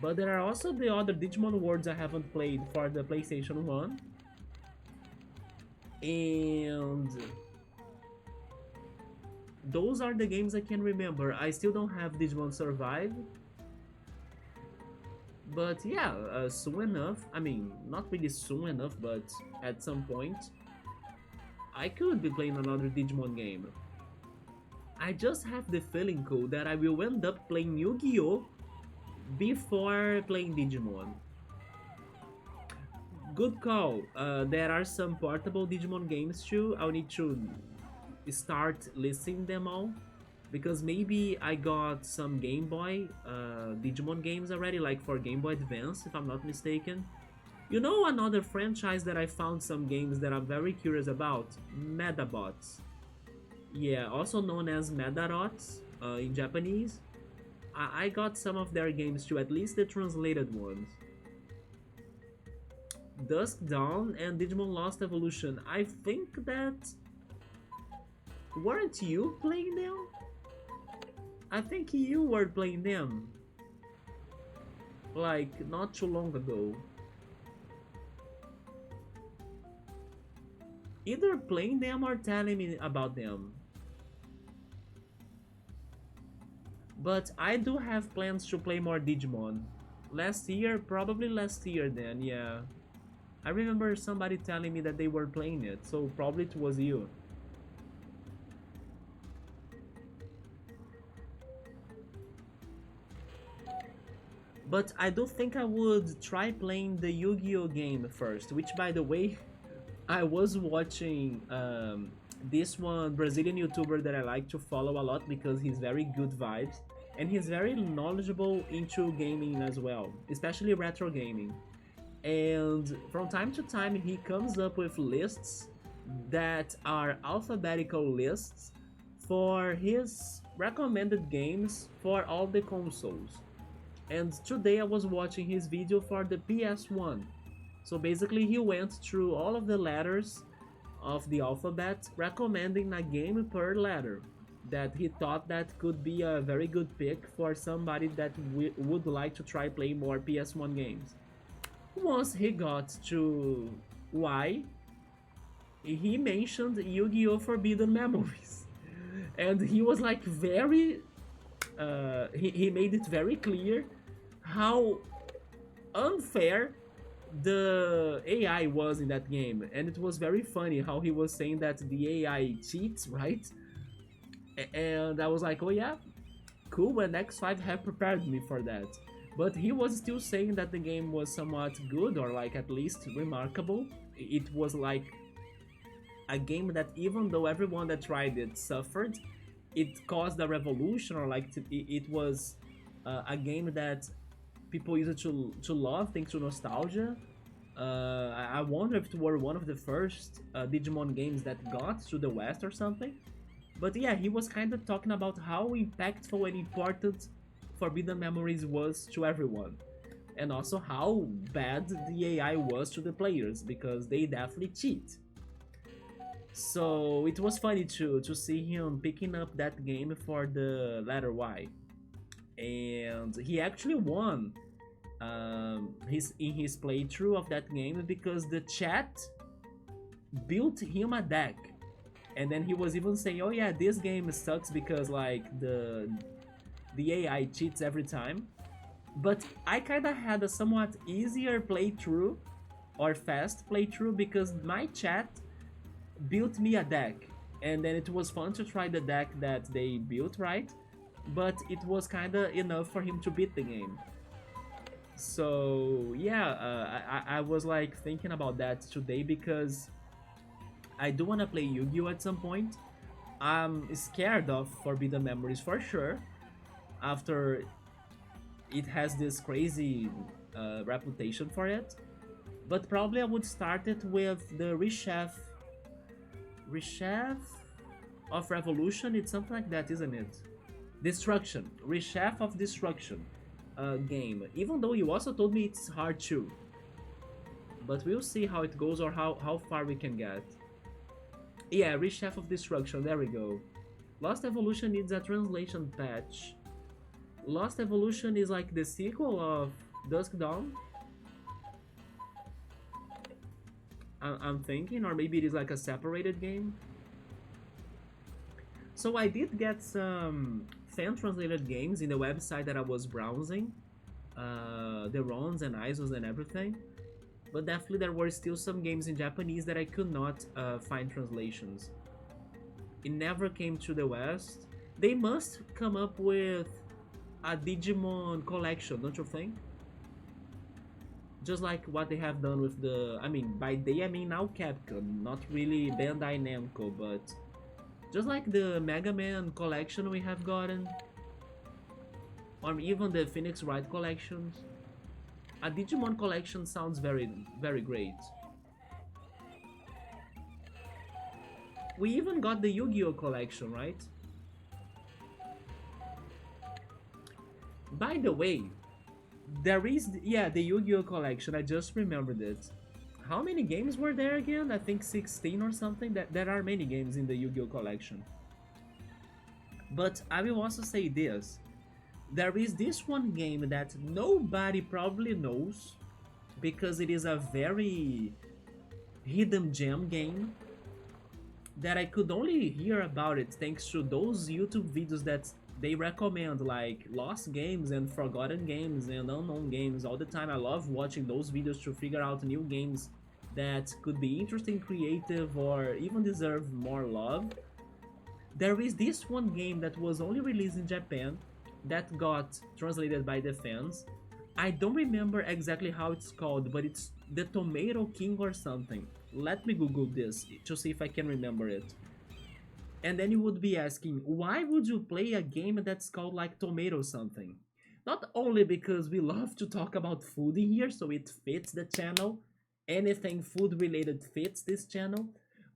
But there are also the other Digimon Worlds I haven't played for the PlayStation 1. And those are the games I can remember. I still don't have Digimon Survive. But yeah, soon enough, I mean, not really soon enough, but at some point, I could be playing another Digimon game. I just have the feeling, cool, that I will end up playing Yu-Gi-Oh! Before playing Digimon. Good call. There are some portable Digimon games too. I'll need to start listing them all, because maybe I got some Game Boy Digimon games already, like for Game Boy Advance, if I'm not mistaken. You know another franchise that I found some games that I'm very curious about? Medabots. Yeah, also known as Medarots in Japanese. I got some of their games too, at least the translated ones. Dusk Dawn and Digimon Lost Evolution. I think that weren't you playing them? I think you were playing them like not too long ago. Either playing them or telling me about them. But I do have plans to play more Digimon. Last year, probably last year then, yeah. I remember somebody telling me that they were playing it, so probably it was you. But I do think I would try playing the Yu-Gi-Oh game first, which by the way, I was watching this one Brazilian YouTuber that I like to follow a lot because he's very good vibes and he's very knowledgeable into gaming as well, especially retro gaming. And from time to time he comes up with lists that are alphabetical lists for his recommended games for all the consoles. And today I was watching his video for the PS1. So basically he went through all of the letters of the alphabet, recommending a game per letter that he thought that could be a very good pick for somebody that would like to try playing more PS1 games. Once he got to Y, he mentioned Yu-Gi-Oh! Forbidden Memories. And he was like very... he made it very clear how unfair the AI was in that game, and it was very funny how he was saying that the AI cheats, right? And I was like, oh yeah, cool, and X5 have prepared me for that. But he was still saying that the game was somewhat good, or like at least remarkable. It was like a game that even though everyone that tried it suffered, it caused a revolution, or like it was a game that people used to love thanks to nostalgia. I wonder if it were one of the first Digimon games that got to the West or something. But yeah, he was kind of talking about how impactful and important Forbidden Memories was to everyone. And also how bad the AI was to the players, because they definitely cheat. So it was funny to see him picking up that game for the letter Y. And he actually won in his playthrough of that game because the chat built him a deck. And then he was even saying, oh yeah, this game sucks because like the AI cheats every time. But I kinda had a somewhat easier playthrough or fast playthrough because my chat built me a deck, and then it was fun to try the deck that they built, right? But it was kinda enough for him to beat the game. So yeah, I was like thinking about that today because I do wanna play Yu-Gi-Oh at some point. I'm scared of Forbidden Memories for sure, after it has this crazy reputation for it. But probably I would start it with the Rechef of Revolution. It's something like that, isn't it? Destruction. Rechef of Destruction game. Even though you also told me it's hard too. But we'll see how it goes or how far we can get. Yeah, Rechef of Destruction. There we go. Lost Evolution needs a translation patch. Lost Evolution is like the sequel of Dusk Dawn. I'm thinking, or maybe it is like a separated game. So I did get some fan-translated games in the website that I was browsing. The ROMs and ISOs and everything. But definitely there were still some games in Japanese that I could not find translations. It never came to the West. They must come up with a Digimon collection, don't you think? Just like what they have done with the... I mean, by they I mean now Capcom, not really Bandai Namco, but... Just like the Mega Man collection we have gotten. Or even the Phoenix Wright collections. A Digimon collection sounds very, very great. We even got the Yu-Gi-Oh collection, right? By the way, there is, yeah, the Yu-Gi-Oh collection. I just remembered it. How many games were there again? I think 16 or something. That there are many games in the Yu-Gi-Oh collection. But I will also say this. There is this one game that nobody probably knows because it is a very hidden gem game that I could only hear about it thanks to those YouTube videos that they recommend, like lost games and forgotten games and unknown games all the time. I love watching those videos to figure out new games that could be interesting, creative, or even deserve more love. There is this one game that was only released in Japan that got translated by the fans. I don't remember exactly how it's called, but it's the Tomato King or something. Let me Google this to see if I can remember it. And then you would be asking, why would you play a game that's called like Tomato something? Not only because we love to talk about food in here, so it fits the channel, anything food related fits this channel,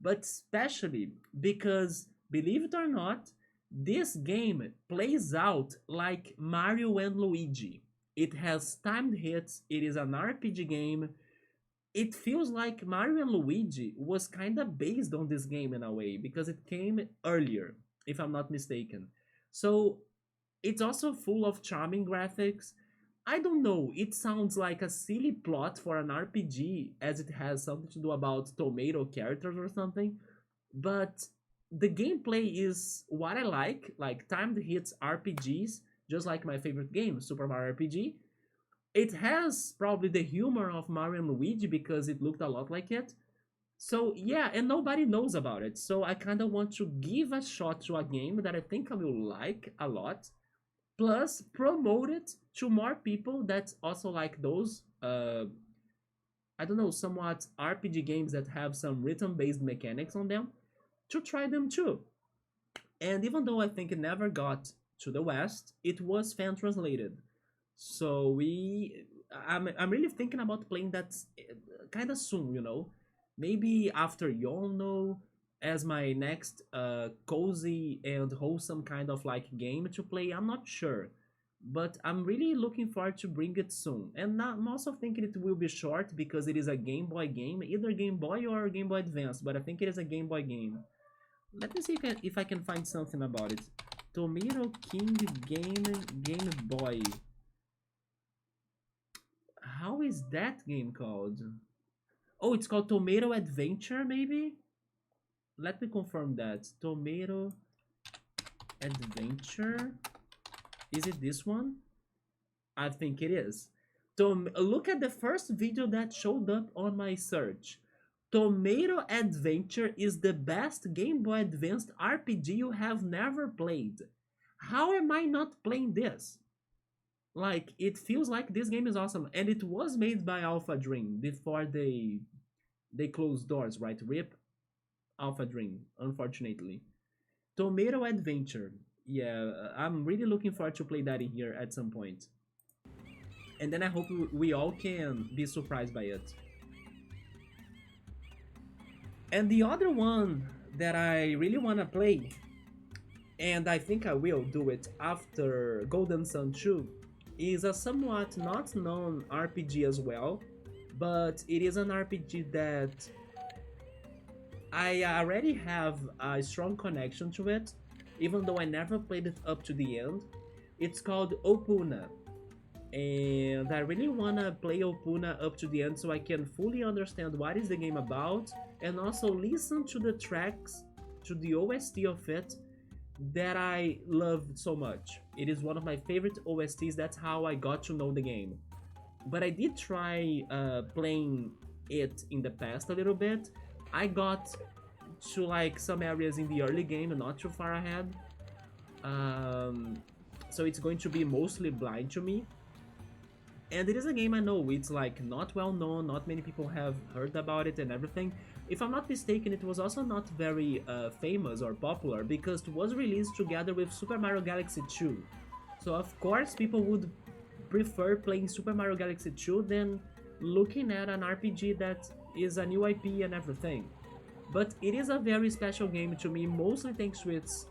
but especially because, believe it or not, this game plays out like Mario and Luigi. It has timed hits, it is an RPG game. It feels like Mario and Luigi was kind of based on this game in a way because it came earlier, if I'm not mistaken. So it's also full of charming graphics. I don't know, it sounds like a silly plot for an RPG as it has something to do about tomato characters or something, but the gameplay is what I like timed hits RPGs, just like my favorite game, Super Mario RPG. It has probably the humor of Mario and Luigi because it looked a lot like it. So yeah, and nobody knows about it. So I kind of want to give a shot to a game that I think I will like a lot, plus promote it to more people that also like those I don't know, somewhat RPG games that have some rhythm based mechanics on them to try them too. And even though I think it never got to the West, it was fan translated. So I'm really thinking about playing that kind of soon, you know. Maybe after Yono as my next cozy and wholesome kind of like game to play. I'm not sure, but I'm really looking forward to bring it soon. And I'm also thinking it will be short because it is a Game Boy game, either Game Boy or Game Boy Advance. But I think it is a Game Boy game. Let me see if I can find something about it. Tomato King Game Boy. How is that game called? Oh, it's called Tomato Adventure, maybe? Let me confirm that. Tomato Adventure. Is it this one? I think it is. Look at the first video that showed up on my search. Tomato Adventure is the best Game Boy Advanced RPG you have never played. How am I not playing this? Like, it feels like this game is awesome, and it was made by Alpha Dream before they closed doors, right? RIP Alpha Dream, unfortunately. Tomato Adventure. Yeah, I'm really looking forward to play that in here at some point. And then I hope we all can be surprised by it. And the other one that I really want to play, and I think I will do it after Golden Sun 2, is a somewhat not known RPG as well, but it is an RPG that I already have a strong connection to it, even though I never played it up to the end. It's called Opuna, and I really wanna play Opuna up to the end so I can fully understand what is the game about, and also listen to the tracks, to the OST of it, that I love so much. It is one of my favorite OSTs, that's how I got to know the game. But I did try playing it in the past a little bit. I got to like some areas in the early game, not too far ahead. So it's going to be mostly blind to me. And it is a game I know, it's like not well known, not many people have heard about it and everything. If I'm not mistaken, it was also not very famous or popular because it was released together with Super Mario Galaxy 2. So of course people would prefer playing Super Mario Galaxy 2 than looking at an RPG that is a new IP and everything. But it is a very special game to me, mostly thanks to its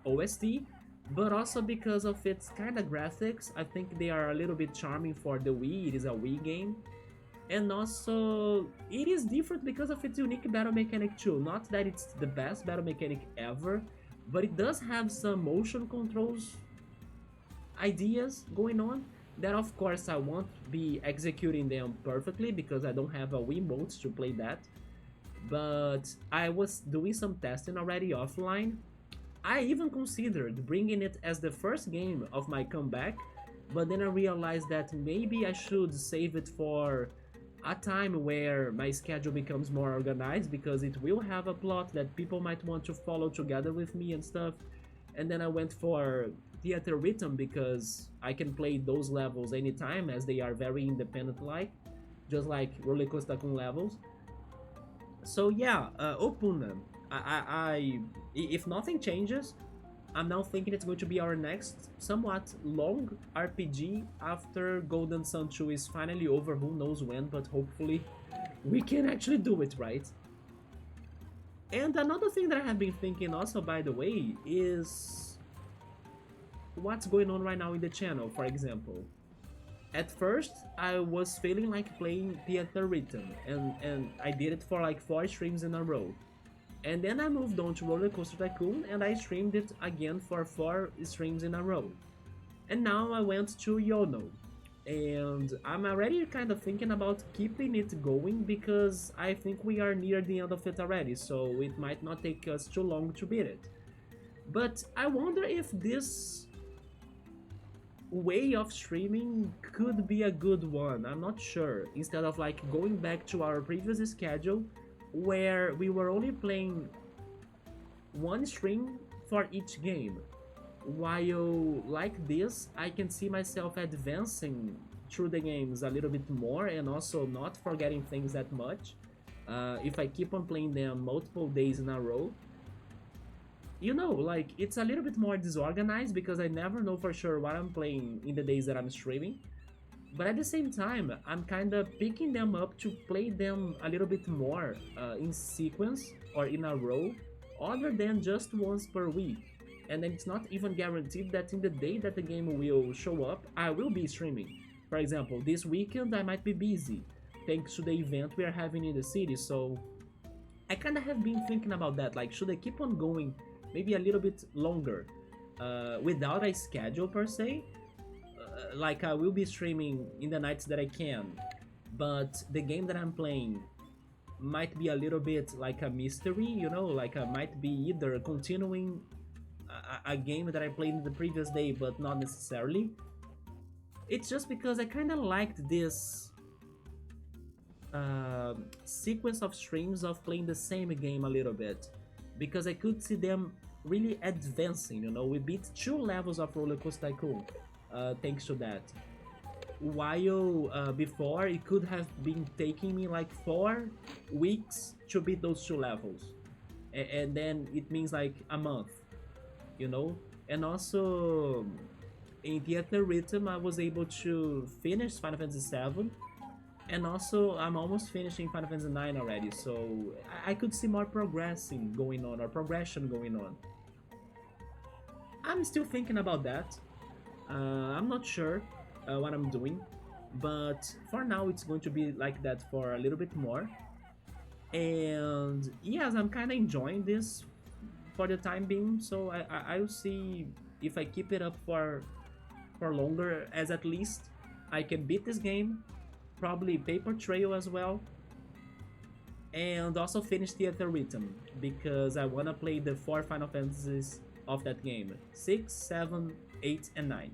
OST, but also because of its kind of graphics. I think they are a little bit charming for the Wii. It is a Wii game. And also, it is different because of its unique battle mechanic too. Not that it's the best battle mechanic ever, but it does have some motion controls ideas going on that of course I won't be executing them perfectly because I don't have a Wiimote to play that. But I was doing some testing already offline. I even considered bringing it as the first game of my comeback, but then I realized that maybe I should save it for a time where my schedule becomes more organized because it will have a plot that people might want to follow together with me and stuff. And then I went for Theater Rhythm because I can play those levels anytime as they are very independent like, just like Roller Coaster Tycoon levels. So yeah, Opuna, if nothing changes, I'm now thinking it's going to be our next somewhat long RPG after Golden Sun 2 is finally over, who knows when, but hopefully we can actually do it, right? And another thing that I have been thinking also, by the way, is what's going on right now in the channel, for example. At first, I was feeling like playing Theater Rhythm, and I did it for like 4 streams in a row. And then I moved on to Roller Coaster Tycoon and I streamed it again for 4 streams in a row. And now I went to Yono. And I'm already kind of thinking about keeping it going because I think we are near the end of it already, so it might not take us too long to beat it. But I wonder if this way of streaming could be a good one, I'm not sure. Instead of like going back to our previous schedule, where we were only playing 1 stream for each game. While like this, I can see myself advancing through the games a little bit more and also not forgetting things that much. If I keep on playing them multiple days in a row. You know, like, it's a little bit more disorganized because I never know for sure what I'm playing in the days that I'm streaming. But at the same time, I'm kind of picking them up to play them a little bit more in sequence or in a row, other than just once per week. And then it's not even guaranteed that in the day that the game will show up, I will be streaming. For example, this weekend I might be busy, thanks to the event we are having in the city, so I kind of have been thinking about that, like, should I keep on going maybe a little bit longer without a schedule per se? Like I will be streaming in the nights that I can, but the game that I'm playing might be a little bit like a mystery, you know, like I might be either continuing a game that I played in the previous day, but not necessarily. It's just because I kind of liked this sequence of streams of playing the same game a little bit, because I could see them really advancing, you know, we beat 2 levels of Roller Coaster Tycoon. Thanks to that. While before it could have been taking me like 4 weeks to beat those 2 levels, and then it means like a month, you know. And also in Theater Rhythm I was able to finish Final Fantasy VII, and also I'm almost finishing Final Fantasy IX already, so I could see more progression going on. I'm still thinking about that. I'm not sure what I'm doing, but for now it's going to be like that for a little bit more. And yes, I'm kind of enjoying this for the time being, so I'll see if I keep it up for longer, as at least I can beat this game, probably Paper Trail as well, and also finish Theater Rhythm, because I want to play the 4 Final Fantasies of that game, 6, 7, 8, and 9.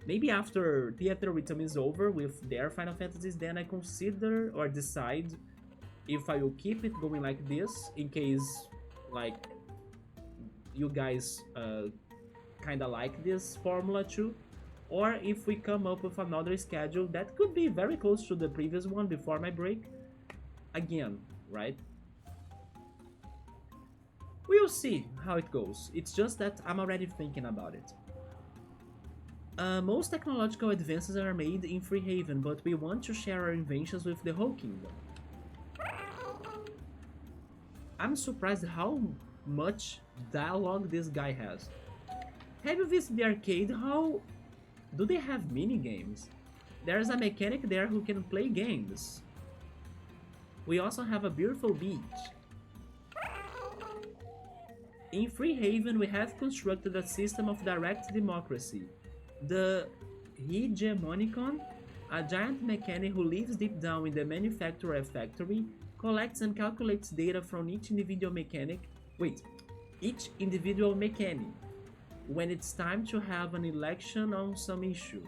Maybe after Theater Rhythm is over with their Final Fantasies, then I consider or decide if I will keep it going like this, in case like you guys kind of like this formula too, or if we come up with another schedule that could be very close to the previous one before my break again, right? We'll see how it goes. It's just that I'm already thinking about it. Most technological advances are made in Freehaven, but we want to share our inventions with the whole kingdom. I'm surprised how much dialogue this guy has. Have you visited the arcade? How do they have mini games? There's a mechanic there who can play games. We also have a beautiful beach. In Freehaven, we have constructed a system of direct democracy. The Hegemonicon, a giant mechanic who lives deep down in the manufacturer factory, collects and calculates data from each individual mechanic when it's time to have an election on some issue.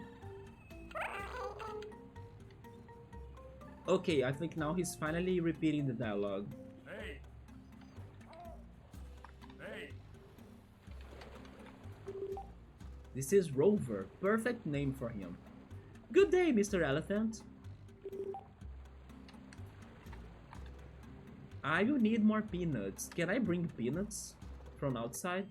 Okay, I think now he's finally repeating the dialogue. Hey! Hey! This is Rover, perfect name for him. Good day, Mr. Elephant. I will need more peanuts. Can I bring peanuts from outside?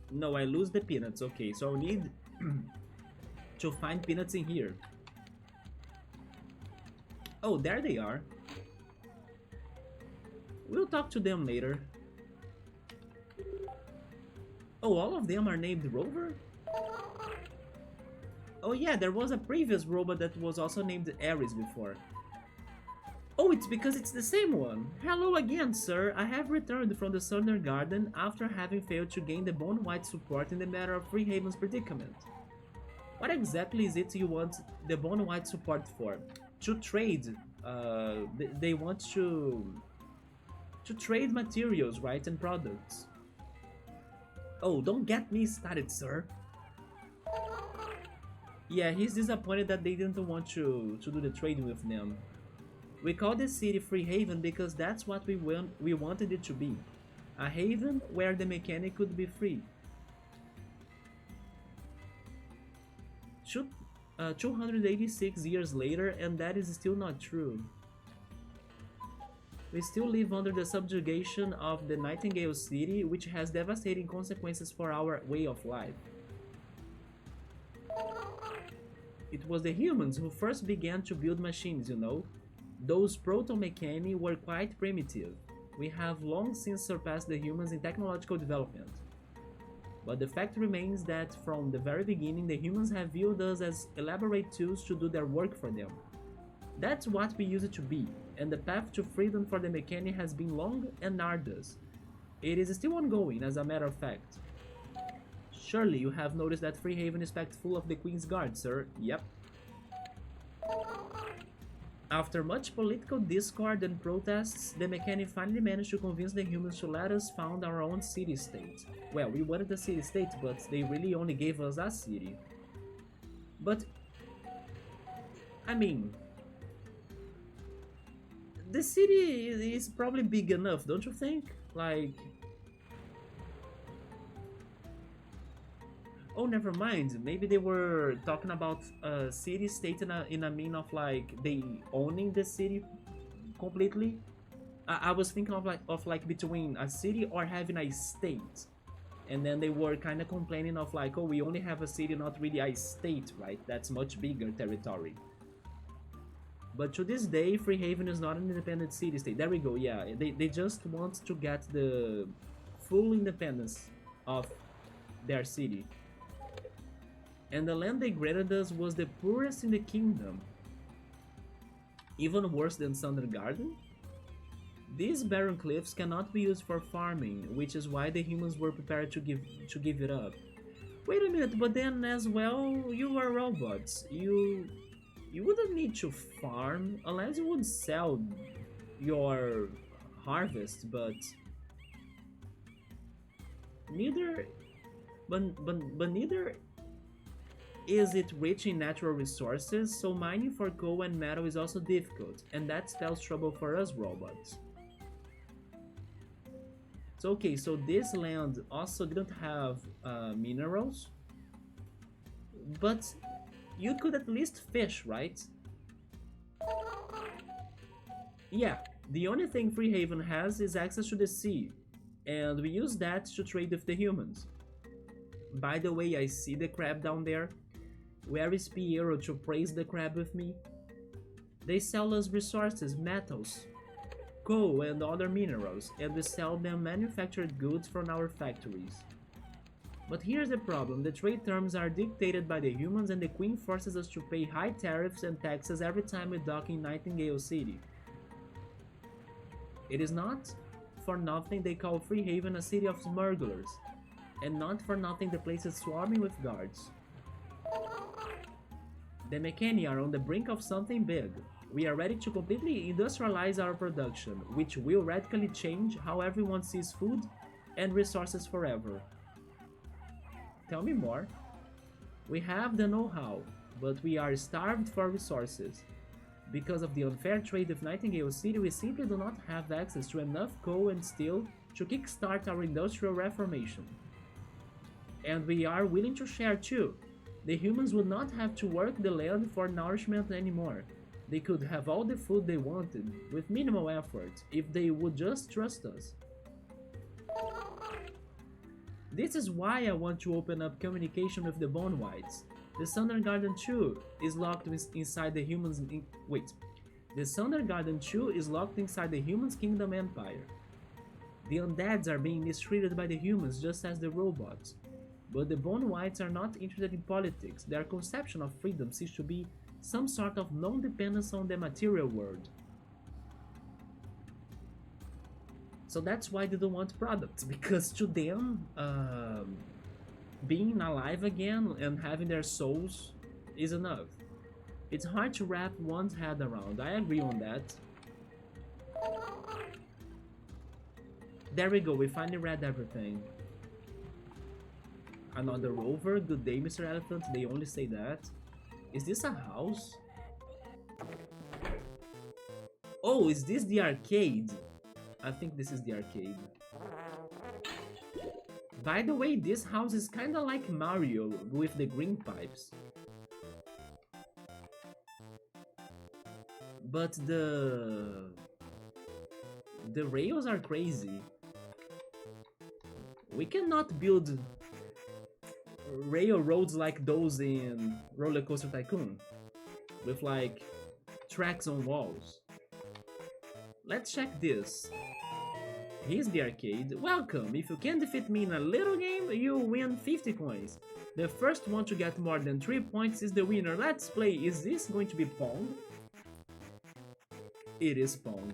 No, I lose the peanuts. Okay, so I need to find peanuts in here. Oh, there they are. We'll talk to them later. Oh, all of them are named Rover? Oh yeah, there was a previous robot that was also named Ares before. Oh, it's because it's the same one. Hello again, sir. I have returned from the Sundergarden after having failed to gain the bone-wide support in the matter of Freehaven's predicament. What exactly is it you want the bone-wide support for? To trade. They want to trade materials, right, and products. Oh, don't get me started, sir. Yeah, he's disappointed that they didn't want to do the trading with them. We call the city Freehaven because that's what we wanted it to be. A haven where the mechanic could be free. 286 years later, and that is still not true. We still live under the subjugation of the Nightingale City, which has devastating consequences for our way of life. It was the humans who first began to build machines, you know. Those proto-mechani were quite primitive. We have long since surpassed the humans in technological development. But the fact remains that from the very beginning the humans have viewed us as elaborate tools to do their work for them. That's what we used to be, and the path to freedom for the mechani has been long and arduous. It is still ongoing, as a matter of fact. Surely you have noticed that Freehaven is packed full of the Queen's Guard, sir. Yep. After much political discord and protests, the mechanic finally managed to convince the humans to let us found our own city-state. Well, we wanted a city-state, but they really only gave us a city. But, I mean, the city is probably big enough, don't you think? Like... Oh, never mind. Maybe they were talking about a city-state in a mean of like they owning the city completely. I was thinking of like between a city or having a state, and then they were kind of complaining of like, oh, we only have a city, not really a state, right? That's much bigger territory. But to this day, Freehaven is not an independent city-state. There we go. Yeah, they just want to get the full independence of their city. And the land they granted us was the poorest in the kingdom. Even worse than Sundergarden? These barren cliffs cannot be used for farming, which is why the humans were prepared to give it up. Wait a minute, but then as well, you are robots. You wouldn't need to farm unless you would sell your harvest, but neither is it rich in natural resources, so mining for coal and metal is also difficult, and that spells trouble for us robots. So okay, so this land also didn't have minerals, but you could at least fish, right? Yeah, the only thing Freehaven has is access to the sea, and we use that to trade with the humans. By the way, I see the crab down there. Where is Piero to praise the crab with me? They sell us resources, metals, coal and other minerals, and we sell them manufactured goods from our factories. But here's the problem, the trade terms are dictated by the humans and the Queen forces us to pay high tariffs and taxes every time we dock in Nightingale City. It is not for nothing they call Freehaven a city of smugglers, and not for nothing the place is swarming with guards. The Mechani are on the brink of something big. We are ready to completely industrialize our production, which will radically change how everyone sees food and resources forever. Tell me more. We have the know-how, but we are starved for resources. Because of the unfair trade with Nightingale City, we simply do not have access to enough coal and steel to kickstart our industrial reformation. And we are willing to share too. The humans would not have to work the land for nourishment anymore. They could have all the food they wanted, with minimal effort, if they would just trust us. This is why I want to open up communication with the Bone Whites. The Sundergarden too is locked inside the humans. The Sundergarden too is locked inside the humans' kingdom empire. The undeads are being mistreated by the humans just as the robots. But the Bone Whites are not interested in politics. Their conception of freedom seems to be some sort of non-dependence on the material world. So that's why they don't want products, because to them, being alive again and having their souls is enough. It's hard to wrap one's head around, I agree on that. There we go, we finally read everything. Another rover, good day Mr. Elephant, they only say that. Is this a house? Oh, is this the arcade? I think this is the arcade. By the way, this house is kinda like Mario with the green pipes. But the rails are crazy. We cannot build railroads like those in Roller Coaster Tycoon, with like tracks on walls. Let's check this. Here's the arcade. Welcome! If you can defeat me in a little game, you win 50 coins. The first one to get more than 3 points is the winner. Let's play. Is this going to be Pong? It is Pong.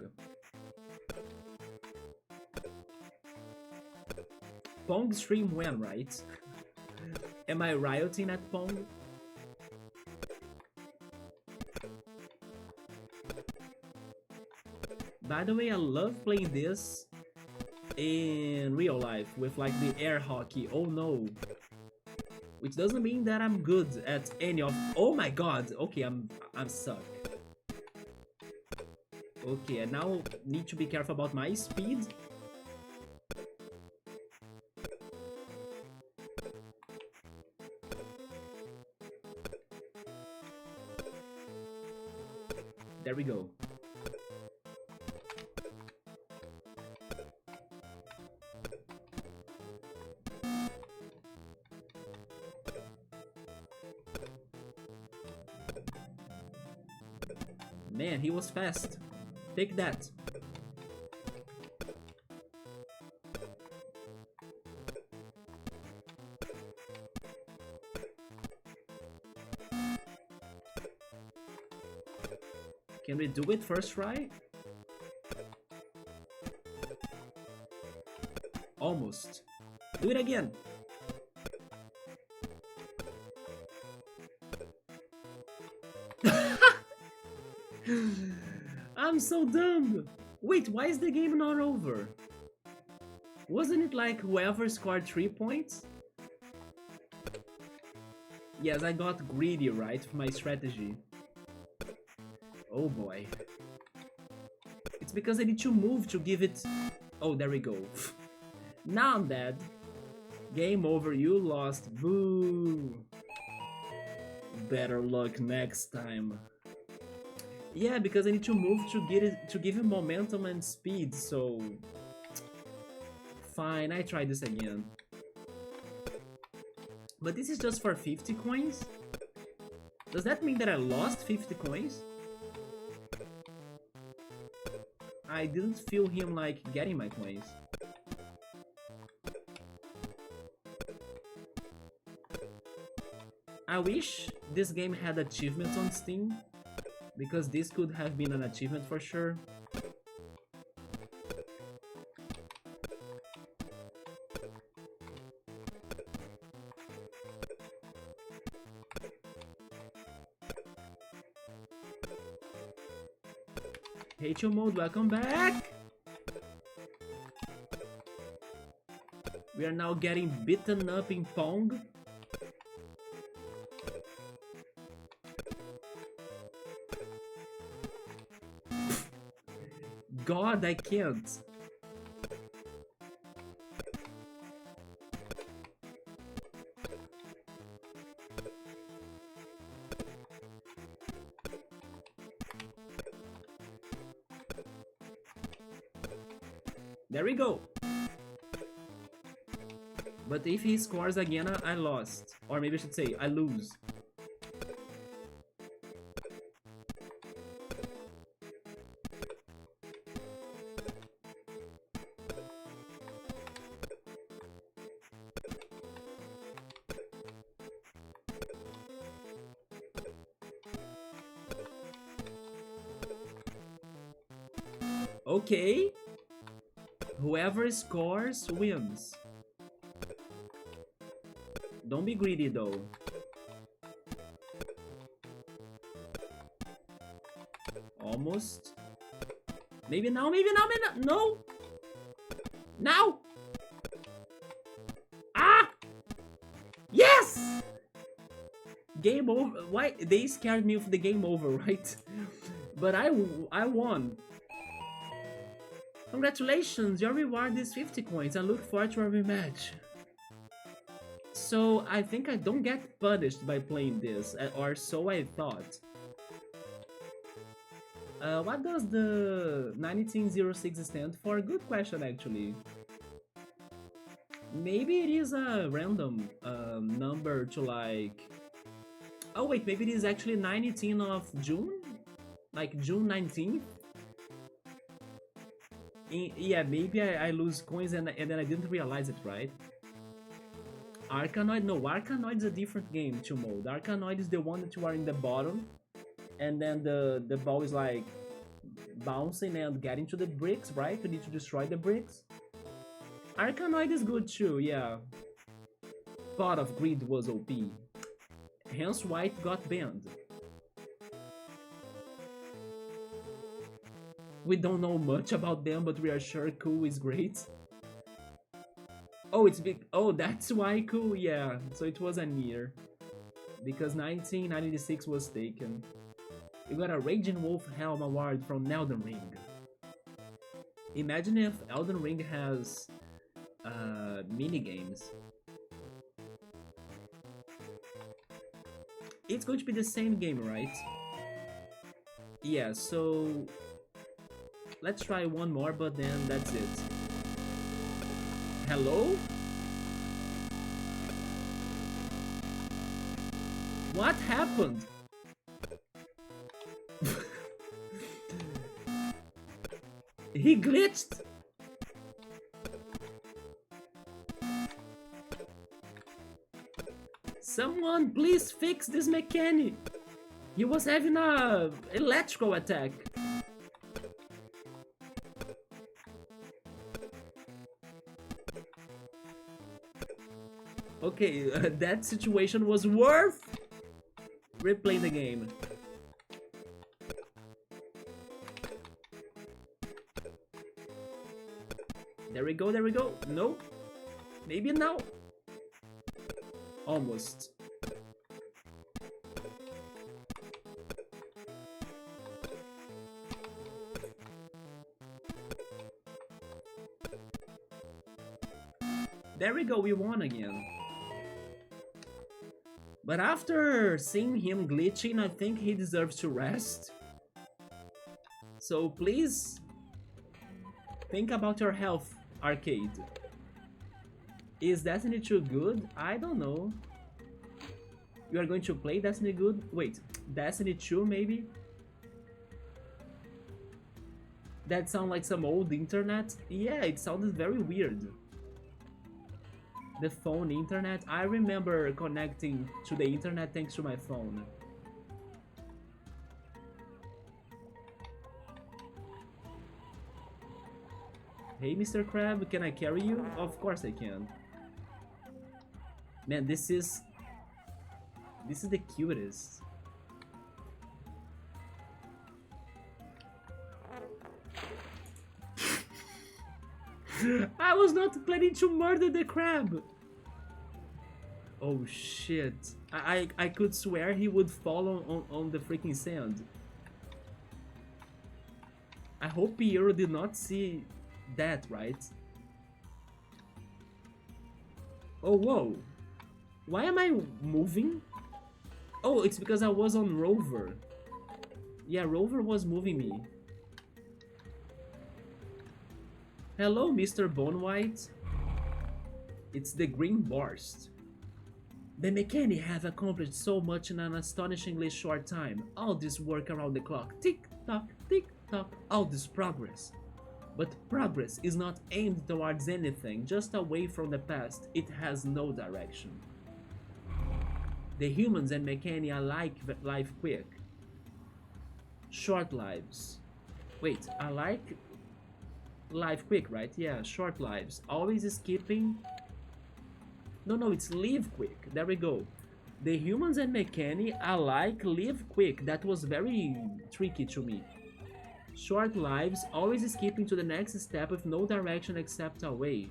Pong stream when, right? Am I rioting at Pong? By the way, I love playing this in real life with like the air hockey. Oh no. Which doesn't mean that I'm good at any of— oh my god! Okay, I'm suck. Okay, I now need to be careful about my speed. There we go. Man, he was fast. Take that. Can we do it first try? Almost. Do it again. I'm so dumb. Wait, why is the game not over? Wasn't it like whoever scored 3 points? Yes, I got greedy, right, for my strategy. Oh boy. It's because I need to move to give it— oh, there we go. Now I'm dead. Game over, you lost. Boo. Better luck next time. Yeah, because I need to move to get it to give him momentum and speed, so fine, I try this again. But this is just for 50 coins? Does that mean that I lost 50 coins? I didn't feel him like getting my coins. I wish this game had achievements on Steam, because this could have been an achievement for sure. Hate you mode, welcome back! We are now getting beaten up in Pong. God, I can't. There we go. But if he scores again, I lost. Or maybe I should say, I lose. Okay. Whoever scores wins. Don't be greedy though. Almost. Maybe now, maybe now, maybe now. No! Now! Ah! Yes! Game over. Why? They scared me with the game over, right? But I won. Congratulations, your reward is 50 coins. I look forward to a rematch. So I think I don't get punished by playing this, or so I thought. What does the 1906 stand for? Good question, actually. Maybe it is a random number to like... Oh wait, maybe it is actually 19 of June? Like June 19th? Yeah, maybe I lose coins and then I didn't realize it, right? Arkanoid? No, Arkanoid is a different game to mode. Arkanoid is the one that you are in the bottom and then the ball is like bouncing and getting to the bricks, right? You need to destroy the bricks. Arkanoid is good too, yeah. Pot of Greed was OP. Hence White got banned. We don't know much about them, but we are sure Cool is great. Oh, it's big. Oh, that's why Cool, yeah. So it was a near. Because 1996 was taken. You got a Raging Wolf Helm award from Elden Ring. Imagine if Elden Ring has minigames. It's going to be the same game, right? Yeah, so let's try one more, but then that's it. Hello? What happened? He glitched! Someone please fix this mechanic! He was having a electrical attack. Okay, that situation was worth replaying the game. There we go, there we go. No. Maybe now. Almost. There we go, we won again. But after seeing him glitching, I think he deserves to rest. So please think about your health, Arcade. Is Destiny 2 good? I don't know. You are going to play Destiny good? Wait, Destiny 2 maybe? That sounds like some old internet? Yeah, it sounded very weird. The phone internet? I remember connecting to the internet thanks to my phone. Hey, Mr. Crab, can I carry you? Of course I can. Man, this is the cutest. I was not planning to murder the crab. Oh shit. I could swear he would fall on the freaking sand. I hope Piero did not see that, right? Oh, whoa. Why am I moving? Oh, it's because I was on Rover. Yeah, Rover was moving me. Hello, Mr. Bonewhite. It's the Green Burst. The mechanic have accomplished so much in an astonishingly short time. All this work around the clock, tick tock, all this progress. But progress is not aimed towards anything, just away from the past. It has no direction. The humans and mechanic alike life quick. Short lives. Wait, I like life quick, right? Yeah, short lives. Always skipping. No, it's live quick. There we go. The humans and mechanic alike live quick. That was very tricky to me. Short lives, always skipping to the next step with no direction except away.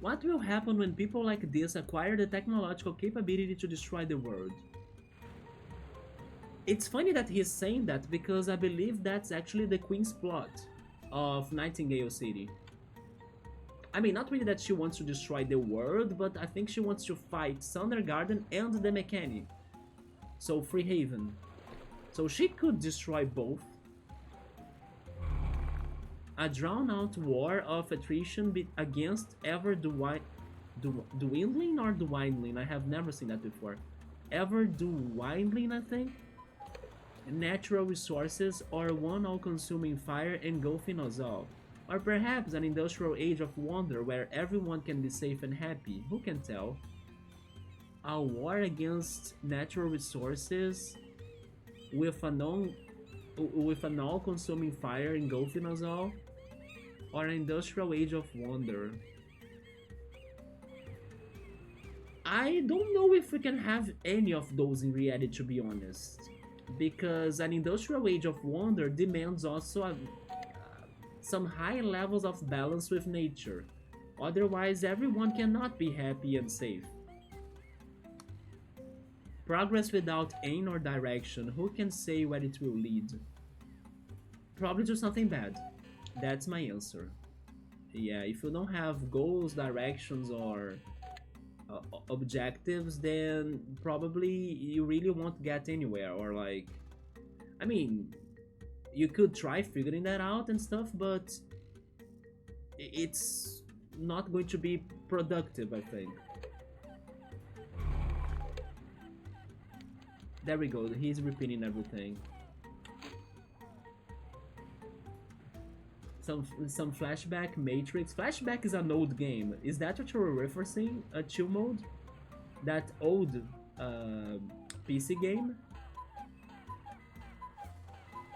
What will happen when people like this acquire the technological capability to destroy the world? It's funny that he's saying that because I believe that's actually the Queen's plot of Nightingale City. I mean, not really that she wants to destroy the world, but I think she wants to fight Sundergarden and the mechanic. So Freehaven. So she could destroy both. A drawn-out war of attrition against ever dwindling or dwindling? I have never seen that before. Ever dwindling, I think? Natural resources or one all-consuming fire engulfing us all. Or perhaps an industrial age of wonder where everyone can be safe and happy. Who can tell? A war against natural resources with an all-consuming fire engulfing us all, or an industrial age of wonder. I don't know if we can have any of those in reality, to be honest, because an industrial age of wonder demands also some high levels of balance with nature. Otherwise, everyone cannot be happy and safe. Progress without aim or direction, who can say where it will lead? Probably to something bad. That's my answer. Yeah, if you don't have goals, directions, or objectives, then probably you really won't get anywhere, or like... I mean, you could try figuring that out and stuff, but it's not going to be productive, I think. There we go, he's repeating everything. Some flashback Matrix. Flashback is an old game. Is that what you were referencing? A chill mode? That old PC game?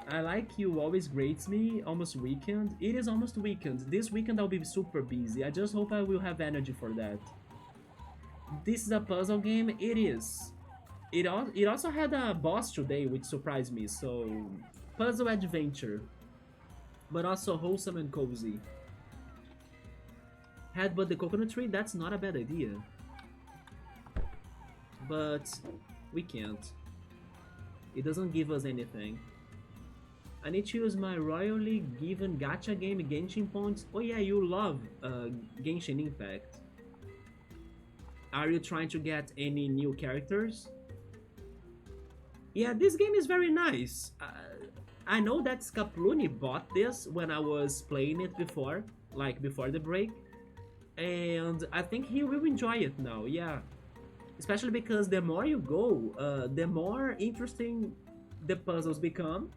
I like You Always Grates Me. Almost weekend. It is almost weekend. This weekend I'll be super busy. I just hope I will have energy for that. This is a puzzle game. It is. It also had a boss today, which surprised me. So, puzzle adventure, but also wholesome and cozy. Headbutt the coconut tree? That's not a bad idea. But we can't. It doesn't give us anything. I need to use my royally given gacha game Genshin points. Oh yeah, you love Genshin Impact. Are you trying to get any new characters? Yeah, this game is very nice. I know that Scapluni bought this when I was playing it before, like before the break, and I think he will enjoy it now, yeah. Especially because the more you go, the more interesting the puzzles become.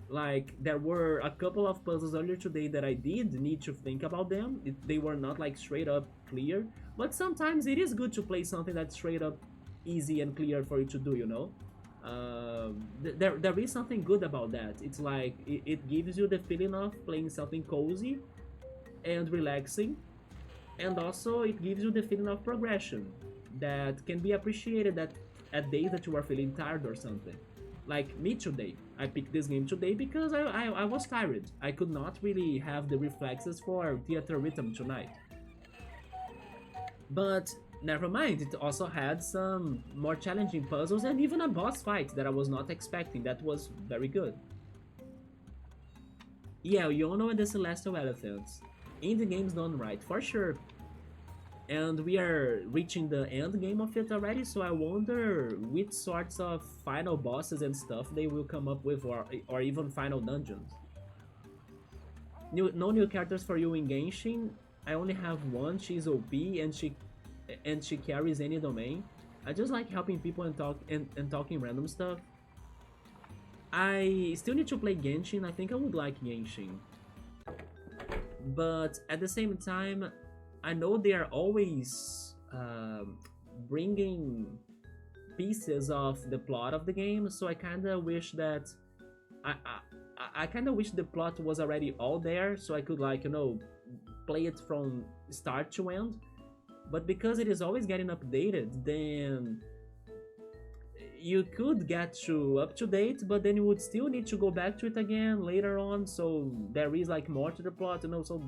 Like, there were a couple of puzzles earlier today that I did need to think about them. They were not like straight up clear, but sometimes it is good to play something that's straight up easy and clear for you to do, you know? There is something good about that. It's like, it gives you the feeling of playing something cozy and relaxing, and also it gives you the feeling of progression that can be appreciated at days that you are feeling tired or something. Like me today. I picked this game today because I was tired. I could not really have the reflexes for theater rhythm tonight. But never mind, it also had some more challenging puzzles and even a boss fight that I was not expecting. That was very good. Yeah, Yono and the Celestial Elephants. Indie games done right, for sure. And we are reaching the end game of it already, so I wonder which sorts of final bosses and stuff they will come up with, or even final dungeons. No new characters for you in Genshin. I only have one. She's OP and she carries any domain. I just like helping people and talking random stuff. I still need to play Genshin. I think I would like Genshin, but at the same time, I know they are always bringing pieces of the plot of the game, so I kind of wish that I kind of wish the plot was already all there, so I could, like, you know, play it from start to end. But because it is always getting updated, then you could get up to date, but then you would still need to go back to it again later on. So there is like more to the plot, you know. So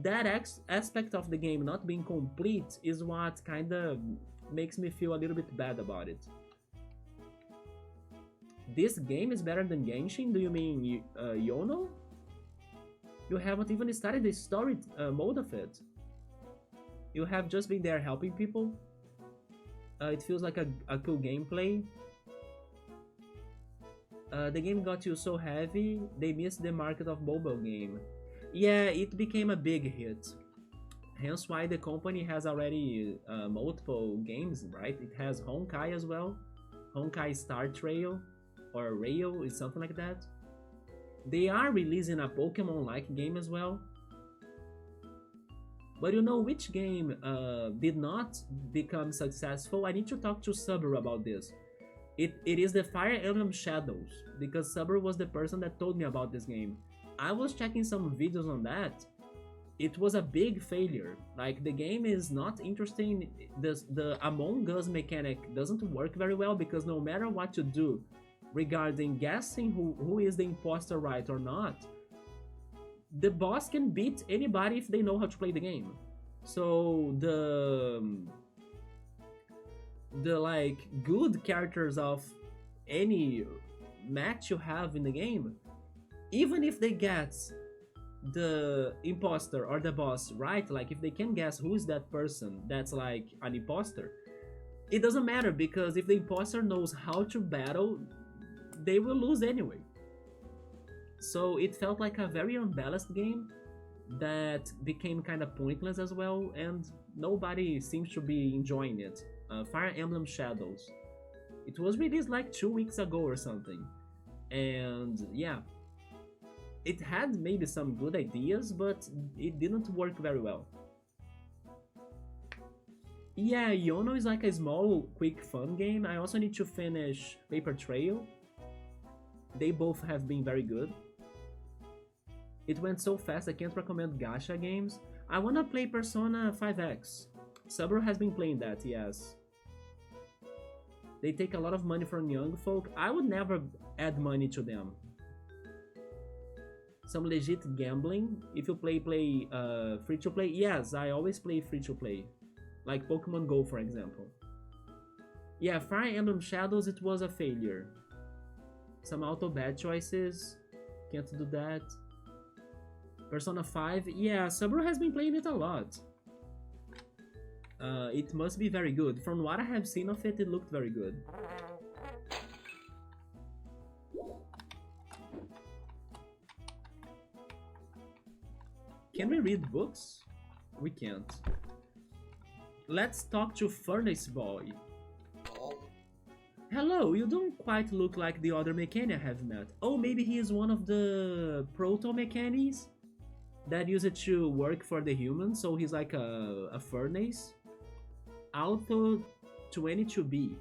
that aspect of the game not being complete is what kind of makes me feel a little bit bad about it. This game is better than Genshin? Do you mean Yono? You haven't even started the story mode of it. You have just been there helping people. It feels like a cool gameplay. The game got you so heavy, they missed the market of mobile game. Yeah, it became a big hit. Hence why the company has already multiple games, right? It has Honkai as well. Honkai Star Trail, or Rail, is something like that. They are releasing a Pokemon-like game as well. But you know which game did not become successful? I need to talk to Subaru about this. It is the Fire Emblem Shadows, because Subaru was the person that told me about this game. I was checking some videos on that. It was a big failure. Like, the game is not interesting. The Among Us mechanic doesn't work very well, because no matter what you do regarding guessing who is the imposter, right or not, the boss can beat anybody if they know how to play the game. So the like good characters of any match you have in the game, even if they get the imposter or the boss right, like if they can guess who is that person that's like an imposter, it doesn't matter, because if the imposter knows how to battle, they will lose anyway. So it felt like a very unbalanced game that became kind of pointless as well, and nobody seems to be enjoying it. Fire Emblem Shadows. It was released like 2 weeks ago or something, and yeah, it had maybe some good ideas, but it didn't work very well. Yeah, Yono is like a small, quick, fun game. I also need to finish Paper Trail. They both have been very good. It went so fast I can't recommend gacha games. I wanna play Persona 5X. Subaru has been playing that, yes. They take a lot of money from young folk. I would never add money to them. Some legit gambling. If you play free to play, yes, I always play free to play. Like Pokemon Go, for example. Yeah, Fire Emblem Shadows, it was a failure. Some auto bad choices. Can't do that. Persona 5, yeah, Subaru has been playing it a lot. It must be very good. From what I have seen of it, it looked very good. Can we read books? We can't. Let's talk to Furnace Boy. Hello, you don't quite look like the other mechanic I have met. Oh, maybe he is one of the proto-mechanics that use it to work for the humans, so he's like a furnace. Auto 22B.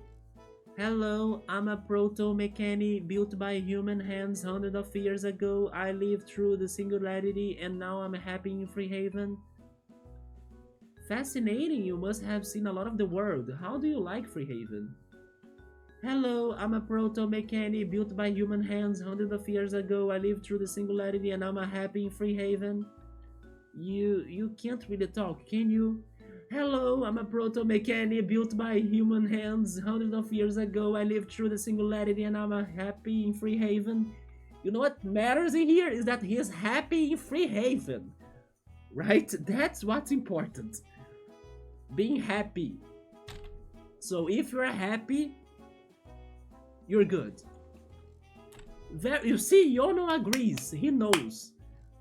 Hello, I'm a proto-mechanic built by human hands hundreds of years ago. I lived through the singularity and now I'm happy in Freehaven. Fascinating, you must have seen a lot of the world. How do you like Freehaven? Hello, I'm a proto-mechanic built by human hands hundreds of years ago. I lived through the singularity and I'm happy in Freehaven. You can't really talk, can you? Hello, I'm a proto-mechanic built by human hands hundreds of years ago. I lived through the singularity and I'm happy in Freehaven. You know what matters in here is that he is happy in Freehaven. Right? That's what's important. Being happy. So if you're happy, you're good. You see, Yono agrees. He knows.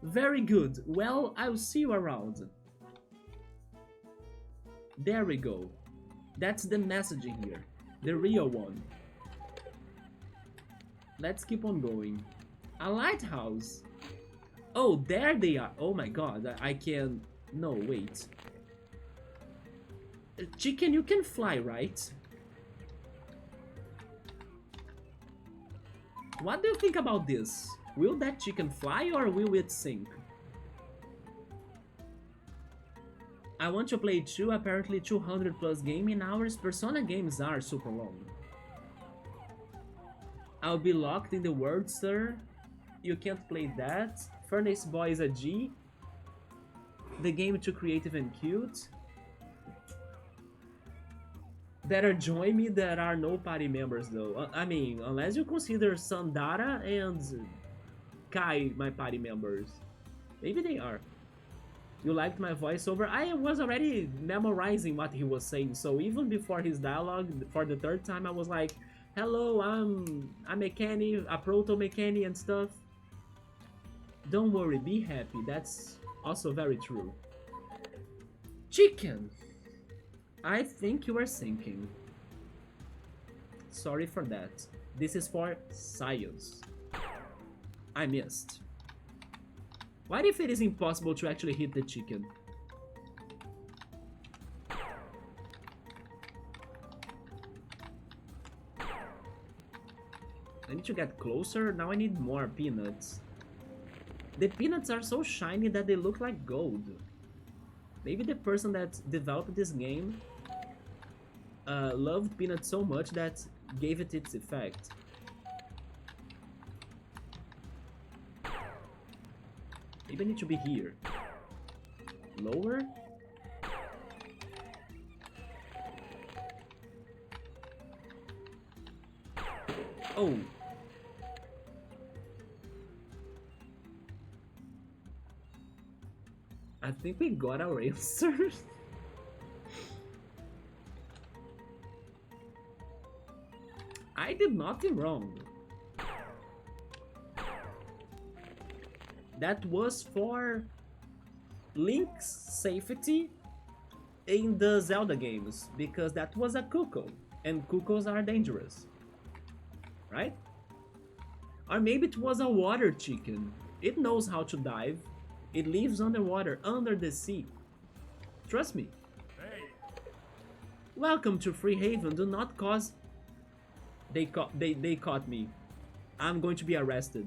Very good. Well, I'll see you around. There we go. That's the messaging here. The real one. Let's keep on going. A lighthouse. Oh, there they are. Oh my god, I can... No, wait. Chicken, you can fly, right? What do you think about this? Will that chicken fly or will it sink? I want to play 2 apparently 200 plus gaming hours. Persona games are super long. I'll be locked in the world, sir. You can't play that. Furnace Boy is a G. The game too creative and cute. Better join me, there are no party members though. I mean, unless you consider Sandara and Kai my party members. Maybe they are. You liked my voiceover? I was already memorizing what he was saying, so even before his dialogue, for the 3rd time, I was like, hello, I'm a mechanic, a proto-mechanic and stuff. Don't worry, be happy, that's also very true. Chicken! I think you are sinking. Sorry for that. This is for science. I missed. What if it is impossible to actually hit the chicken? I need to get closer. Now I need more peanuts. The peanuts are so shiny that they look like gold. Maybe the person that developed this game loved peanuts so much that gave it its effect. Maybe I need to be here. Lower? Oh. I think we got our answer. I did nothing wrong. That was for Link's safety in the Zelda games, because that was a cuckoo, and cuckoos are dangerous. Right? Or maybe it was a water chicken. It knows how to dive. It lives underwater, under the sea. Trust me. Hey. Welcome to Freehaven. Do not cause... They caught me. I'm going to be arrested.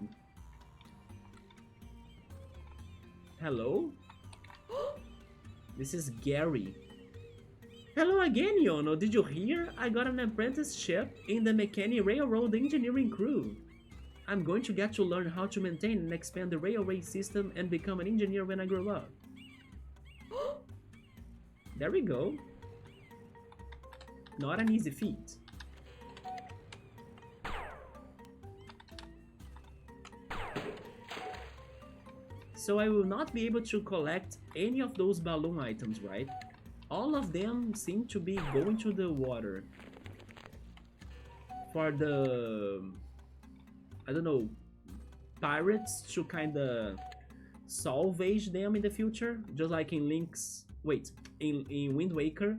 Hello? This is Gary. Hello again, Yono. Did you hear? I got an apprenticeship in the Mechanic Railroad Engineering crew. I'm going to get to learn how to maintain and expand the railway system and become an engineer when I grow up. There we go. Not an easy feat. So I will not be able to collect any of those balloon items, right? All of them seem to be going to the water. For the, I don't know, pirates to kinda salvage them in the future, just like in in Wind Waker.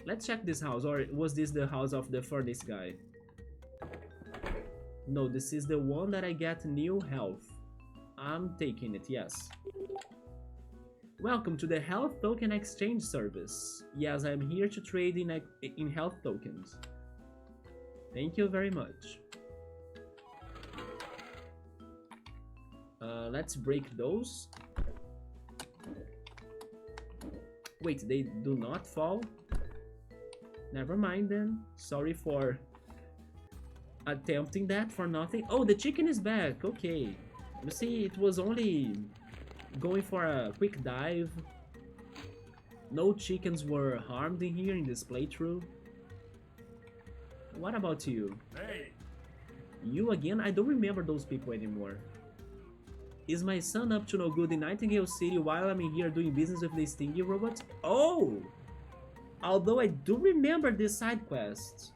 Let's check this house, or was this the house of the furnace guy? No, this is the one that I get new health. I'm taking it, yes. Welcome to the Health Token Exchange Service. Yes, I'm here to trade in health tokens. Thank you very much. Let's break those. Wait, they do not fall? Never mind then. Sorry for attempting that for nothing. Oh, the chicken is back. Okay. You see, it was only going for a quick dive. No chickens were harmed in here in this playthrough. What about you? Hey. You again? I don't remember those people anymore. Is my son up to no good in Nightingale City while I'm in here doing business with the stingy robot? Oh! Although I do remember this side quest.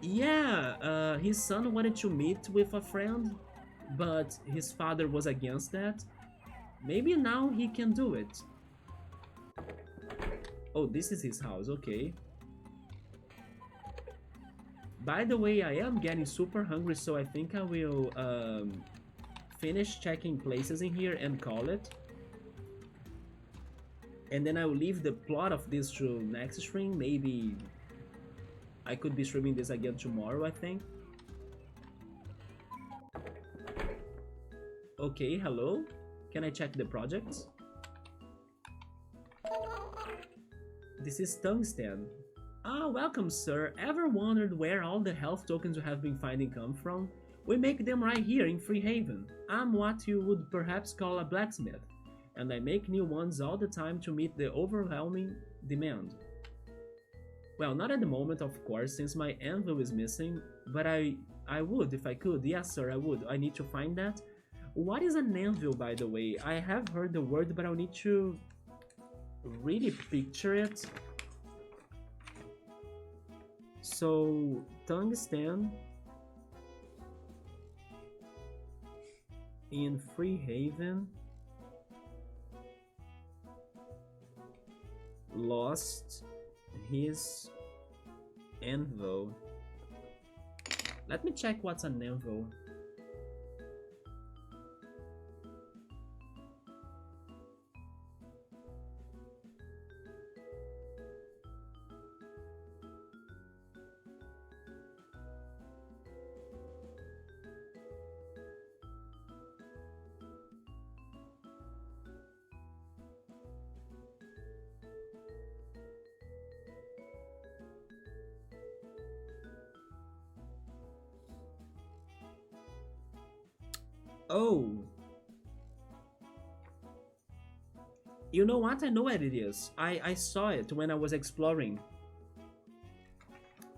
Yeah, his son wanted to meet with a friend, but his father was against that. Maybe now he can do it. Oh, this is his house, okay. By the way, I am getting super hungry, so I think I will finish checking places in here and call it. And then I will leave the plot of this to next stream. Maybe I could be streaming this again tomorrow, I think. Okay, hello. Can I check the projects? This is Tungsten. Ah, welcome, sir. Ever wondered where all the health tokens you have been finding come from? We make them right here in Freehaven. I'm what you would perhaps call a blacksmith, and I make new ones all the time to meet the overwhelming demand. Well, not at the moment, of course, since my anvil is missing, but I would if I could. Yes, sir, I would. I need to find that. What is an anvil, by the way? I have heard the word, but I'll need to really picture it. So, tungsten in Freehaven lost his anvil. Let me check what's an anvil. Oh. You know what? I know what it is. I saw it when I was exploring.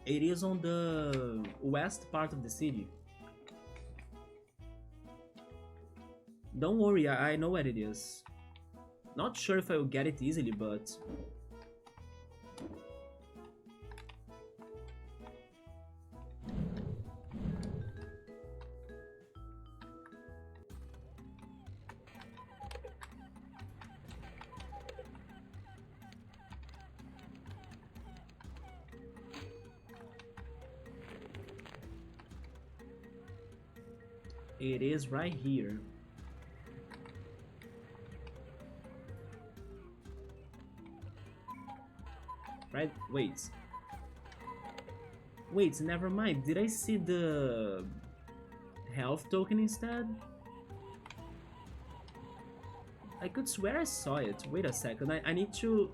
It is on the west part of the city. Don't worry, I know what it is. Not sure if I will get it easily, but... It is right here. Right? Wait. Wait, never mind. Did I see the health token instead? I could swear I saw it. Wait a second. I need to...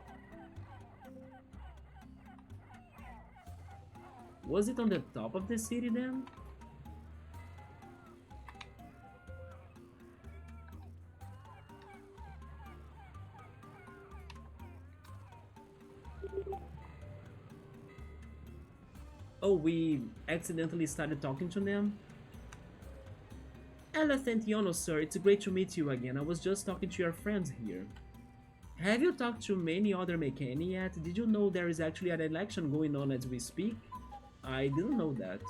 Was it on the top of the city then? Oh, we accidentally started talking to them? Elephant Yono, sir, it's great to meet you again. I was just talking to your friends here. Have you talked to many other mechanics yet? Did you know there is actually an election going on as we speak? I didn't know that.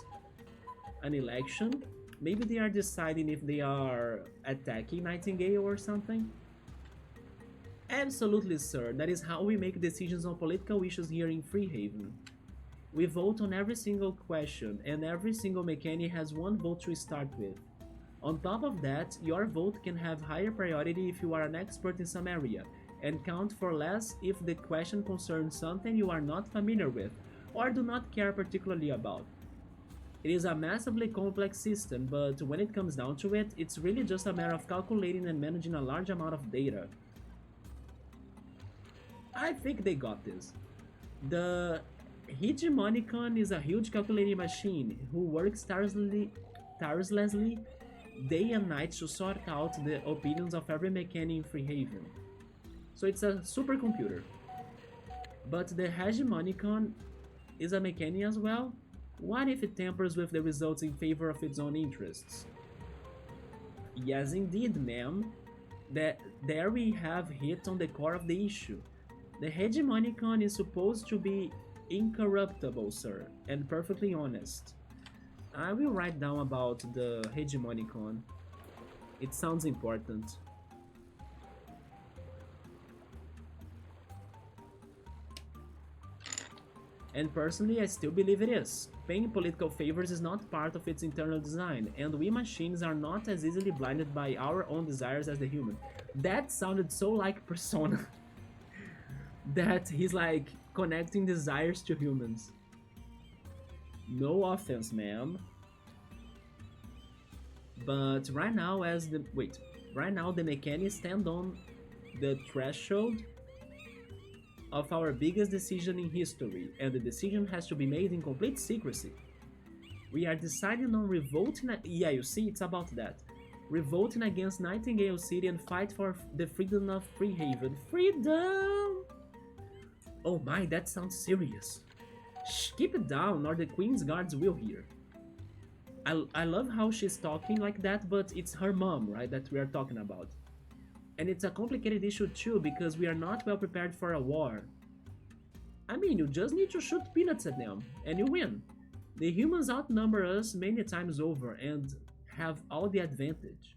An election? Maybe they are deciding if they are attacking Nightingale or something? Absolutely, sir. That is how we make decisions on political issues here in Freehaven. We vote on every single question, and every single mechanic has one vote to start with. On top of that, your vote can have higher priority if you are an expert in some area, and count for less if the question concerns something you are not familiar with, or do not care particularly about. It is a massively complex system, but when it comes down to it, it's really just a matter of calculating and managing a large amount of data. I think they got this. The Hegemonicon is a huge calculating machine who works tirelessly day and night to sort out the opinions of every mechanic in Freehaven. So it's a supercomputer. But the Hegemonicon is a mechanic as well? What if it tampers with the results in favor of its own interests? Yes indeed, ma'am. There we have hit on the core of the issue. The Hegemonicon is supposed to be incorruptible, sir, and perfectly honest. I will write down about the Hegemonicon. It sounds important. And personally, I still believe it is. Paying political favors is not part of its internal design, and we machines are not as easily blinded by our own desires as the human. That sounded so like Persona. That he's like connecting desires to humans. No offense, ma'am. But right now the mechanics stand on the threshold of our biggest decision in history, and the decision has to be made in complete secrecy. We are deciding on revolting. Yeah, you see, it's about that. Revolting against Nightingale City and fight for the freedom of Freehaven. Freedom! Oh my, that sounds serious. Shh, keep it down or the Queen's guards will hear. I love how she's talking like that, but it's her mom, right, that we are talking about. And it's a complicated issue too, because we are not well prepared for a war. I mean, you just need to shoot peanuts at them, and you win. The humans outnumber us many times over and have all the advantage.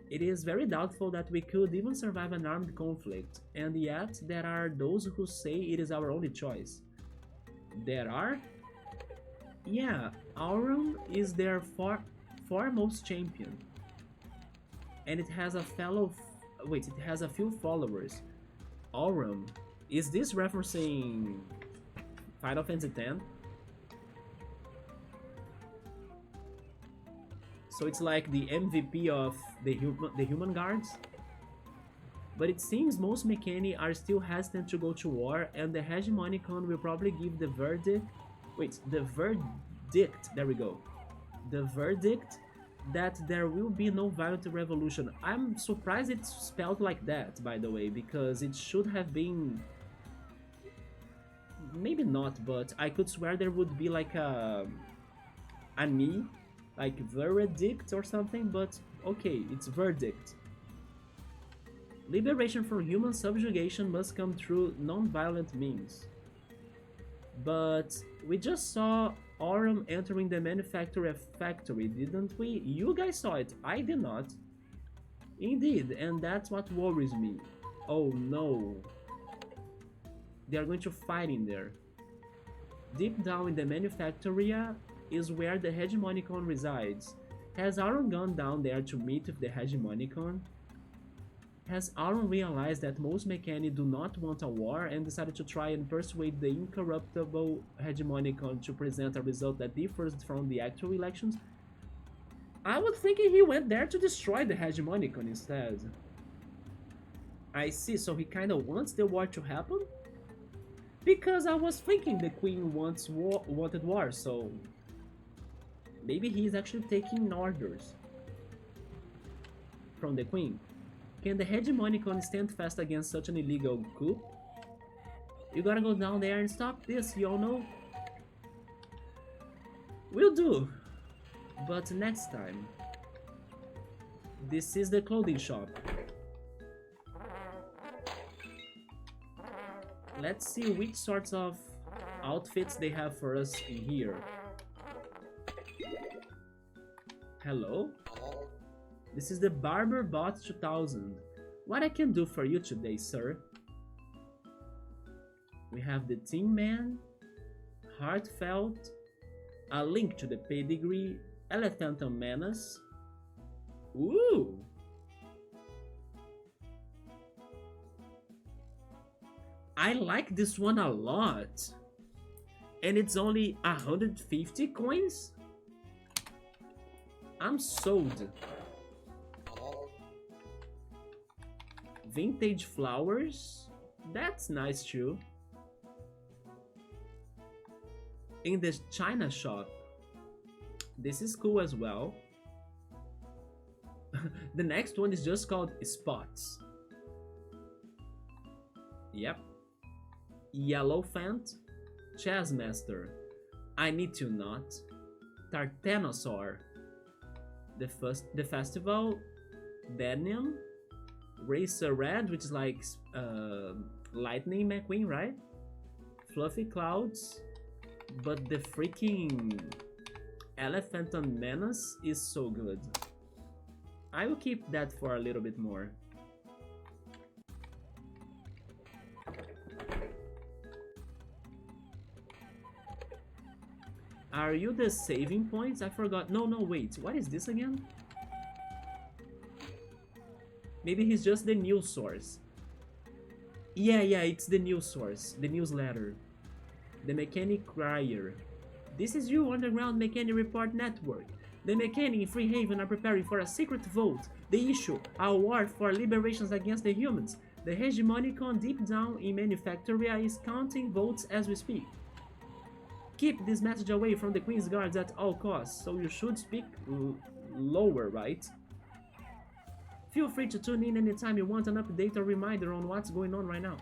It is very doubtful that we could even survive an armed conflict, and yet there are those who say it is our only choice. There are? Yeah, Aurum is their foremost champion. And it has a few followers. Aurum. Is this referencing Final Fantasy X? So it's like the MVP of the human guards? But it seems most mechanics are still hesitant to go to war, and the Hegemonicon will probably give the verdict. There we go. The verdict that there will be no violent revolution. I'm surprised it's spelled like that, by the way, because it should have been. Maybe not, but I could swear there would be like a knee, like verdict or something, but okay, it's verdict. Liberation from human subjugation must come through non-violent means. But we just saw Aurum entering the manufacturer factory, didn't we? You guys saw it, I did not. Indeed, and that's what worries me. Oh no. They are going to fight in there. Deep down in the manufactoria is where the Hegemonicon resides. Has Aurum gone down there to meet with the Hegemonicon? Has Aurum realized that most mechanics do not want a war and decided to try and persuade the incorruptible Hegemonicon to present a result that differs from the actual elections? I was thinking he went there to destroy the Hegemonicon instead. I see, so he kinda wants the war to happen? Because I was thinking the Queen wanted war, so maybe he's actually taking orders from the Queen. Can the Hegemonicon stand fast against such an illegal coup? You gotta go down there and stop this, Yono. Will do, but next time. This is the clothing shop. Let's see which sorts of outfits they have for us in here. Hello? This is the Barber Bot 2000. What I can do for you today, sir? We have the Tin Man, Heartfelt, a link to the pedigree, Elephantal Menace. Ooh! I like this one a lot. And it's only 150 coins? I'm sold. Vintage flowers? That's nice too. In the China shop. This is cool as well. The next one is just called Spots. Yep. Yellowfant, Chessmaster, I Need to Not, Tartanosaur, the Festival, Denim, Racer Red, which is like Lightning McQueen, right? Fluffy Clouds, but the freaking Elephantal Menace is so good. I will keep that for a little bit more. Are you the saving points? I forgot. No, wait. What is this again? Maybe he's just the news source. Yeah, it's the news source. The newsletter. The Mechanic Crier. This is you, Underground Mechanic Report Network. The Mechanic in Freehaven are preparing for a secret vote. The issue, a war for liberations against the humans. The Hegemonicon deep down in Manufactoria is counting votes as we speak. Keep this message away from the Queen's Guards at all costs, so you should speak lower, right? Feel free to tune in anytime you want an update or reminder on what's going on right now.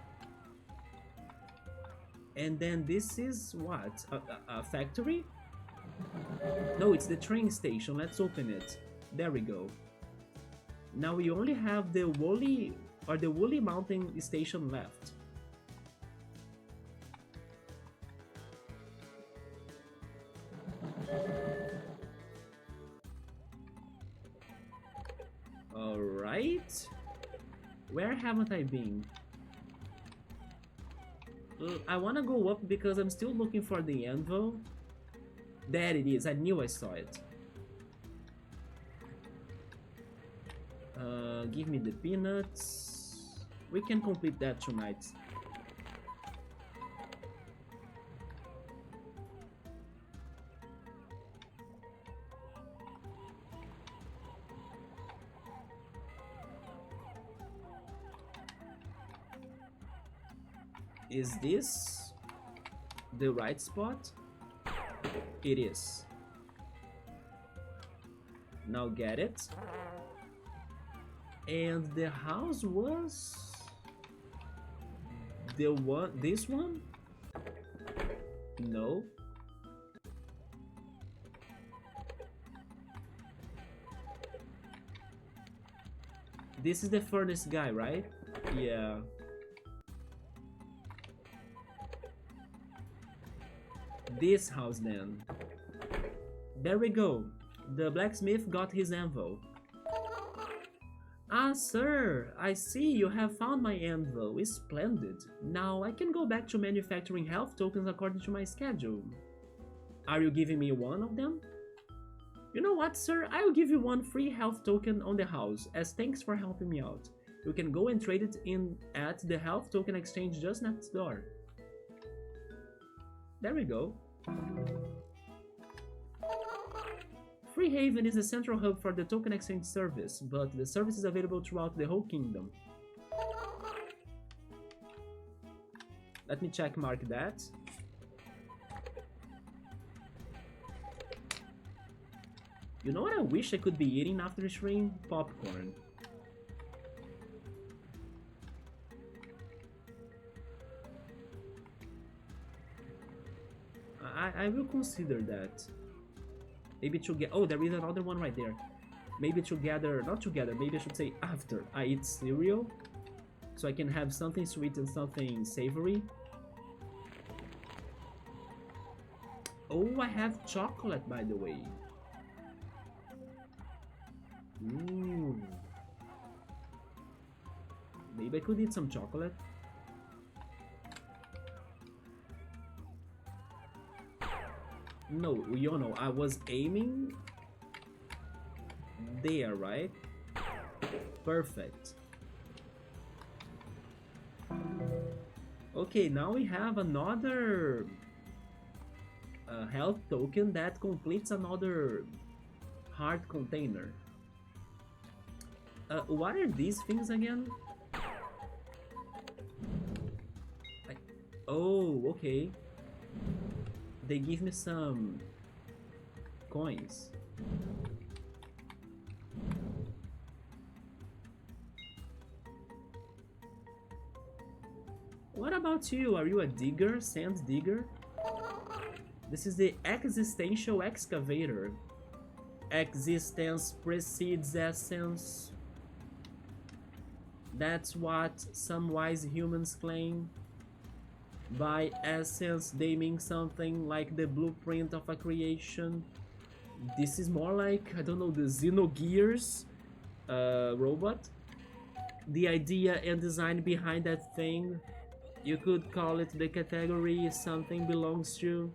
And then this is what? A factory? No, it's the train station. Let's open it. There we go. Now we only have the Woolly Mountain station left. Alright. Where haven't I been? I wanna go up because I'm still looking for the anvil. There it is, I knew I saw it. Give me the peanuts. We can complete that tonight. Is this the right spot? It is. Now get it. And the house was the one, this one? No. This is the furnace guy, right? Yeah. This house then. There we go. The blacksmith got his anvil. Ah, sir, I see you have found my anvil. It's splendid. Now I can go back to manufacturing health tokens according to my schedule. Are you giving me one of them? You know what, sir? I will give you one free health token on the house as thanks for helping me out. You can go and trade it in at the health token exchange just next door. There we go. Freehaven is the central hub for the token exchange service, but the service is available throughout the whole kingdom. Let me check mark that. You know what I wish I could be eating after the stream? Popcorn. I will consider that. Maybe to get... Oh, there is another one right there. maybe together, not together, maybe I should say after I eat cereal, so I can have something sweet and something savory. Oh, I have chocolate, by the way. Ooh. Maybe I could eat some chocolate. No, Yono, I was aiming there, right? Perfect. Okay, now we have another health token that completes another heart container. What are these things again? Oh, okay. They give me some coins. What about you? Are you a digger? Sand digger? This is the existential excavator. Existence precedes essence. That's what some wise humans claim. By essence, they mean something like the blueprint of a creation. This is more like, I don't know, the Xenogears robot. The idea and design behind that thing, you could call it the category something belongs to.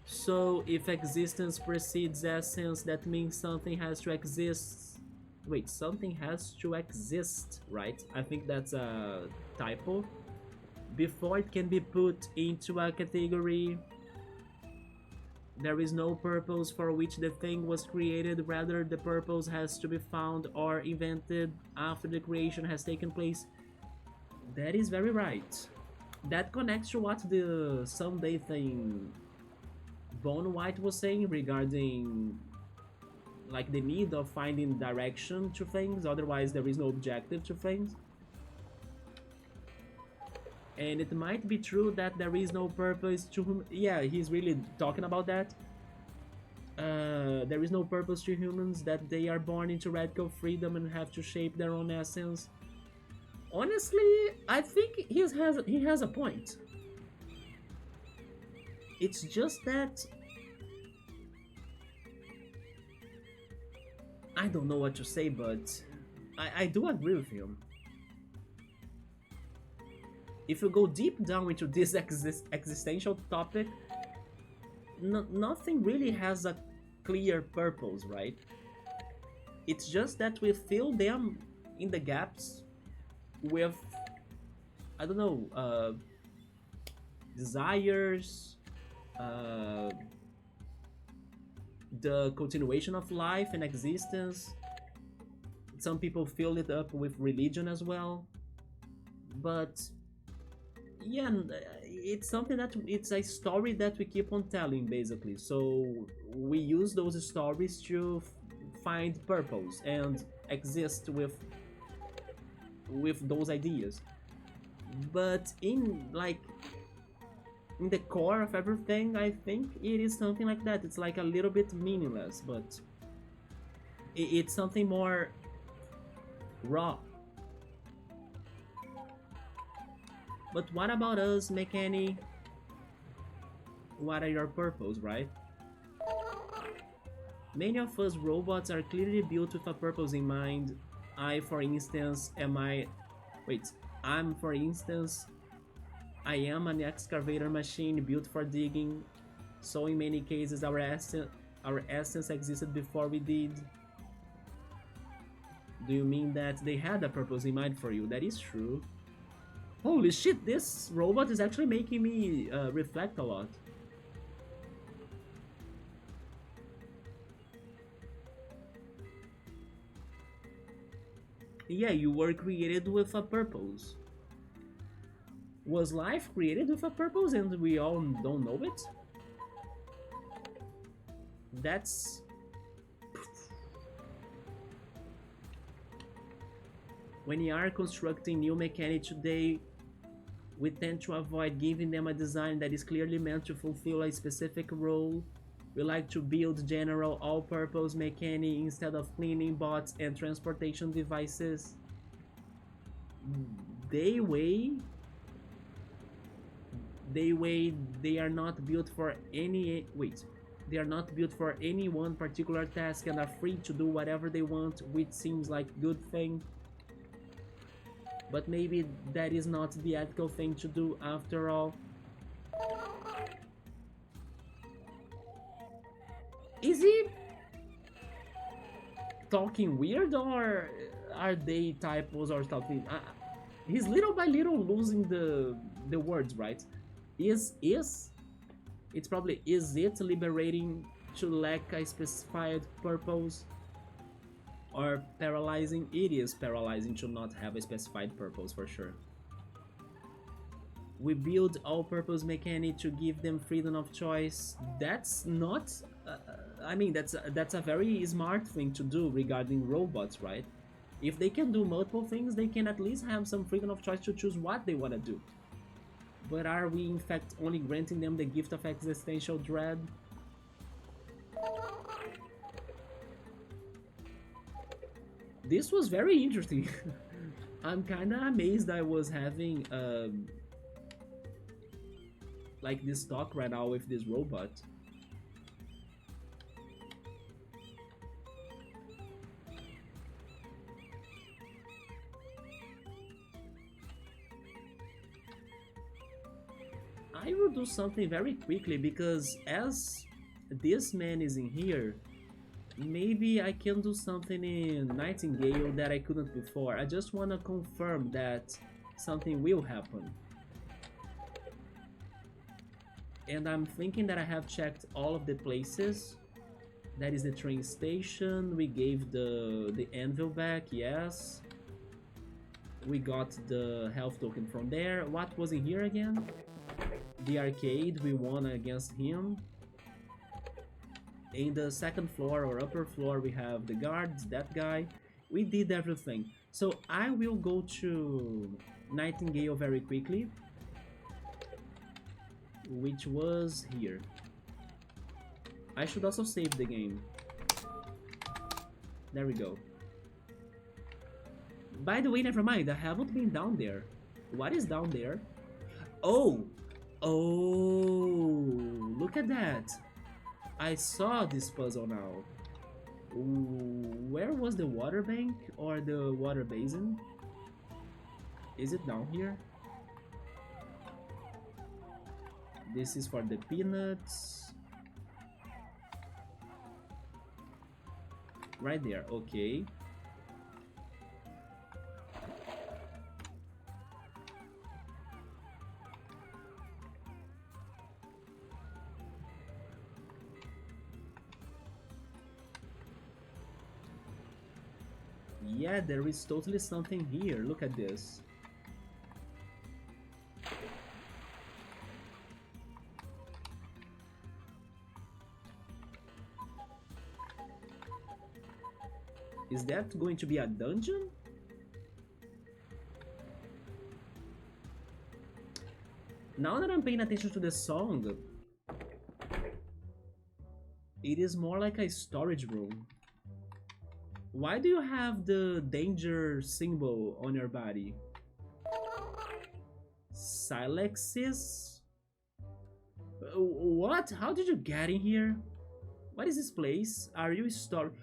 So, if existence precedes essence, that means something has to exist. Wait, something has to exist, right? I think that's a typo. Before it can be put into a category, there is no purpose for which the thing was created, rather the purpose has to be found or invented after the creation has taken place. That is very right. That connects to what the someday thing Bone White was saying regarding like the need of finding direction to things, otherwise there is no objective to things. And it might be true that there is no purpose to whom. Yeah, he's really talking about that. There is no purpose to humans, that they are born into radical freedom and have to shape their own essence. Honestly, I think he has a point. It's just that I don't know what to say, but I do agree with him. If you go deep down into this existential topic, nothing really has a clear purpose, right? It's just that we fill them in the gaps with, I don't know, desires, the continuation of life and existence. Some people fill it up with religion as well, but yeah, it's something that it's a story that we keep on telling, basically. So we use those stories to find purpose and exist with those ideas. But in the core of everything, I think it is something like that. It's like a little bit meaningless, but it's something more raw. But what about us, Mechani? What are your purpose, right? Many of us robots are clearly built with a purpose in mind. For instance, I am an excavator machine built for digging, so in many cases our essence existed before we did. Do you mean that they had a purpose in mind for you? That is true. Holy shit, this robot is actually making me reflect a lot. Yeah, you were created with a purpose. Was life created with a purpose and we all don't know it? That's... When we are constructing new mechanics today, we tend to avoid giving them a design that is clearly meant to fulfill a specific role. We like to build general all-purpose mechanic instead of cleaning bots and transportation devices. They weigh they are not built for any wait. They are not built for any one particular task and are free to do whatever they want, which seems like a good thing. But maybe that is not the ethical thing to do after all. Is he talking weird or are they typos or something? He's little by little losing the words, right? Is it's probably is it liberating to lack a specified purpose or paralyzing? It is paralyzing to not have a specified purpose for sure. We build all-purpose mechanic to give them freedom of choice. That's not I mean that's a very smart thing to do regarding robots, right? If they can do multiple things, they can at least have some freedom of choice to choose what they want to do. But are we in fact only granting them the gift of existential dread? This was very interesting. I'm kinda amazed I was having like this talk right now with this robot. I will do something very quickly because as this man is in here, maybe I can do something in Nightingale that I couldn't before. I just want to confirm that something will happen. And I'm thinking that I have checked all of the places. That is the train station. We gave the anvil back, yes. We got the health token from there. What was in here again? The arcade, we won against him. In the second floor or upper floor we have the guards, that guy. We did everything. So I will go to Nightingale very quickly, which was here. I should also save the game. There we go. By the way, never mind, I haven't been down there. What is down there? Oh! Oh! Look at that! I saw this puzzle now. Ooh, where was the water bank or the water basin? Is it down here? This is for the peanuts. Right there, okay. Yeah, there is totally something here. Look at this. Is that going to be a dungeon? Now that I'm paying attention to the song, it is more like a storage room. Why do you have the danger symbol on your body? Silexis? What? How did you get in here? What is this place? Are you storing?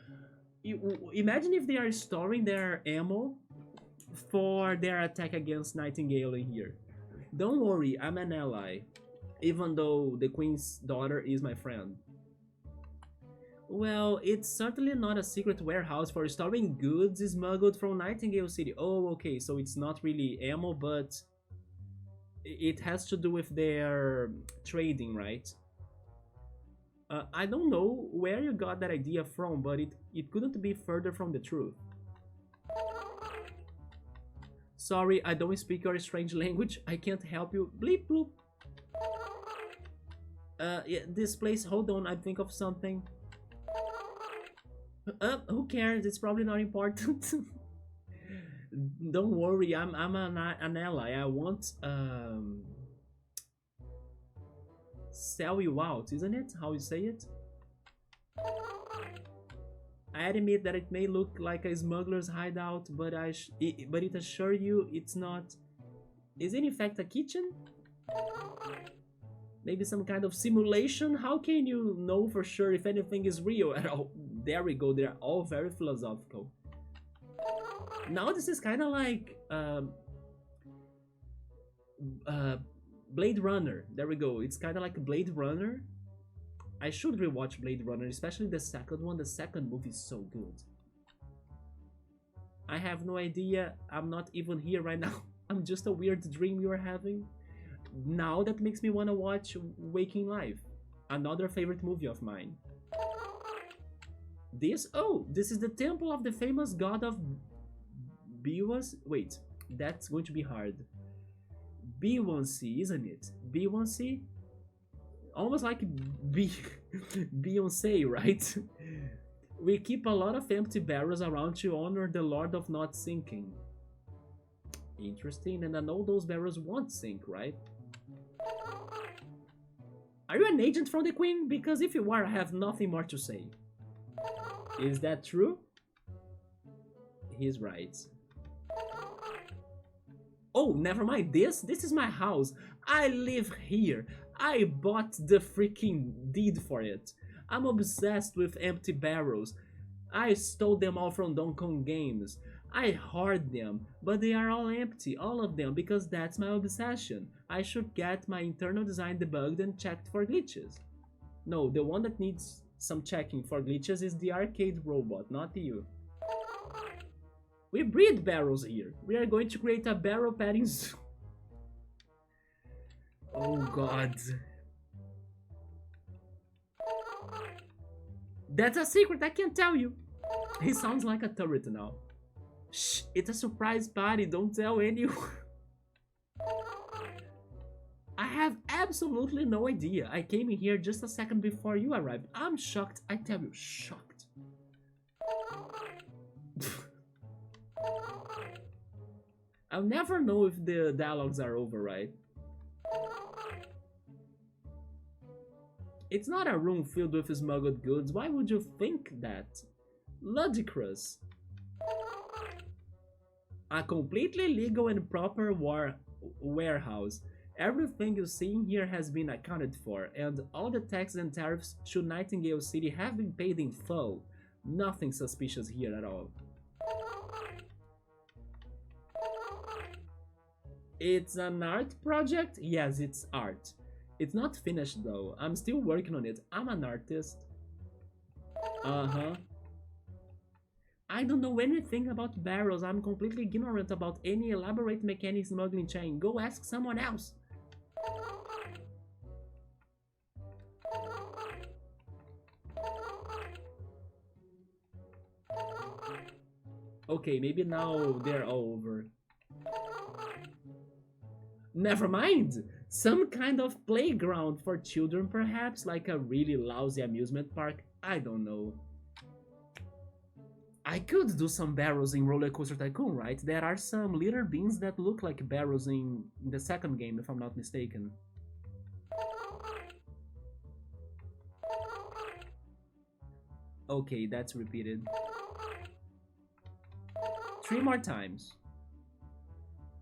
Imagine if they are storing their ammo for their attack against Nightingale in here. Don't worry, I'm an ally, even though the Queen's daughter is my friend. Well, it's certainly not a secret warehouse for storing goods smuggled from Nightingale City. Oh, okay, so it's not really ammo, but it has to do with their trading, right? I don't know where you got that idea from, but it couldn't be further from the truth. Sorry, I don't speak your strange language. I can't help you. Bleep bloop. Yeah, this place, hold on, I think of something. Who cares? It's probably not important. Don't worry, I'm an ally. I won't sell you out, isn't it? How you say it? I admit that it may look like a smuggler's hideout, but but it assure you it's not. Is it in fact a kitchen? Maybe some kind of simulation? How can you know for sure if anything is real at all? There we go, they're all very philosophical. Now this is kind of like Blade Runner. There we go. It's kind of like Blade Runner. I should rewatch Blade Runner, especially the second one. The second movie is so good. I have no idea. I'm not even here right now. I'm just a weird dream you're having. Now that makes me want to watch Waking Life, another favorite movie of mine. This? Oh, this is the temple of the famous god of Bewas. Wait, that's going to be hard. B1C, isn't it? B1C? Almost like Beyonce, right? We keep a lot of empty barrels around to honor the Lord of Not Sinking. Interesting, and I know those barrels won't sink, right? Are you an agent from the Queen? Because if you are, I have nothing more to say. Is that true? He's right. Oh, never mind this. This is my house. I live here. I bought the freaking deed for it. I'm obsessed with empty barrels. I stole them all from Donkey Kong Games. I hoard them, but they are all empty, all of them, because that's my obsession. I should get my internal design debugged and checked for glitches. No, the one that needs some checking for glitches is the arcade robot, not you. We breed barrels here. We are going to create a barrel petting zoo. Oh god. That's a secret, I can't tell you. He sounds like a turret now. Shh, it's a surprise party, don't tell anyone. I have absolutely no idea. I came in here just a second before you arrived. I'm shocked, I tell you, shocked. I'll never know if the dialogues are over, right? It's not a room filled with smuggled goods. Why would you think that? Ludicrous. A completely legal and proper warehouse. Everything you see in here has been accounted for, and all the taxes and tariffs to Nightingale City have been paid in full. Nothing suspicious here at all. It's an art project? Yes, it's art. It's not finished though. I'm still working on it. I'm an artist. Uh-huh. I don't know anything about barrels. I'm completely ignorant about any elaborate mechanic smuggling chain. Go ask someone else. Okay, maybe now they're all over. Never mind! Some kind of playground for children, perhaps? Like a really lousy amusement park? I don't know. I could do some barrels in Roller Coaster Tycoon, right? There are some litter bins that look like barrels in the second game, if I'm not mistaken. Okay, that's repeated. 3 more times.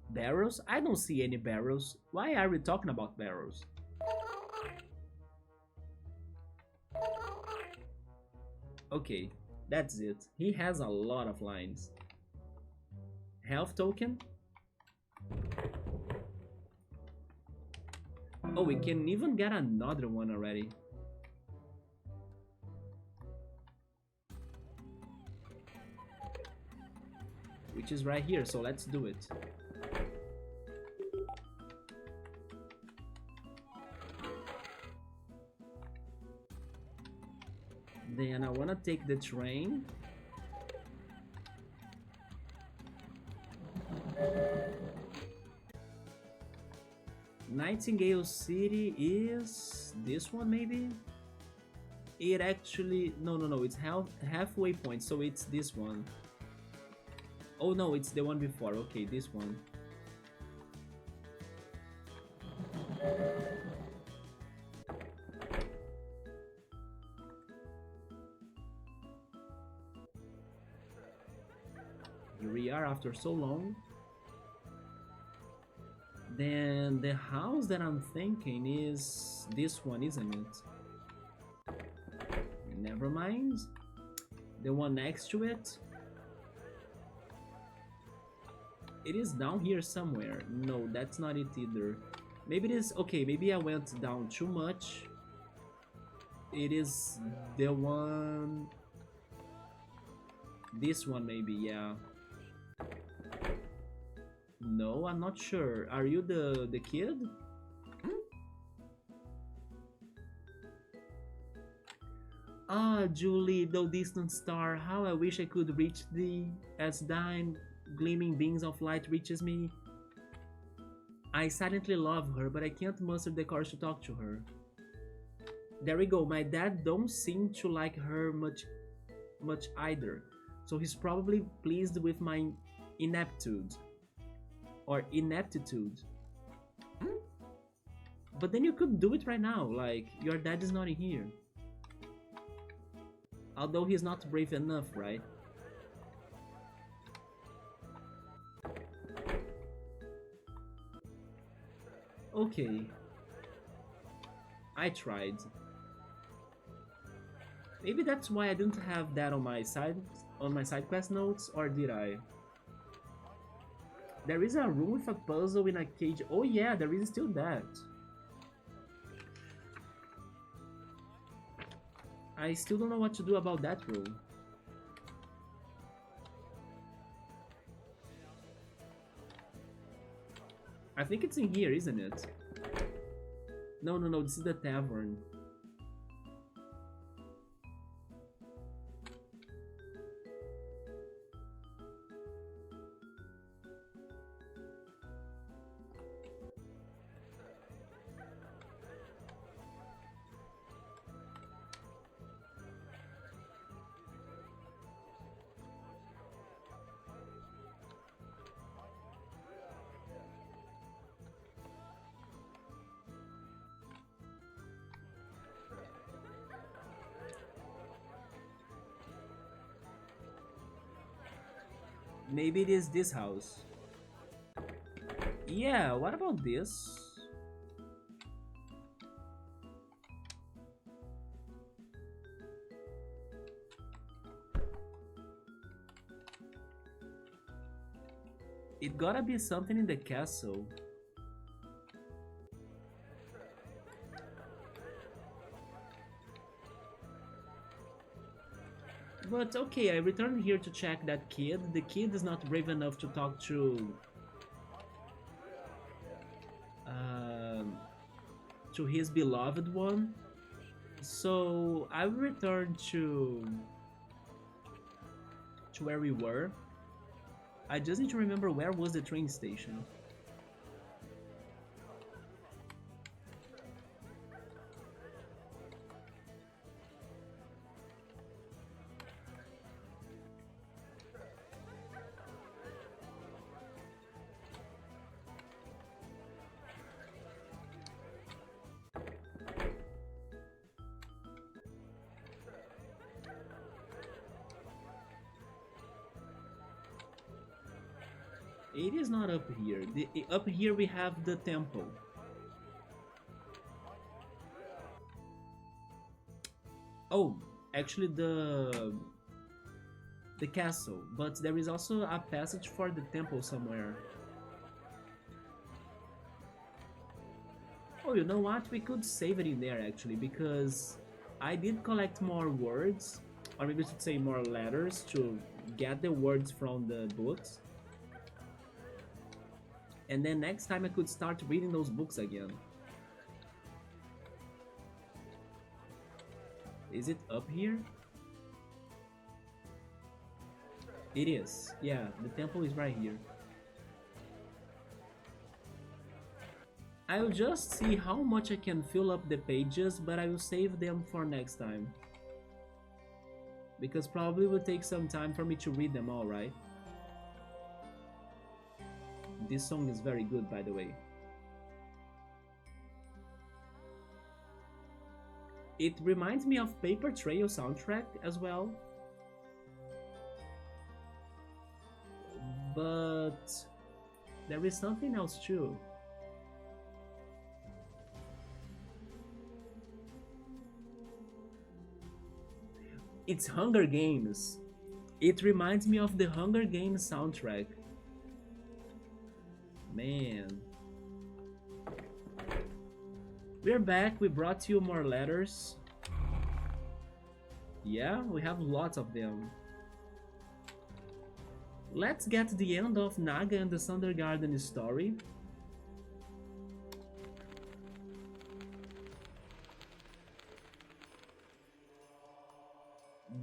Barrels? I don't see any barrels. Why are we talking about barrels? Okay, that's it. He has a lot of lines. Health token? Oh, we can even get another one already. Which is right here, so let's do it. Then I wanna take the train. Nightingale City is this one maybe? It actually, no, it's halfway point, so it's this one. Oh no, it's the one before. Okay, this one. Here we are after so long. Then the house that I'm thinking is this one, isn't it? Never mind. The one next to it. It is down here somewhere. No, that's not it either. Maybe it is... Okay, maybe I went down too much. It is the one... This one maybe, yeah. No, I'm not sure. Are you the kid? Ah, Julie, thou distant star, how I wish I could reach thee, as thine gleaming beams of light reaches me. I silently love her, but I can't muster the courage to talk to her. There we go. My dad don't seem to like her much either, so he's probably pleased with my ineptitude. Or ineptitude. But then you could do it right now, like, your dad is not in here. Although he's not brave enough, right? Okay. I tried. Maybe that's why I didn't have that on my side quest notes, or did I? There is a room with a puzzle in a cage. Oh yeah, there is still that. I still don't know what to do about that room. I think it's in here, isn't it? No, this is the tavern. Maybe it is this house. Yeah, what about this? It gotta be something in the castle. But okay, I returned here to check that kid. The kid is not brave enough to talk to his beloved one. So I will return to where we were. I just need to remember where was the train station. It is not up here. Up here we have the temple. Oh, actually the castle, but there is also a passage for the temple somewhere. Oh, you know what? We could save it in there actually, because I did collect more words, or maybe I should say more letters, to get the words from the books. And then next time I could start reading those books again. Is it up here? It is. Yeah, the temple is right here. I'll just see how much I can fill up the pages, but I will save them for next time. Because probably will take some time for me to read them all, right? This song is very good, by the way. It reminds me of Paper Trail soundtrack as well. But there is something else too. It's Hunger Games. It reminds me of the Hunger Games soundtrack. Man. We're back, we brought you more letters. Yeah, we have lots of them. Let's get to the end of Naga and the Sundergarden story.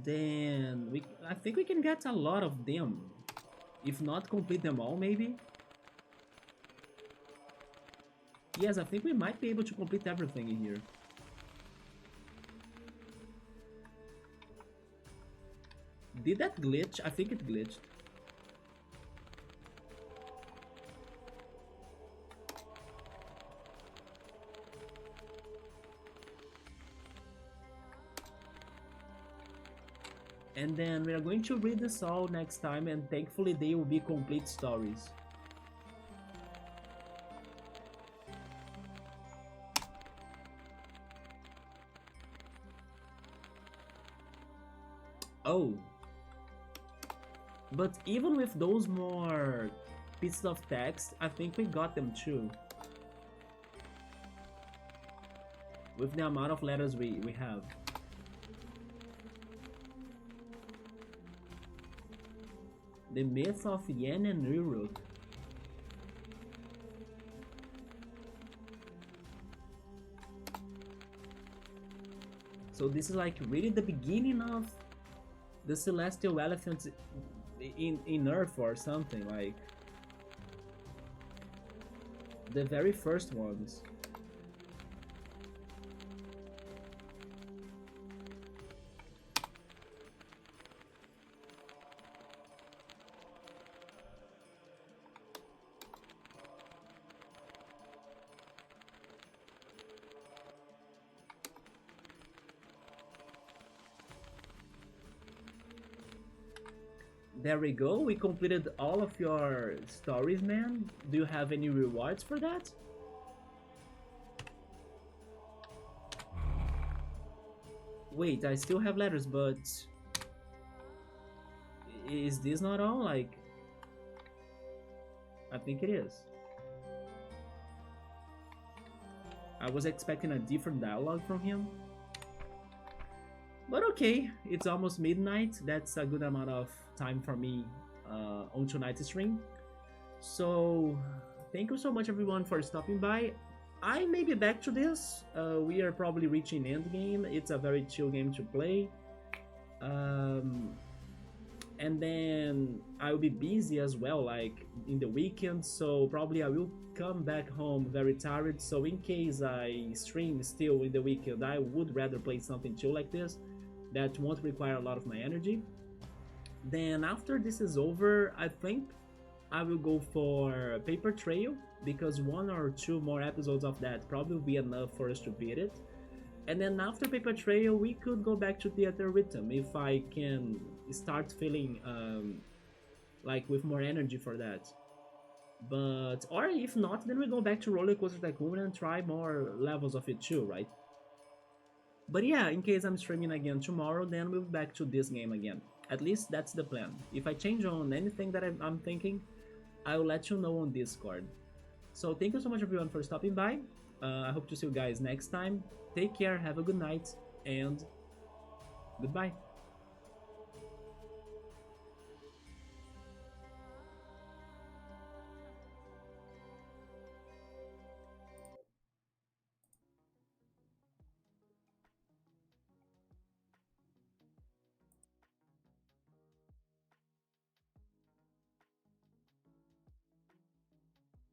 Then I think we can get a lot of them. If not complete them all, maybe. Yes, I think we might be able to complete everything in here. Did that glitch? I think it glitched. And then we are going to read this all next time, and thankfully they will be complete stories. Oh. But even with those more pieces of text, I think we got them too. With the amount of letters we have. The myth of Yen and Uruk. So this is like really the beginning of the celestial elephants in Earth or something, like the very first ones. There we go, we completed all of your stories, man. Do you have any rewards for that? Wait, I still have letters, but is this not all? Like, I think it is. I was expecting a different dialogue from him. But okay, it's almost midnight. That's a good amount of time for me on tonight's stream. So thank you so much everyone for stopping by. I may be back to this. We are probably reaching end game. It's a very chill game to play. And then I'll be busy as well, like in the weekend. So probably I will come back home very tired. So in case I stream still in the weekend, I would rather play something chill like this that won't require a lot of my energy. Then after this is over, I think I will go for Paper Trail, because 1 or 2 more episodes of that probably will be enough for us to beat it. And then after Paper Trail, we could go back to Theater Rhythm if I can start feeling like with more energy for that. But, or if not, then we go back to Roller Coaster Tycoon and try more levels of it too, right? But yeah, in case I'm streaming again tomorrow, then we'll be back to this game again. At least that's the plan. If I change on anything that I'm thinking, I'll let you know on Discord. So thank you so much everyone for stopping by. I hope to see you guys next time. Take care, have a good night, and goodbye.